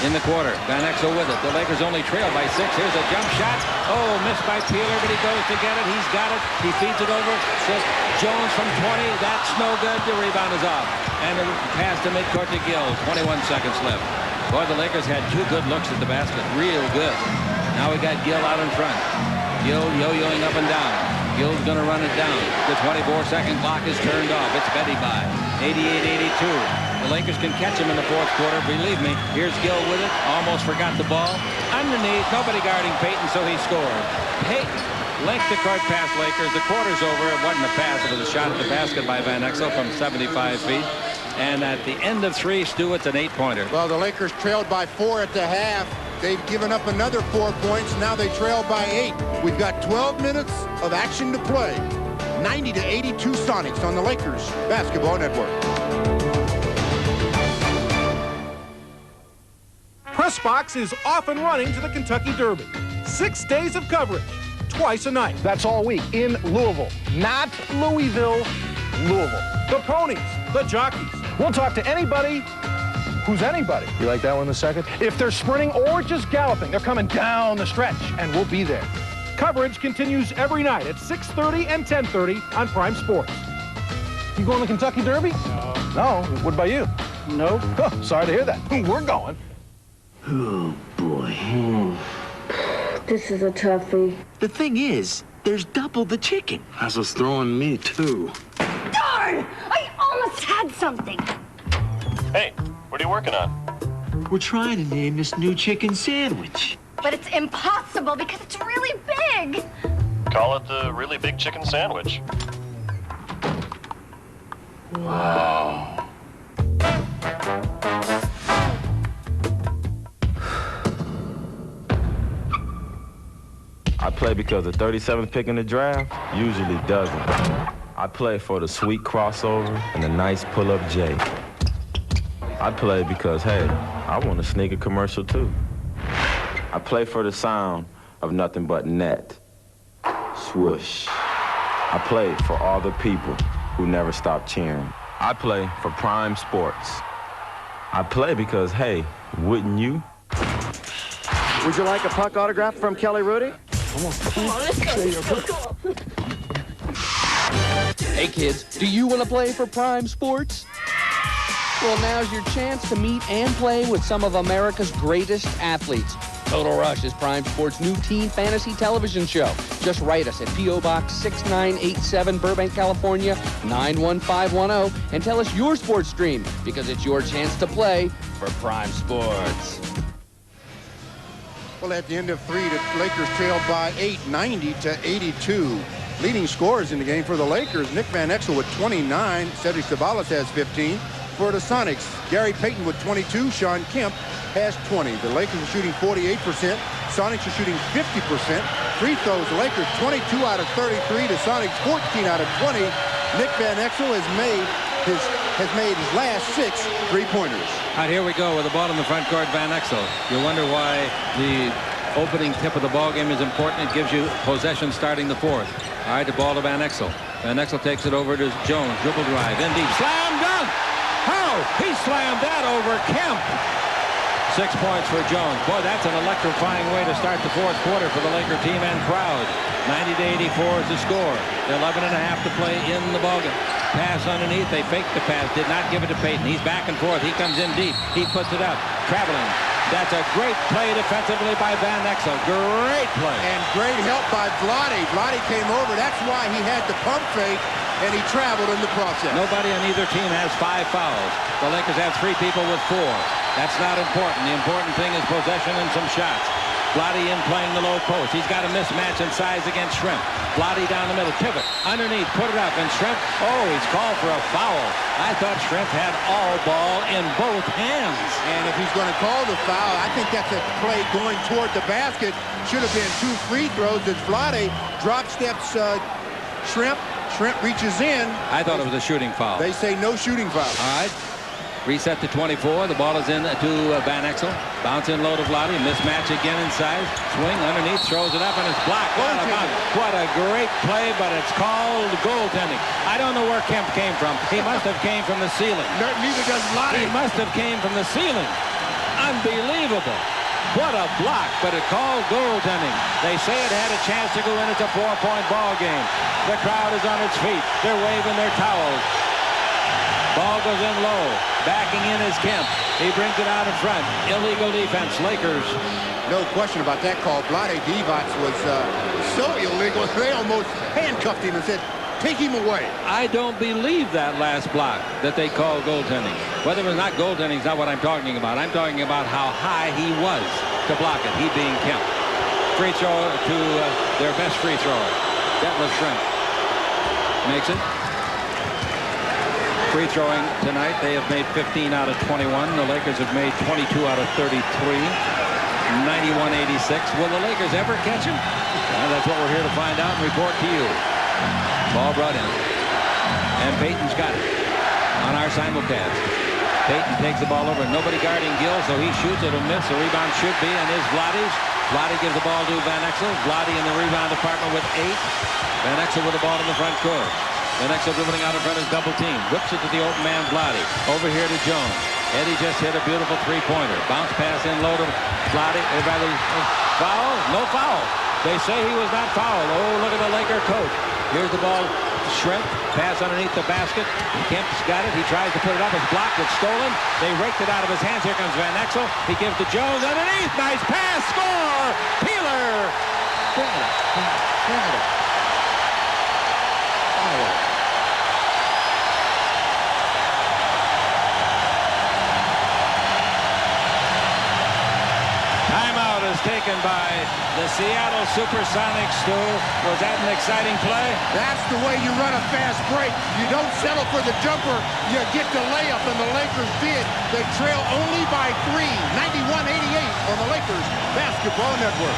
in the quarter. Van Exel with it. The Lakers only trail by 6. Here's a jump shot. Oh, missed by Peeler, but he goes to get it. He's got it. He feeds it over. Says Jones from 20. That's no good. The rebound is off. And the pass to midcourt to Gill. 21 seconds left. Boy, the Lakers had 2 good looks at the basket. Real good. Now we got Gill out in front. Gill yo-yoing up and down. Gill's going to run it down. The 24-second clock is turned off. It's Betty by 88-82. The Lakers can catch him in the fourth quarter. Believe me. Here's Gill with it. Almost forgot the ball. Underneath. Nobody guarding Payton, so he scored. Payton. Length to court pass, Lakers. The quarter's over. It wasn't a pass. It was a shot at the basket by Van Exel from 75 feet. And at the end of 3, Stu, it's an 8-pointer. Well, the Lakers trailed by 4 at the half. They've given up another 4 points. Now they trail by 8. We've got 12 minutes of action to play. 90-82 Sonics on the Lakers Basketball Network. Pressbox is off and running to the Kentucky Derby. 6 days of coverage, twice a night. That's all week in Louisville, not Louisville, Louisville. The ponies, the jockeys. We'll talk to anybody who's anybody. You like that one in a second? If they're sprinting or just galloping, they're coming down the stretch, and we'll be there. Coverage continues every night at 6:30 and 10:30 on Prime Sports. You going to the Kentucky Derby? No. What about you? No. Oh, sorry to hear that. We're going. Oh, boy. This is a toughie. The thing is, there's double the chicken. That's what's throwing me, too. Darn! I almost had something. Hey, what are you working on? We're trying to name this new chicken sandwich. But it's impossible because it's really big. Call it the really big chicken sandwich. Wow. I play because the 37th pick in the draft usually doesn't. I play for the sweet crossover and the nice pull-up J. I play because, hey, I want a sneaker commercial too. I play for the sound of nothing but net. Swoosh. I play for all the people who never stop cheering. I play for Prime Sports. I play because, hey, wouldn't you? Would you like a puck autograph from Kelly Rudy? Come on, let's go. Hey kids, do you want to play for Prime Sports? Well, now's your chance to meet and play with some of America's greatest athletes. Total Rush is Prime Sports' new teen fantasy television show. Just write us at P.O. Box 6987, Burbank, California, 91510, and tell us your sports dream, because it's your chance to play for Prime Sports. Well, at the end of 3, the Lakers trailed by 8, 90-82. Leading scorers in the game for the Lakers, Nick Van Exel with 29, Cedric Ceballos has 15. For the Sonics, Gary Payton with 22, Sean Kemp has 20. The Lakers are shooting 48%, Sonics are shooting 50%. Free throws, the Lakers 22 out of 33, the Sonics 14 out of 20. Nick Van Exel has made his last 6 3-pointers. All right, here we go with the ball in the front court, Van Exel. You wonder why the opening tip of the ball game is important. It gives you possession starting the 4th. All right, the ball to Van Exel. Van Exel takes it over to Jones. Dribble drive. In deep. Slam dunk! How? He slammed that over Kemp. 6 points for Jones. Boy, that's an electrifying way to start the 4th quarter for the Laker team and crowd. 90-84 is the score. 11 and a half to play in the ballgame. Pass underneath. They faked the pass. Did not give it to Payton. He's back and forth. He comes in deep. He puts it up. Traveling. That's a great play defensively by Van Exel. Great play. And great help by Vlade. Vlade came over. That's why he had the pump fake, and he traveled in the process. Nobody on either team has 5 fouls. The Lakers have 3 people with 4. That's not important. The important thing is possession and some shots. Vlade in playing the low post. He's got a mismatch in size against Shrimp. Vlade down the middle. Pivot. Underneath. Put it up. And Shrimp, oh, he's called for a foul. I thought Shrimp had all ball in both hands. And if he's going to call the foul, I think that's a play going toward the basket. Should have been 2 free throws as Vlade drop steps Shrimp. Shrimp reaches in. I thought it was a shooting foul. They say no shooting foul. All right. Reset to 24. The ball is in to Van Exel. Bounce in low to Vlade. Mismatch again inside. Swing underneath. Throws it up and it's blocked. What a great play, but it's called goaltending. I don't know where Kemp came from. He must have came from the ceiling. Neither does Vlade. He must have came from the ceiling. Unbelievable. What a block, but it called goaltending. They say it had a chance to go in. It's a 4-point ball game. The crowd is on its feet. They're waving their towels. Ball goes in low. Backing in is Kemp. He brings it out in front. Illegal defense. Lakers. No question about that call. Vlade Divac was so illegal. They almost handcuffed him and said, take him away. I don't believe that last block that they call goaltending. Whether it was not goaltending is not what I'm talking about. I'm talking about how high he was to block it, he being Kemp. Free throw to their best free thrower, Detlef Shrimp. Makes it. Free throwing tonight, they have made 15 out of 21. The Lakers have made 22 out of 33. 91-86. Will the Lakers ever catch him? Well, that's what we're here to find out and report to you. Ball brought in. And Payton's got it on our simulcast. Payton takes the ball over. Nobody guarding Gill, so he shoots. It'll miss. The rebound should be, and is Vlade's. Vlade gives the ball to Van Exel. Vlade in the rebound department with 8. Van Exel with the ball in the front court. Van Exel dribbling out in front of his double team. Whips it to the open man, Vlade. Over here to Jones. Eddie just hit a beautiful three-pointer. Bounce pass in low to Vlade. Everybody, foul? No foul. They say he was not fouled. Oh, look at the Laker coach. Here's the ball. Shrimp, pass underneath the basket. Kemp's got it. He tries to put it up. It's blocked. It's stolen. They raked it out of his hands. Here comes Van Exel. He gives to Jones underneath. Nice pass. Score. Peeler. Timeout is taken by the Seattle Supersonics. Stu, was that an exciting play? That's the way you run a fast break. You don't settle for the jumper. You get the layup, and the Lakers did. They trail only by 3, 91-88 on the Lakers Basketball Network.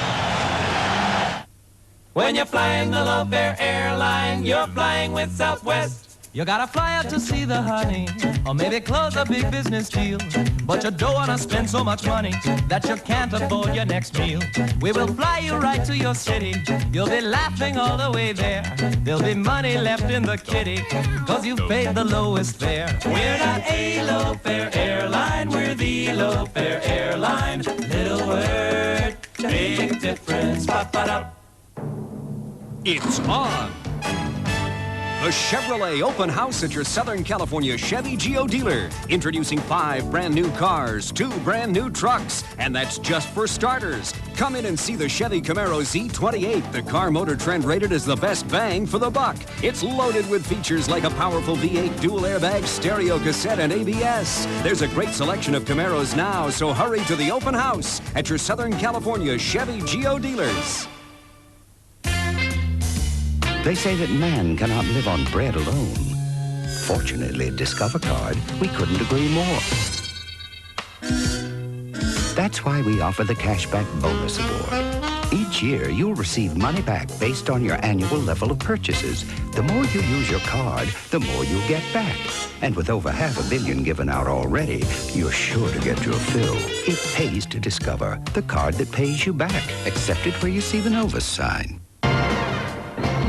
When you're flying the low-fare airline, you're flying with Southwest. You gotta fly out to see the honey, or maybe close a big business deal. But you don't wanna spend so much money that you can't afford your next meal. We will fly you right to your city. You'll be laughing all the way there. There'll be money left in the kitty, cause you've paid the lowest fare. We're not a low-fare airline, we're the low-fare airline. Little word, big difference. Ba-ba-da. It's on. The Chevrolet Open House at your Southern California Chevy Geo dealer. Introducing 5 brand new cars, 2 brand new trucks, and that's just for starters. Come in and see the Chevy Camaro Z28, the car motor trend rated as the best bang for the buck. It's loaded with features like a powerful V8 dual airbag, stereo cassette, and ABS. There's a great selection of Camaros now, so hurry to the Open House at your Southern California Chevy Geo dealers. They say that man cannot live on bread alone. Fortunately, at Discover Card, we couldn't agree more. That's why we offer the Cashback Bonus Award. Each year, you'll receive money back based on your annual level of purchases. The more you use your card, the more you'll get back. And with over $500 million given out already, you're sure to get your fill. It pays to Discover, the card that pays you back. Accept it where you see the Novus sign.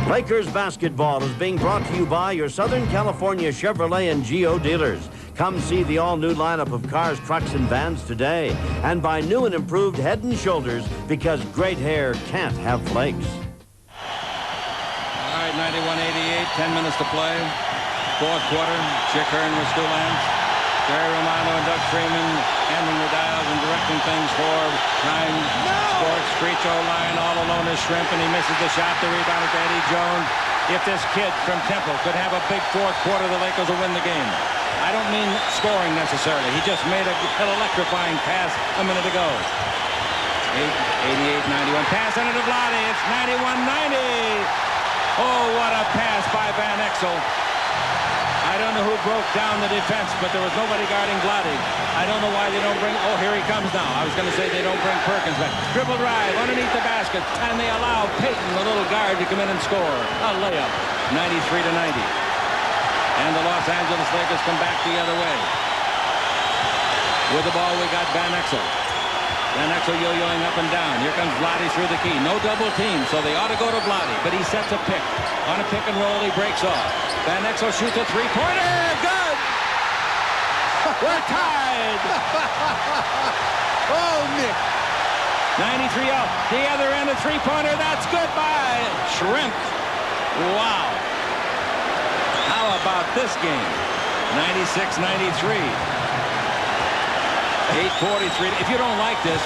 Lakers basketball is being brought to you by your Southern California Chevrolet and Geo dealers. Come see the all-new lineup of cars, trucks, and vans today. And buy new and improved Head & Shoulders, because great hair can't have flakes. All right, 91-88, 10 minutes to play. Fourth quarter, Chick Hearn with Stu Lance. Gary Romano and Doug Freeman handling the dials and directing things for Prime Sports. Creech line all alone is Shrimp, and he misses the shot. The rebound to Eddie Jones. If this kid from Temple could have a big fourth quarter, the Lakers will win the game. I don't mean scoring necessarily. He just made an electrifying pass a minute ago. 88-91. Pass under to Vlade. It's 91-90. Oh, what a pass by Van Exel. I don't know who broke down the defense, but there was nobody guarding Vlade. I don't know why they don't bring... Oh, here he comes now. I was going to say they don't bring Perkins back. Dribble drive underneath the basket, and they allow Payton, the little guard, to come in and score. A layup. 93-90. And the Los Angeles Lakers come back the other way. With the ball, we got Van Exel. Van Exel yo-yoing up and down. Here comes Vlade through the key. No double team, so they ought to go to Vlade, but he sets a pick. On a pick and roll, he breaks off. Van Exel shoots a three-pointer. Good! We're tied! Oh, Nick. 93 off. The other end, a three-pointer. That's good by Shrimp. Wow. How about this game? 96-93. 8:43. If you don't like this,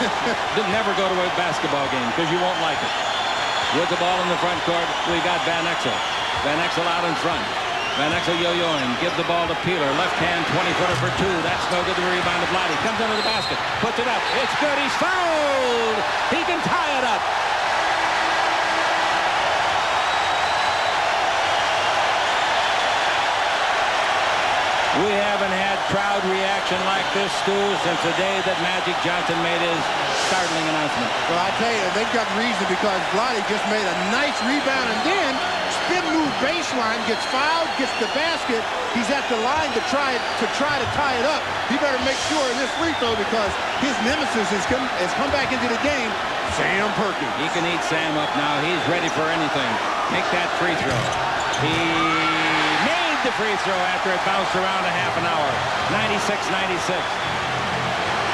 then never go to a basketball game, because you won't like it. With the ball in the front court, we got Van Exel. Van Exel out in front. Van Exel yo-yoing. Give the ball to Peeler. Left hand, 20-footer for 2. That's no good. The rebound to Vlade. Comes under the basket. Puts it up. It's good. He's fouled. He can tie it up. We haven't had crowd reaction reaction like this, Stu, since the day that Magic Johnson made his startling announcement? Well, I tell you, they've got reason because Vlade just made a nice rebound and then spin move baseline, gets fouled, gets the basket. He's at the line to try to tie it up. He better make sure in this free throw because his nemesis has come back into the game, Sam Perkins. He can eat Sam up now. He's ready for anything. Make that free throw. He made the free throw after it bounced around a half an hour. 96-96.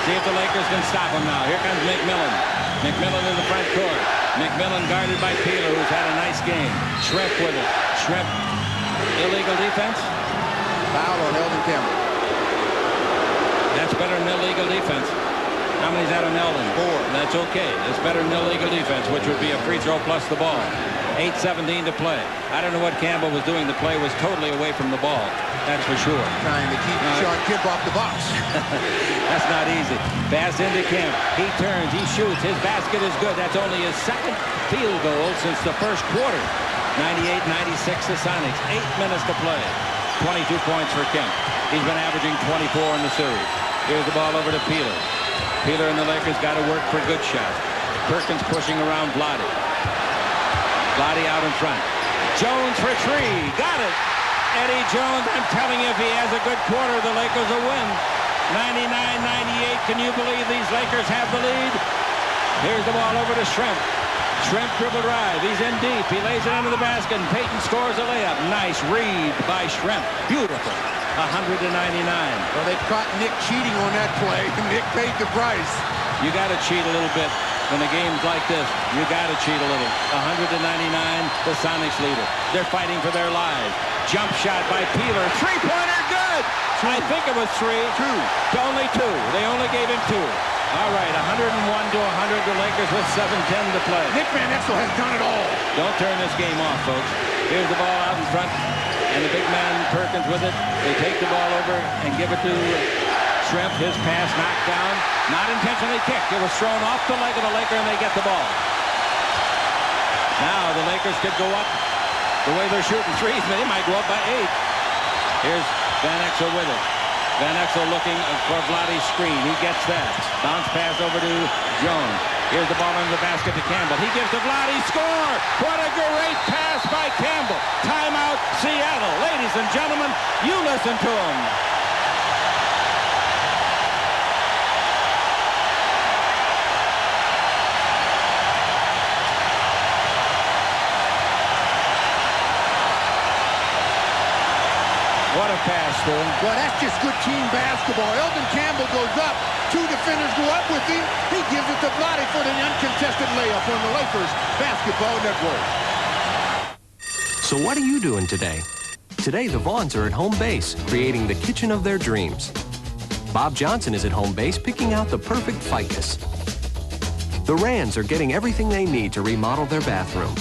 See if the Lakers can stop him now. Here comes McMillan. McMillan in the front court. McMillan guarded by Peeler, who's had a nice game. Shrimp with it. Shrimp, illegal defense. Foul on Eldon Campbell. That's better than illegal defense. How many's that on Eldon? 4. That's okay. That's better than illegal defense, which would be a free throw plus the ball. 8:17 to play. I don't know what Campbell was doing. The play was totally away from the ball. That's for sure. Trying to keep Sean Kemp off the box. That's not easy. Pass into Kemp. He turns. He shoots. His basket is good. That's only his second field goal since the first quarter. 98-96 the Sonics. 8 minutes to play. 22 points for Kemp. He's been averaging 24 in the series. Here's the ball over to Peeler. Peeler and the Lakers got to work for good shots. Perkins pushing around Vlade. Vlade out in front. Jones for 3. Got it. Eddie Jones, I'm telling you, if he has a good quarter, the Lakers will win. 99-98. Can you believe these Lakers have the lead? Here's the ball over to Shrimp. Shrimp dribble drive. He's in deep. He lays it under the basket, and Payton scores a layup. Nice read by Shrimp. Beautiful. 100-99. Well, they caught Nick cheating on that play. Nick paid the price. You got to cheat a little bit when the game's like this. You got to cheat a little. 100-99, the Sonics leader. They're fighting for their lives. Jump shot by Peeler. Three-pointer good. 2. I think it was 3. 2. To only 2. They only gave him 2. All right, 101-100. The Lakers with 7:10 to play. Nick Van Exel has done it all. Don't turn this game off, folks. Here's the ball out in front. And the big man, Perkins, with it. They take the ball over and give it to Shrimp. His pass knocked down. Not intentionally kicked. It was thrown off the leg of the Laker, and they get the ball. Now the Lakers could go up. The way they're shooting threes, they might go up by 8. Here's Van Exel with it. Van Exel looking for Vlade's screen. He gets that. Bounce pass over to Jones. Here's the ball under the basket to Campbell. He gives to Vlade. Score! What a great pass by Campbell. Timeout, Seattle. Ladies and gentlemen, you listen to him. What a pass, Stu. Well, that's just good team basketball. Eldon Campbell goes up. 2 defenders go up with him. He gives it to Vlade for the uncontested layup on the Lakers Basketball Network. So what are you doing today? Today, the Vaughns are at home base, creating the kitchen of their dreams. Bob Johnson is at home base, picking out the perfect ficus. The Rands are getting everything they need to remodel their bathroom.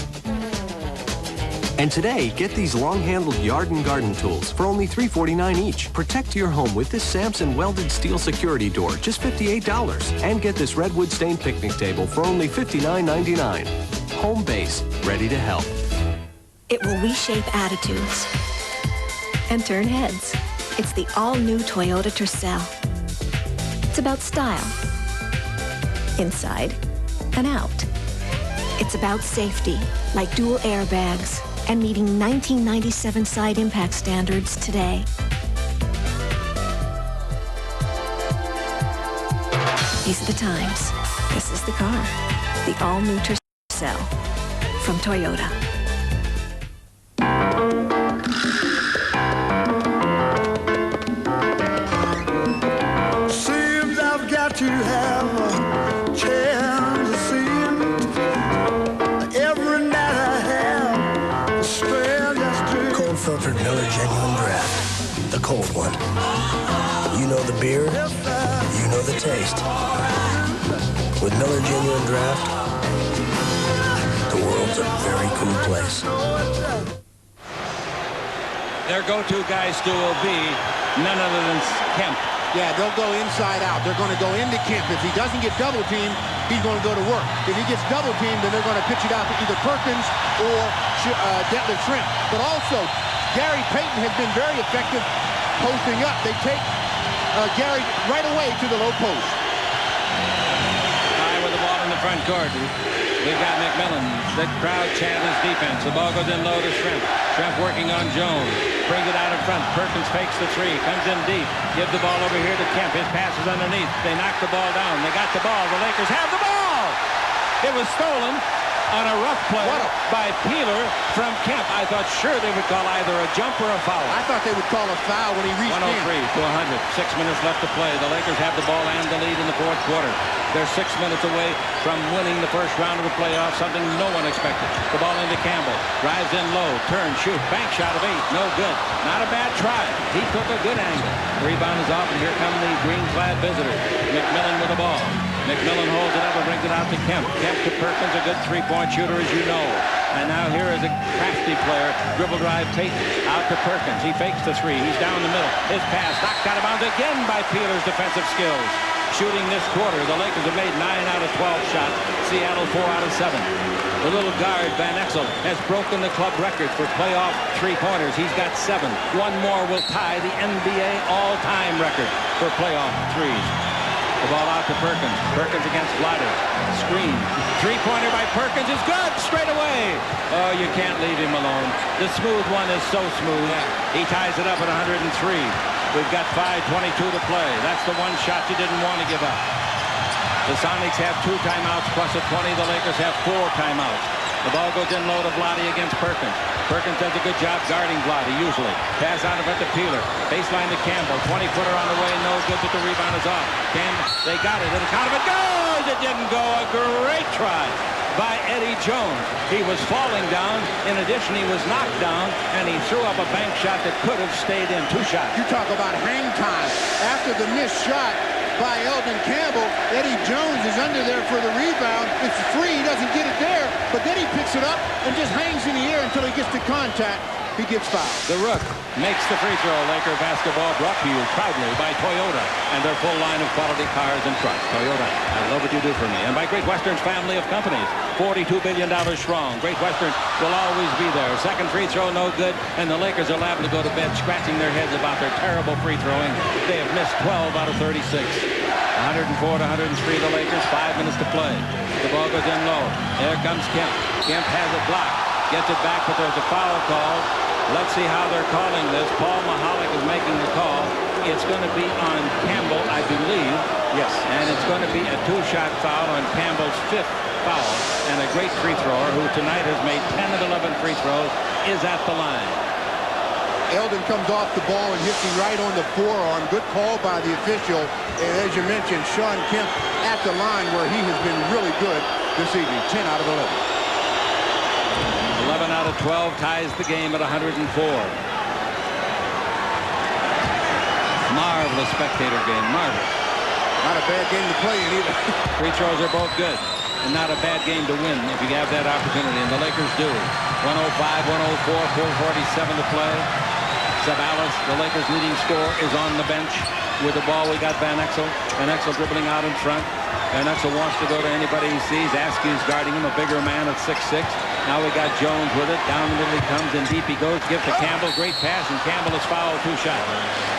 And today, get these long-handled yard and garden tools for only $3.49 each. Protect your home with this Samson welded steel security door, just $58. And get this redwood stained picnic table for only $59.99. Home base, ready to help. It will reshape attitudes and turn heads. It's the all-new Toyota Tercel. It's about style, inside and out. It's about safety, like dual airbags, and meeting 1997 side impact standards today. These are the times. This is the car. The all-new Tercel from Toyota. Seems I've got to have a chance to see him. Every night I have a spare just to... Cold filtered Miller Genuine Draft. The cold one. You know the beer, you know the taste. With Miller Genuine Draft, the world's a very cool place. Their go-to guy, Stu, will be none other than Kemp. Yeah, they'll go inside out. They're going to go into Kemp. If he doesn't get double teamed, he's going to go to work. If he gets double teamed, then they're going to pitch it out to either Perkins or Detlef Shrimp. But also, Gary Payton has been very effective posting up. They take Gary right away to the low post. High with the ball in the front court. We've got McMillan. The crowd chanting his defense. The ball goes in low to Shrimp. Shrimp working on Jones. Brings it out in front. Perkins fakes the three. Comes in deep. Give the ball over here to Kemp. His pass is underneath. They knock the ball down. They got the ball. The Lakers have the ball. It was stolen on a rough play by Peeler from Kemp. I thought sure they would call either a jump or a foul. I thought they would call a foul when he reached 103 to 100. 6 minutes left to play. The Lakers have the ball and the lead in the fourth quarter. They're 6 minutes away from winning the first round of the playoffs, something no one expected. The ball into Campbell. Drives in low. Turn, shoot. Bank shot of 8. No good. Not a bad try. He took a good angle. The rebound is off, and here come the green-clad visitors. McMillan with the ball. McMillan holds it up and brings it out to Kemp. Kemp to Perkins, a good three-point shooter, as you know. And now here is a crafty player. Dribble drive Payton out to Perkins. He fakes the three. He's down the middle. His pass knocked out of bounds again by Peeler's defensive skills. Shooting this quarter, the Lakers have made 9 out of 12 shots. Seattle 4 out of 7. The little guard, Van Exel, has broken the club record for playoff three-pointers. He's got 7. One more will tie the NBA all-time record for playoff threes. The ball out to Perkins. Perkins against Vlade. Screen. Three-pointer by Perkins is good straight away. Oh, you can't leave him alone. The smooth one is so smooth. He ties it up at 103. We've got 5:22 to play. That's the one shot you didn't want to give up. The Sonics have 2 timeouts plus a 20. The Lakers have 4 timeouts. The ball goes in low to Vlade against Perkins. Perkins does a good job guarding Vlade, usually. Pass out of it to Peeler. Baseline to Campbell. 20-footer on the way. No good, but the rebound is off. Campbell, they got it. And the count of it goes! It didn't go. A great try by Eddie Jones. He was falling down. In addition, he was knocked down, and he threw up a bank shot that could have stayed in. 2 shots. You talk about hang time. After the missed shot by Eldon Campbell, Eddie Jones is under there for the rebound. It's free. He doesn't get it there, but then he picks it up and just hangs in the air until he gets to contact. He gets fouled. The Rook makes the free throw. Laker basketball brought to you proudly by Toyota and their full line of quality cars and trucks. Toyota, I love what you do for me. And by Great Western's family of companies, $42 billion strong. Great Western will always be there. Second free throw, no good. And the Lakers are liable to go to bed scratching their heads about their terrible free throwing. They have missed 12 out of 36. 104 to 103, the Lakers. 5 minutes to play. The ball goes in low. Here comes Kemp. Kemp has it blocked. Gets it back, but there's a foul call. Let's see how they're calling this. Paul Mahalik is making the call. It's going to be on Campbell, I believe. Yes. And it's going to be a 2-shot foul on Campbell's 5th foul. And a great free thrower who tonight has made 10 of 11 free throws is at the line. Eldon comes off the ball and hits him right on the forearm. Good call by the official. And as you mentioned, Sean Kemp at the line where he has been really good this evening. 10 out of 11. 11 out of 12 ties the game at 104. Marvelous spectator game. Marvelous. Not a bad game to play in either. Free throws are both good. And not a bad game to win if you have that opportunity. And the Lakers do. 105, 104, 4:47 to play. Savalas, the Lakers' leading scorer, is on the bench. With the ball, we got Van Exel. Van Exel dribbling out in front. Van Exel wants to go to anybody he sees. Askew's guarding him, a bigger man at 6'6". Now we got Jones with it. Down the middle he comes, and deep he goes. Give to Campbell. Great pass, and Campbell is fouled. 2 shots.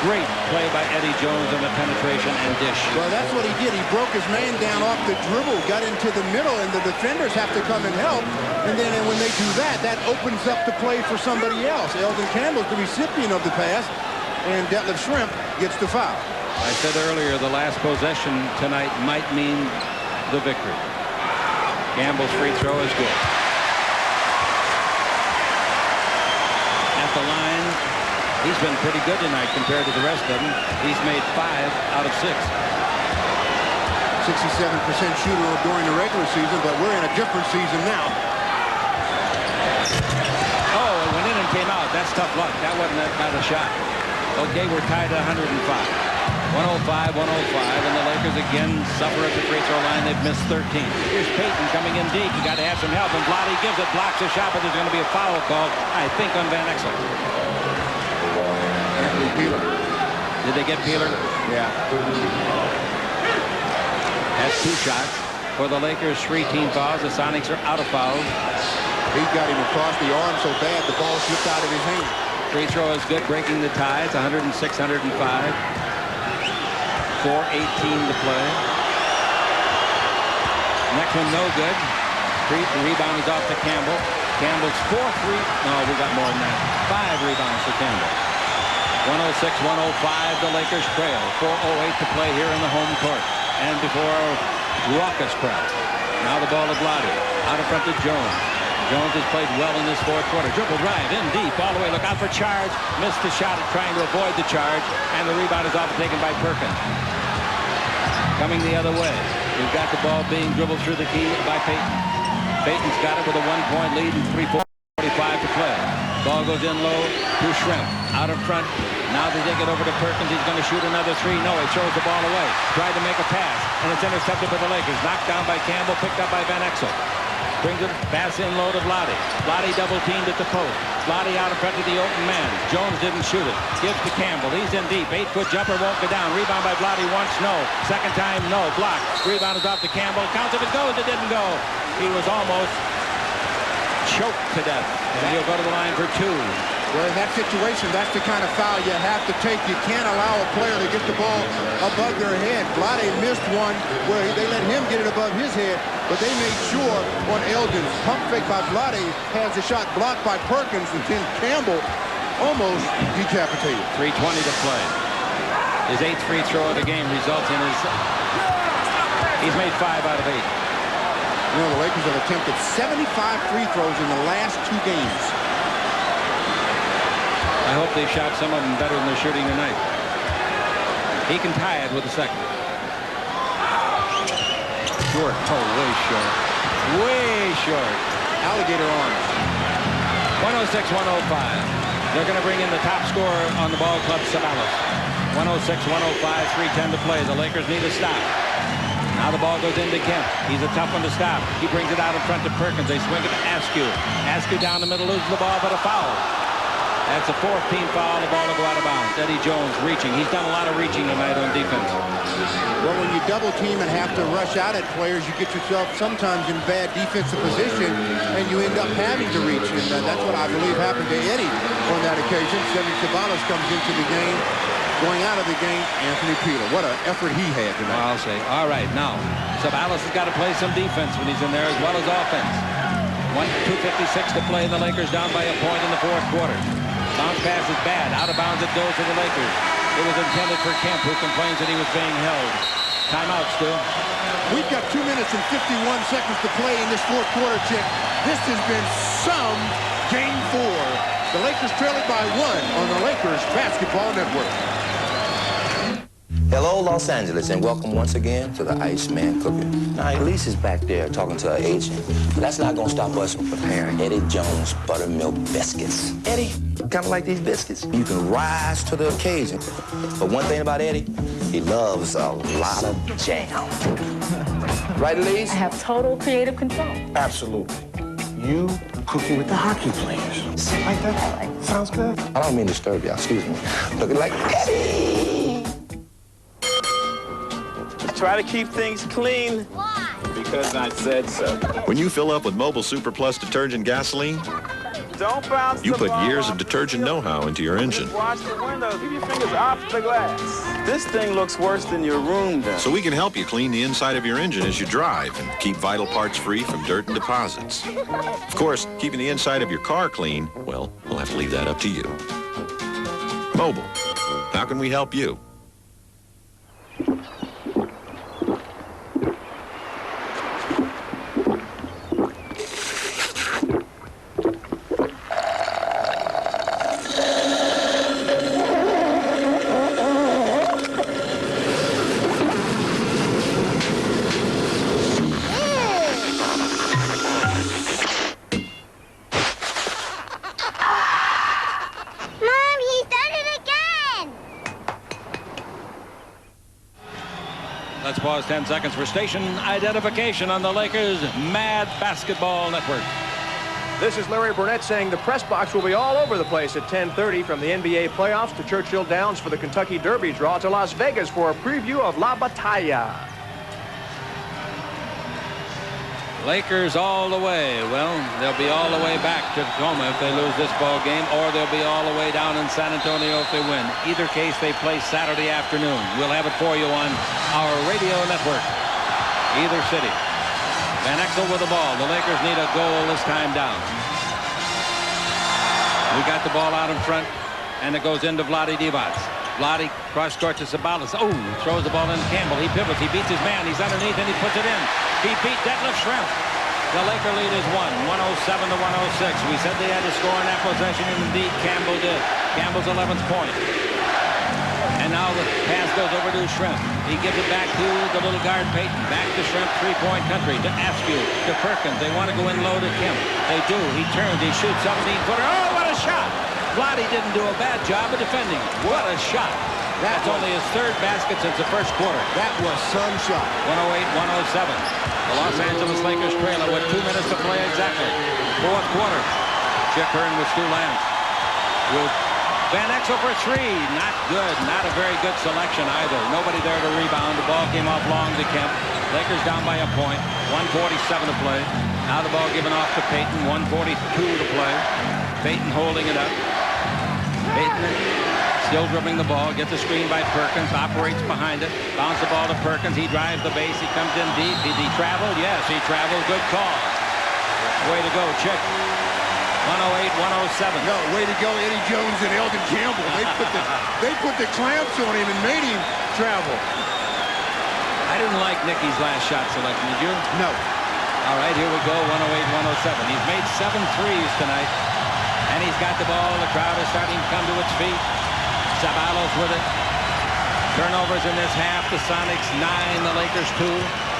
Great play by Eddie Jones on the penetration and dish. Well, that's what he did. He broke his man down off the dribble, got into the middle, and the defenders have to come and help. And then when they do that, that opens up the play for somebody else. Eldon Campbell's the recipient of the pass, and Detlef Shrimp gets the foul. I said earlier the last possession tonight might mean the victory. Campbell's free throw is good. At the line, he's been pretty good tonight compared to the rest of them. He's made 5 out of 6. 67% shooter during the regular season, but we're in a different season now. Oh, it went in and came out. That's tough luck. That wasn't that bad a shot. Okay, we're tied at 105. 105, 105, and the Lakers again suffer at the free throw line. They've missed 13. Here's Payton coming in deep. You got to have some help, and Vlade gives it, blocks a shot, but there's going to be a foul called, I think, on Van Exel. Anthony Peeler. Did they get Peeler? Yeah. That's 2 shots for the Lakers. 3 team fouls. The Sonics are out of fouls. He got him across the arm so bad the ball slipped out of his hand. Free throw is good, breaking the tie. It's 106, 105. 4:18 to play. Next one, no good. The rebound is off to Campbell. Campbell's 4-3. No, we got more than that. 5 rebounds for Campbell. 106-105, the Lakers trail. 4:08 to play here in the home court. And before raucous crowd. Now the ball to Vlade. Out in front to Jones. Jones has played well in this fourth quarter. Dribble drive in deep all the way. Look out for charge. Missed the shot at trying to avoid the charge. And the rebound is off taken by Perkins. Coming the other way. We've got the ball being dribbled through the key by Payton. Payton's got it with a 1-point lead and 3:45 to play. Ball goes in low to Shrimp. Out in front. Now they take it over to Perkins. He's going to shoot another 3. No, he throws the ball away. Tried to make a pass. And it's intercepted by the Lakers. Knocked down by Campbell. Picked up by Van Exel. Brings it, pass in low to Vlade. Vlade double teamed at the post. Vlade out in front of the open man. Jones didn't shoot it. Gives to Campbell. He's in deep. 8-foot jumper won't go down. Rebound by Vlade once, no. Second time, no. Block. Rebound is off to Campbell. Counts if it goes. It didn't go. He was almost choked to death. And he'll go to the line for 2. Well, in that situation, that's the kind of foul you have to take. You can't allow a player to get the ball above their head. Vlade missed one where they let him get it above his head, but they made sure on Elgin. Pump fake by Vlade, has the shot blocked by Perkins, and then Campbell almost decapitated. 3:20 to play. His 8th free throw of the game results in his... He's made 5 out of 8. You know, the Lakers have attempted 75 free throws in the last 2 games. I hope they shot some of them better than they're shooting tonight. He can tie it with a second. Short. Oh, way short. Way short. Alligator arms. 106-105. They're going to bring in the top scorer on the ball club, Sabalos. 106-105, 3:10 to play. The Lakers need a stop. Now the ball goes into Kemp. He's a tough one to stop. He brings it out in front to Perkins. They swing it to Askew. Askew down the middle, loses the ball, but a foul. That's a 4th team foul. The ball will go out of bounds. Eddie Jones reaching. He's done a lot of reaching tonight on defense. Well, when you double team and have to rush out at players, you get yourself sometimes in bad defensive position, and you end up having to reach. And that's what I believe happened to Eddie on that occasion. Semi Sabalos comes into the game. Going out of the game, Anthony Peeler. What an effort he had tonight. I'll say. All right, now, Sabalos has got to play some defense when he's in there as well as offense. 2:56 to play, and the Lakers down by a point in the fourth quarter. Bounce pass is bad. Out of bounds it goes to the Lakers. It was intended for Kemp, who complains that he was being held. Timeout, Stu. We've got 2 minutes and 51 seconds to play in this fourth quarter, Chick. This has been some Game 4. The Lakers trail it by 1 on the Lakers Basketball Network. Hello, Los Angeles, and welcome once again to the Iceman Cooker. Now, Elise is back there talking to her agent, but that's not going to stop us from preparing Eddie Jones buttermilk biscuits. Eddie, kind of like these biscuits. You can rise to the occasion. But one thing about Eddie, he loves a lot of jam. Right, Elise? I have total creative control. Absolutely. You cooking with the hockey players. Sit like that. Sounds good. I don't mean to disturb y'all, excuse me. Looking like Eddie. Try to keep things clean. Why? Because I said so. When you fill up with Mobile Super Plus detergent gasoline, Don't bounce you the put ball years off of the detergent field. know-how into your engine. Just watch the window. Keep your fingers off the glass. This thing looks worse than your room does. So we can help you clean the inside of your engine as you drive and keep vital parts free from dirt and deposits. Of course, keeping the inside of your car clean, well, we'll have to leave that up to you. Mobile, how can we help you? Let's pause 10 seconds for station identification on the Lakers Mad Basketball Network. This is Larry Burnett saying the press box will be all over the place at 10:30 from the NBA playoffs to Churchill Downs for the Kentucky Derby draw to Las Vegas for a preview of La Batalla. Lakers all the way. Well, they'll be all the way back to Tacoma if they lose this ball game, or they'll be all the way down in San Antonio if they win. Either case, they play Saturday afternoon. We'll have it for you on our radio network. Either city. Van Exel with the ball. The Lakers need a goal this time down. We got the ball out in front, and it goes into Vlade Divac. Vlade cross-court to Sabalas. Oh, throws the ball in Campbell. He pivots. He beats his man. He's underneath, and he puts it in. He beat Detlef Schrempf. The Laker lead is 107 to 106. We said they had to score in that possession, and indeed Campbell did. Campbell's 11th point. And now the pass goes over to Schrempf. He gives it back to the little guard Payton. Back to Schrempf, three-point country. To Askew, to Perkins. They want to go in low to Kemp. They do. He turns. He shoots 17-footer. Oh, what a shot! Vlade didn't do a bad job of defending. What a shot. That's only his third basket since the first quarter. That was some shot. 108-107. The Los Angeles Lakers trailer with 2 minutes to play exactly. Fourth quarter. Chick Hearn with Stu Lance. With Van Exel for three. Not good. Not a very good selection either. Nobody there to rebound. The ball came off long to Kemp. Lakers down by a point. 1:47 to play. Now the ball given off to Payton. 1:42 to play. Payton holding it up. Payton still dribbling the ball. Gets a screen by Perkins. Operates behind it. Bounce the ball to Perkins. He drives the base. He comes in deep. Did he travel? Yes, he traveled. Good call. Way to go, Chick. 108-107. No, way to go, Eddie Jones and Elgin Campbell. They put the clamps on him and made him travel. I didn't like Nicky's last shot selection. Did you? No. All right, here we go. 108-107. He's made 7 threes tonight. And he's got the ball. The crowd is starting to come to its feet. Sabalos with it. Turnovers in this half. The Sonics 9, the Lakers 2.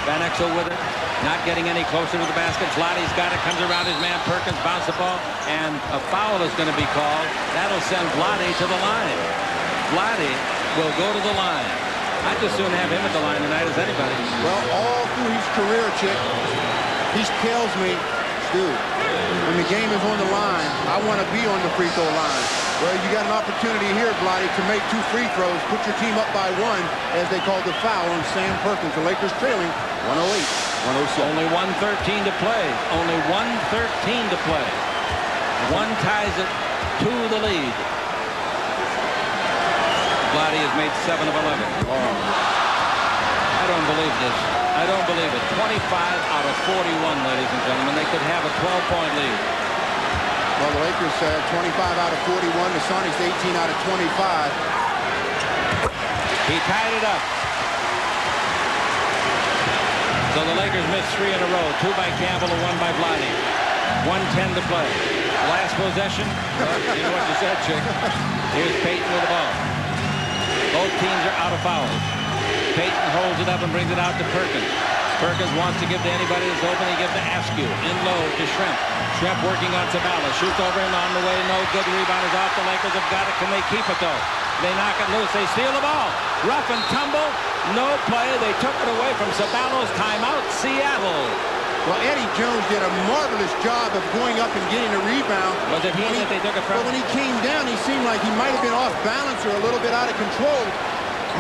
Van Exel with it. Not getting any closer to the basket. Vlade's got it. Comes around his man Perkins. Bounce the ball. And a foul is going to be called. That'll send Vlade to the line. Vlade will go to the line. I'd just soon have him at the line tonight as anybody. Well, all through his career, Chick, he tells me, dude, when the game is on the line, I want to be on the free throw line. Well, you got an opportunity here, Vlade, to make 2 free throws, put your team up by 1, as they called the foul on Sam Perkins. The Lakers trailing 108-107. Only 1:13 to play. Only 1:13 to play. 1 ties it to the lead. Vlade has made 7 of 11. Oh. I don't believe this. I don't believe it. 25 out of 41, ladies and gentlemen. They could have a 12-point lead. Well, the Lakers 25 out of 41. The Sonics 18 out of 25. He tied it up. So the Lakers missed 3 in a row. 2 by Campbell and 1 by Vlade. 1:10 to play. Last possession. You know what you said, Chick. Here's Payton with the ball. Both teams are out of fouls. Payton holds it up and brings it out to Perkins. Perkins wants to give to anybody that's open. He gives to Askew. In low to Schrempf. Schrempf working on Sabalas. Shoots over him on the way. No good. Rebound is off. The Lakers have got it. Can they keep it, though? They knock it loose. They steal the ball. Rough and tumble. No play. They took it away from Sabalos. Timeout, Seattle. Well, Eddie Jones did a marvelous job of going up and getting a rebound. Was it him that they took it from? But when he came down, he seemed like he might have been off balance or a little bit out of control.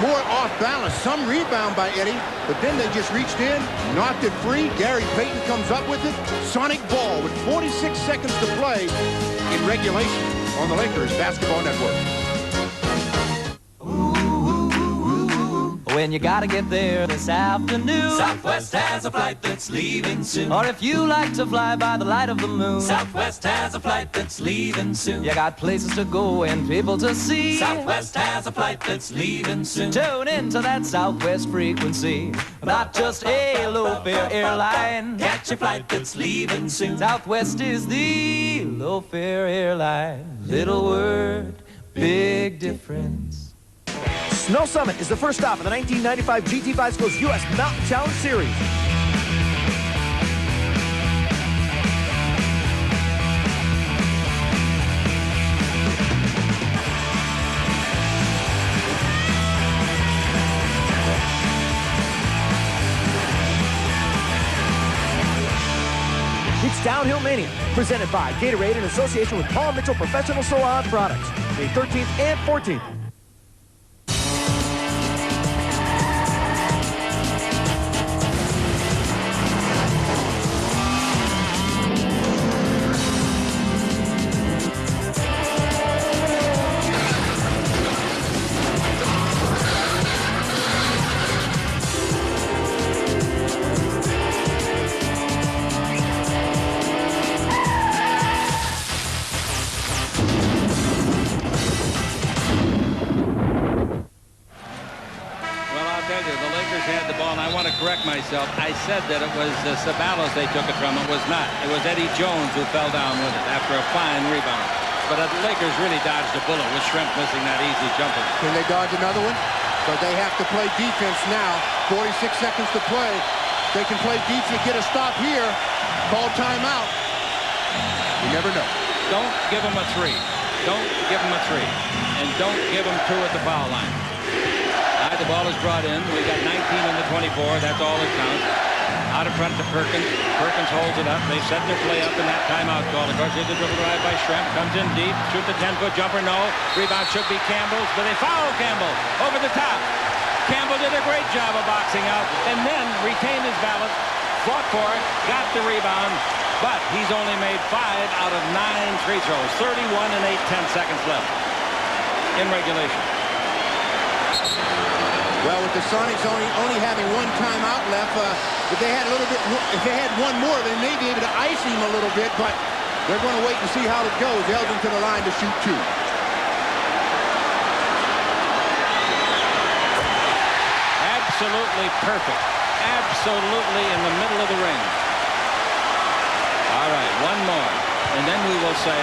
More off balance. Some rebound by Eddie, but then they just reached in, knocked it free. Gary Payton comes up with it. Sonic ball with 46 seconds to play in regulation on the Lakers Basketball Network. When you gotta get there this afternoon, Southwest has a flight that's leaving soon. or if you like to fly by the light of the moon, Southwest has a flight that's leaving soon. you got places to go and people to see. Southwest has a flight that's leaving soon. Tune into that Southwest frequency, not just a low-fare airline. Catch a flight that's leaving soon. Southwest is the low-fare airline. Little word, big difference. Snow Summit is the first stop in the 1995 GT Bicycles U.S. Mountain Challenge Series. It's Downhill Mania, presented by Gatorade in association with Paul Mitchell Professional Salon Products, May 13th and 14th. myself. I said that it was Ceballos they took it from. It was not. It was Eddie Jones who fell down with it after a fine rebound. But the Lakers really dodged a bullet with Shrimp missing that easy jumper. Can they dodge another one? But they have to play defense now. 46 seconds to play. They can play defense, get a stop here. Call timeout. You never know. Don't give them a 3. Don't give them a 3. And don't give them 2 at the foul line. All right, the ball is brought in. We got 19 in the 24. That's all that counts. Out in front to Perkins. Perkins holds it up. They set their play up in that timeout call. Of course, there's a dribble drive by Shrimp. Comes in deep. Shoot the 10-foot jumper. No. Rebound should be Campbell's, but they foul Campbell over the top. Campbell did a great job of boxing out and then retained his balance. Fought for it. Got the rebound. But he's only made 5 out of 9 free throws. 31 and 8/10 seconds left in regulation. Well, with the Sonics only having 1 timeout left, if they had a little bit, if they had 1 more, they may be able to ice him a little bit. But they're going to wait and see how it goes. Held him to the line to shoot 2. Absolutely perfect. Absolutely in the middle of the ring. All right, 1 more. And then we will say,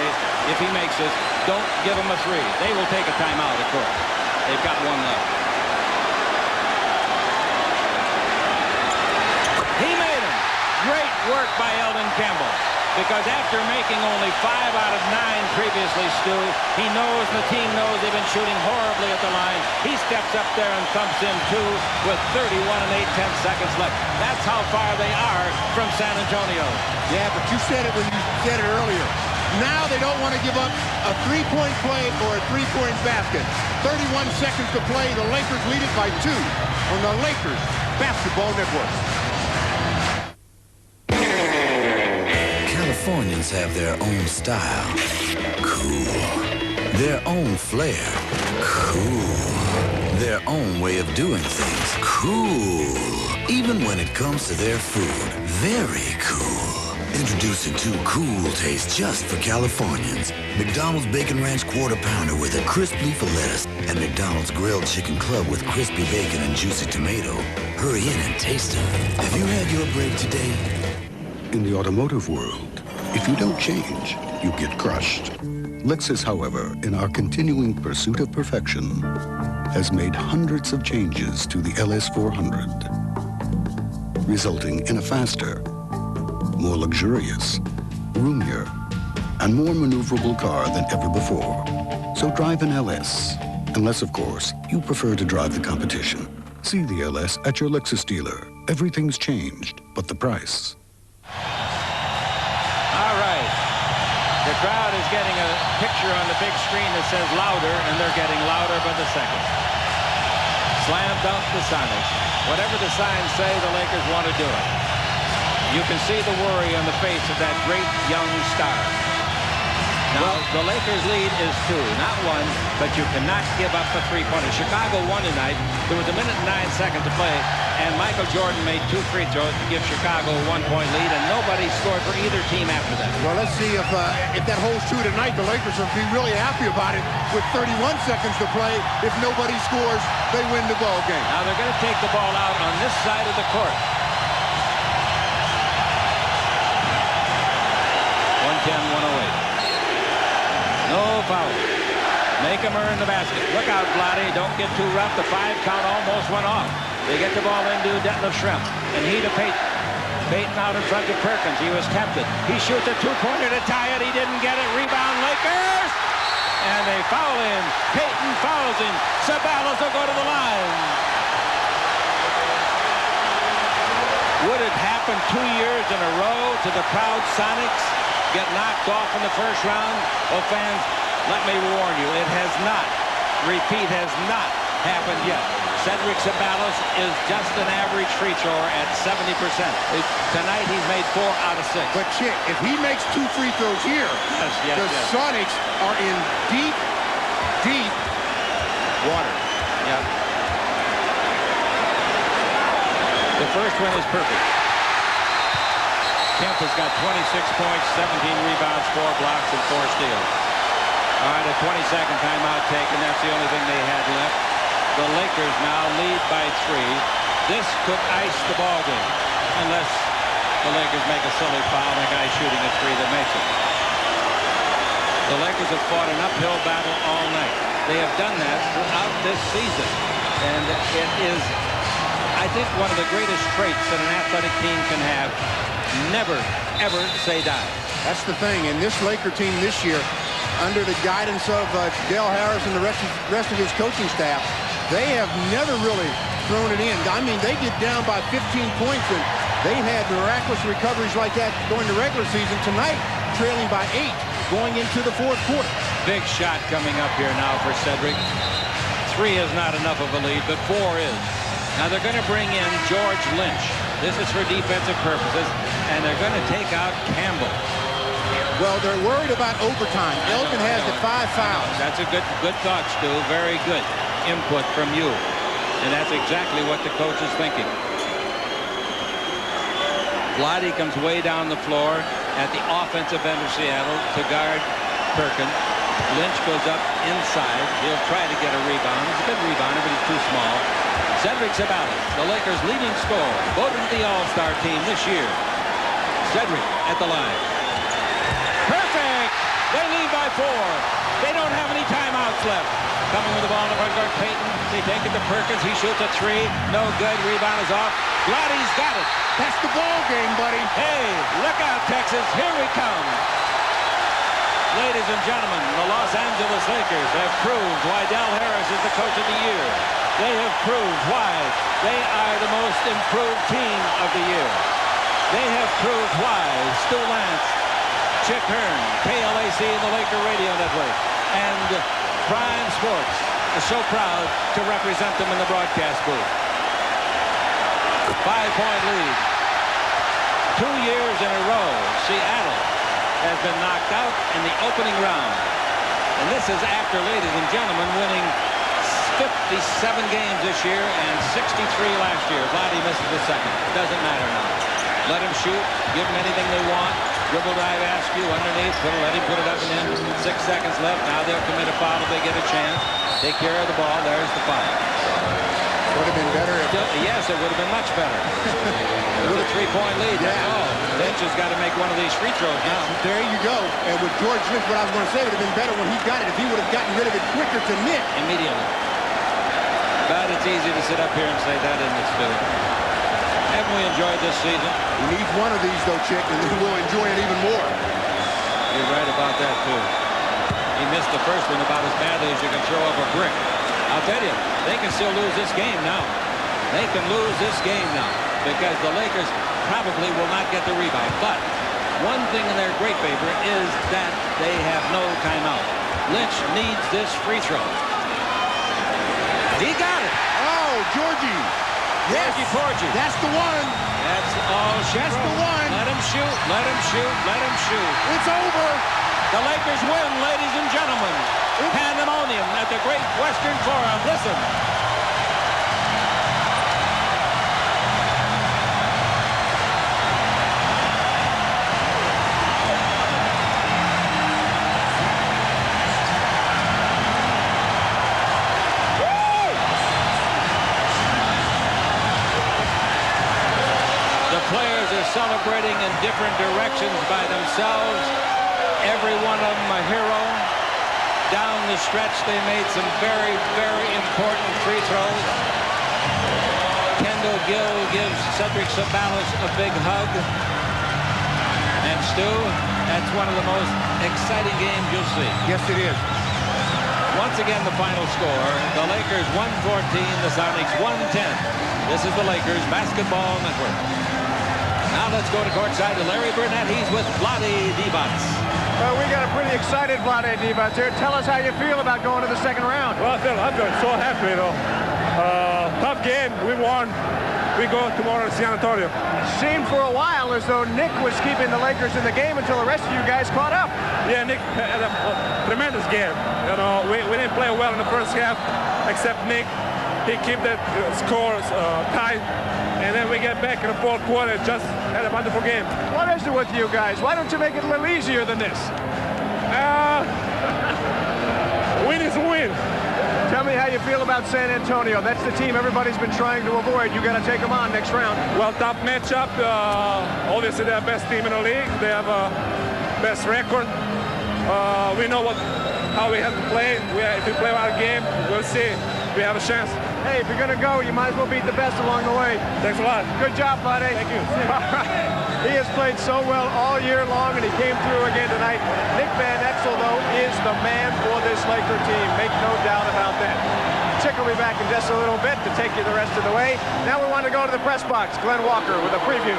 if he makes this, don't give him a 3. They will take a timeout, of course. They've got 1 left. He made him. Great work by Eldon Campbell. Because after making only 5 out of 9 previously, Stu, he knows, the team knows they've been shooting horribly at the line. He steps up there and thumps in 2 with 31 and 8/10 seconds left. That's how far they are from San Antonio. Yeah, but you said it when you said it earlier. Now they don't want to give up a 3-point play or a 3-point basket. 31 seconds to play. The Lakers lead it by 2 on the Lakers Basketball Network. Californians have their own style. Cool. Their own flair. Cool. Their own way of doing things. Cool. Even when it comes to their food. Very cool. Introducing 2 cool tastes just for Californians. McDonald's Bacon Ranch Quarter Pounder with a crisp leaf of lettuce and McDonald's Grilled Chicken Club with crispy bacon and juicy tomato. Hurry in and taste them. Have you had your break today? In the automotive world, if you don't change, you get crushed. Lexus, however, in our continuing pursuit of perfection, has made hundreds of changes to the LS400, resulting in a faster, more luxurious, roomier, and more maneuverable car than ever before. So drive an LS, unless, of course, you prefer to drive the competition. See the LS at your Lexus dealer. Everything's changed, but the price. All right. The crowd is getting a picture on the big screen that says louder, and they're getting louder by the second. Slam dunk the Sonics. Whatever the signs say, the Lakers want to do it. You can see the worry on the face of that great young star. Now, the Lakers' lead is 2, not 1, but you cannot give up a 3-pointer. Chicago won tonight. There was 1 minute and 9 seconds to play, and Michael Jordan made 2 free throws to give Chicago a 1-point lead, and nobody scored for either team after that. Well, let's see if that holds true tonight. The Lakers will be really happy about it. With 31 seconds to play, if nobody scores, they win the ball game. Now, they're going to take the ball out on this side of the court. 110-108. No foul. Make him earn the basket. Look out, Vlade. Don't get too rough. The 5 count almost went off. They get the ball into Detlef Schrempf. And he to Payton. Payton out in front of Perkins. He was tempted. He shoots a 2-pointer to tie it. He didn't get it. Rebound, Lakers. And they foul him. Payton fouls him. Ceballos will go to the line. Would it happen 2 years in a row to the proud Sonics? Get knocked off in the first round? Oh, fans, let me warn you, it has not, repeat, has not happened yet. Cedric Ceballos is just an average free thrower at 70%. Tonight he's made 4 out of 6. But Chick, if he makes 2 free throws here, the Sonics are in deep, deep water. Yeah. The first one is perfect. Kemp has got 26 points, 17 rebounds, 4 blocks, and 4 steals. All right, a 20-second timeout taken. That's the only thing they had left. The Lakers now lead by 3. This could ice the ball game unless the Lakers make a silly foul and the guy shooting a three that makes it. The Lakers have fought an uphill battle all night. They have done that throughout this season. And it is, I think, one of the greatest traits that an athletic team can have. Never, ever say die. That's the thing. And this Laker team this year, under the guidance of Dale Harris and the rest of his coaching staff, they have never really thrown it in. I mean, they get down by 15 points, and they had miraculous recoveries like that during the regular season. Tonight, trailing by 8 going into the fourth quarter. Big shot coming up here now for Cedric. 3 is not enough of a lead, but 4 is. Now they're going to bring in George Lynch. This is for defensive purposes, and they're going to take out Campbell. Well, they're worried about overtime. Elgin has the 5 fouls. That's a good thought, Stu. Very good input from you. And that's exactly what the coach is thinking. Vlade comes way down the floor at the offensive end of Seattle to guard Perkins. Lynch goes up inside. He'll try to get a rebound. He's a good rebounder, but he's too small. Cedric Sabalas, the Lakers' leading scorer, voted to the All-Star team this year. Cedric at the line. Perfect! They lead by 4. They don't have any timeouts left. Coming with the ball in the front court, Payton. They take it to Perkins. He shoots a 3. No good. Rebound is off. Vlade's got it. That's the ball game, buddy. Hey, look out, Texas. Here we come. Ladies and gentlemen, the Los Angeles Lakers have proved why Dal Harris is the coach of the year. They have proved why they are the most improved team of the year. They have proved why Stu Lance, Chick Hearn, KLAC, and the Laker Radio Network, and Prime Sports are so proud to represent them in the broadcast booth. 5-point lead. 2 years in a row, Seattle has been knocked out in the opening round. And this is after, ladies and gentlemen, winning 57 games this year and 63 last year. Vlade misses the second. It doesn't matter now. Let him shoot. Give them anything they want. Dribble drive, ask you underneath. Let him put it up and in. 6 seconds left. Now they'll commit a foul if they get a chance. Take care of the ball. There's the foul. Would have been better if... Yes, it would have been much better. With a 3-point lead. Yeah. Oh, Lynch has got to make one of these free throws now. There you go. And with George Lynch, what I was going to say would have been better when he got it if he would have gotten rid of it quicker to Nick. Immediately. But it's easy to sit up here and say that, isn't it, Stu? Haven't we enjoyed this season? He needs one of these, though, Chick, and then we'll enjoy it even more. You're right about that, too. He missed the first one about as badly as you can throw up a brick. I'll tell you, they can still lose this game now. They can lose this game now because the Lakers probably will not get the rebound. But one thing in their great favor is that they have no timeout. Lynch needs this free throw. He got it. Oh, Georgie. Yes. Georgie. That's the one. That's all she That's wrote. the one. Let him shoot. Let him shoot. Let him shoot. It's over. The Lakers win, ladies and gentlemen. Pandemonium at the Great Western Forum. Listen. The players are celebrating in different directions by themselves. Every one of them a hero. Down the stretch, they made some very, very important free throws. Kendall Gill gives Cedric Sabalas a big hug. And Stu, that's one of the most exciting games you'll see. Yes, it is. Once again, the final score, the Lakers 114, the Sonics 110. This is the Lakers Basketball Network. Now let's go to courtside to Larry Burnett. He's with Vlade Divac. Well, we got a pretty excited Vlade Divac here. Tell us how you feel about going to the second round. Well, I'm so happy, you know. Tough game. We won. We go tomorrow to San Antonio. Seemed for a while as though Nick was keeping the Lakers in the game until the rest of you guys caught up. Yeah, Nick had a tremendous game. You know, we didn't play well in the first half, except Nick. He kept that score tight. And then we get back in the fourth quarter, just had a wonderful game. What is it with you guys? Why don't you make it a little easier than this? Win is a win. Tell me how you feel about San Antonio. That's the team everybody's been trying to avoid. You got to take them on next round. Well, tough matchup. Obviously, they're the best team in the league. They have a best record. We know how we have to play. If we play our game, we'll see. We have a chance. Hey, if you're going to go, you might as well beat the best along the way. Thanks a lot. Good job, buddy. Thank you. He has played so well all year long, and he came through again tonight. Nick Van Exel, though, is the man for this Laker team. Make no doubt about that. Chick will be back in just a little bit to take you the rest of the way. Now we want to go to the press box. Glenn Walker with a preview.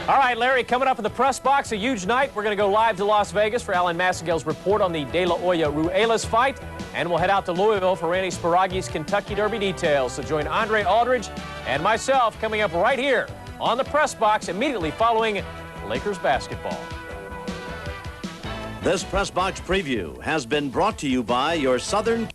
All right, Larry, coming up in the press box, a huge night. We're going to go live to Las Vegas for Alan Massengel's report on the De La Hoya-Ruelas fight. And we'll head out to Louisville for Randy Spiragi's Kentucky Derby details. So join Andre Aldridge and myself coming up right here on the press box immediately following Lakers basketball. This press box preview has been brought to you by your Southern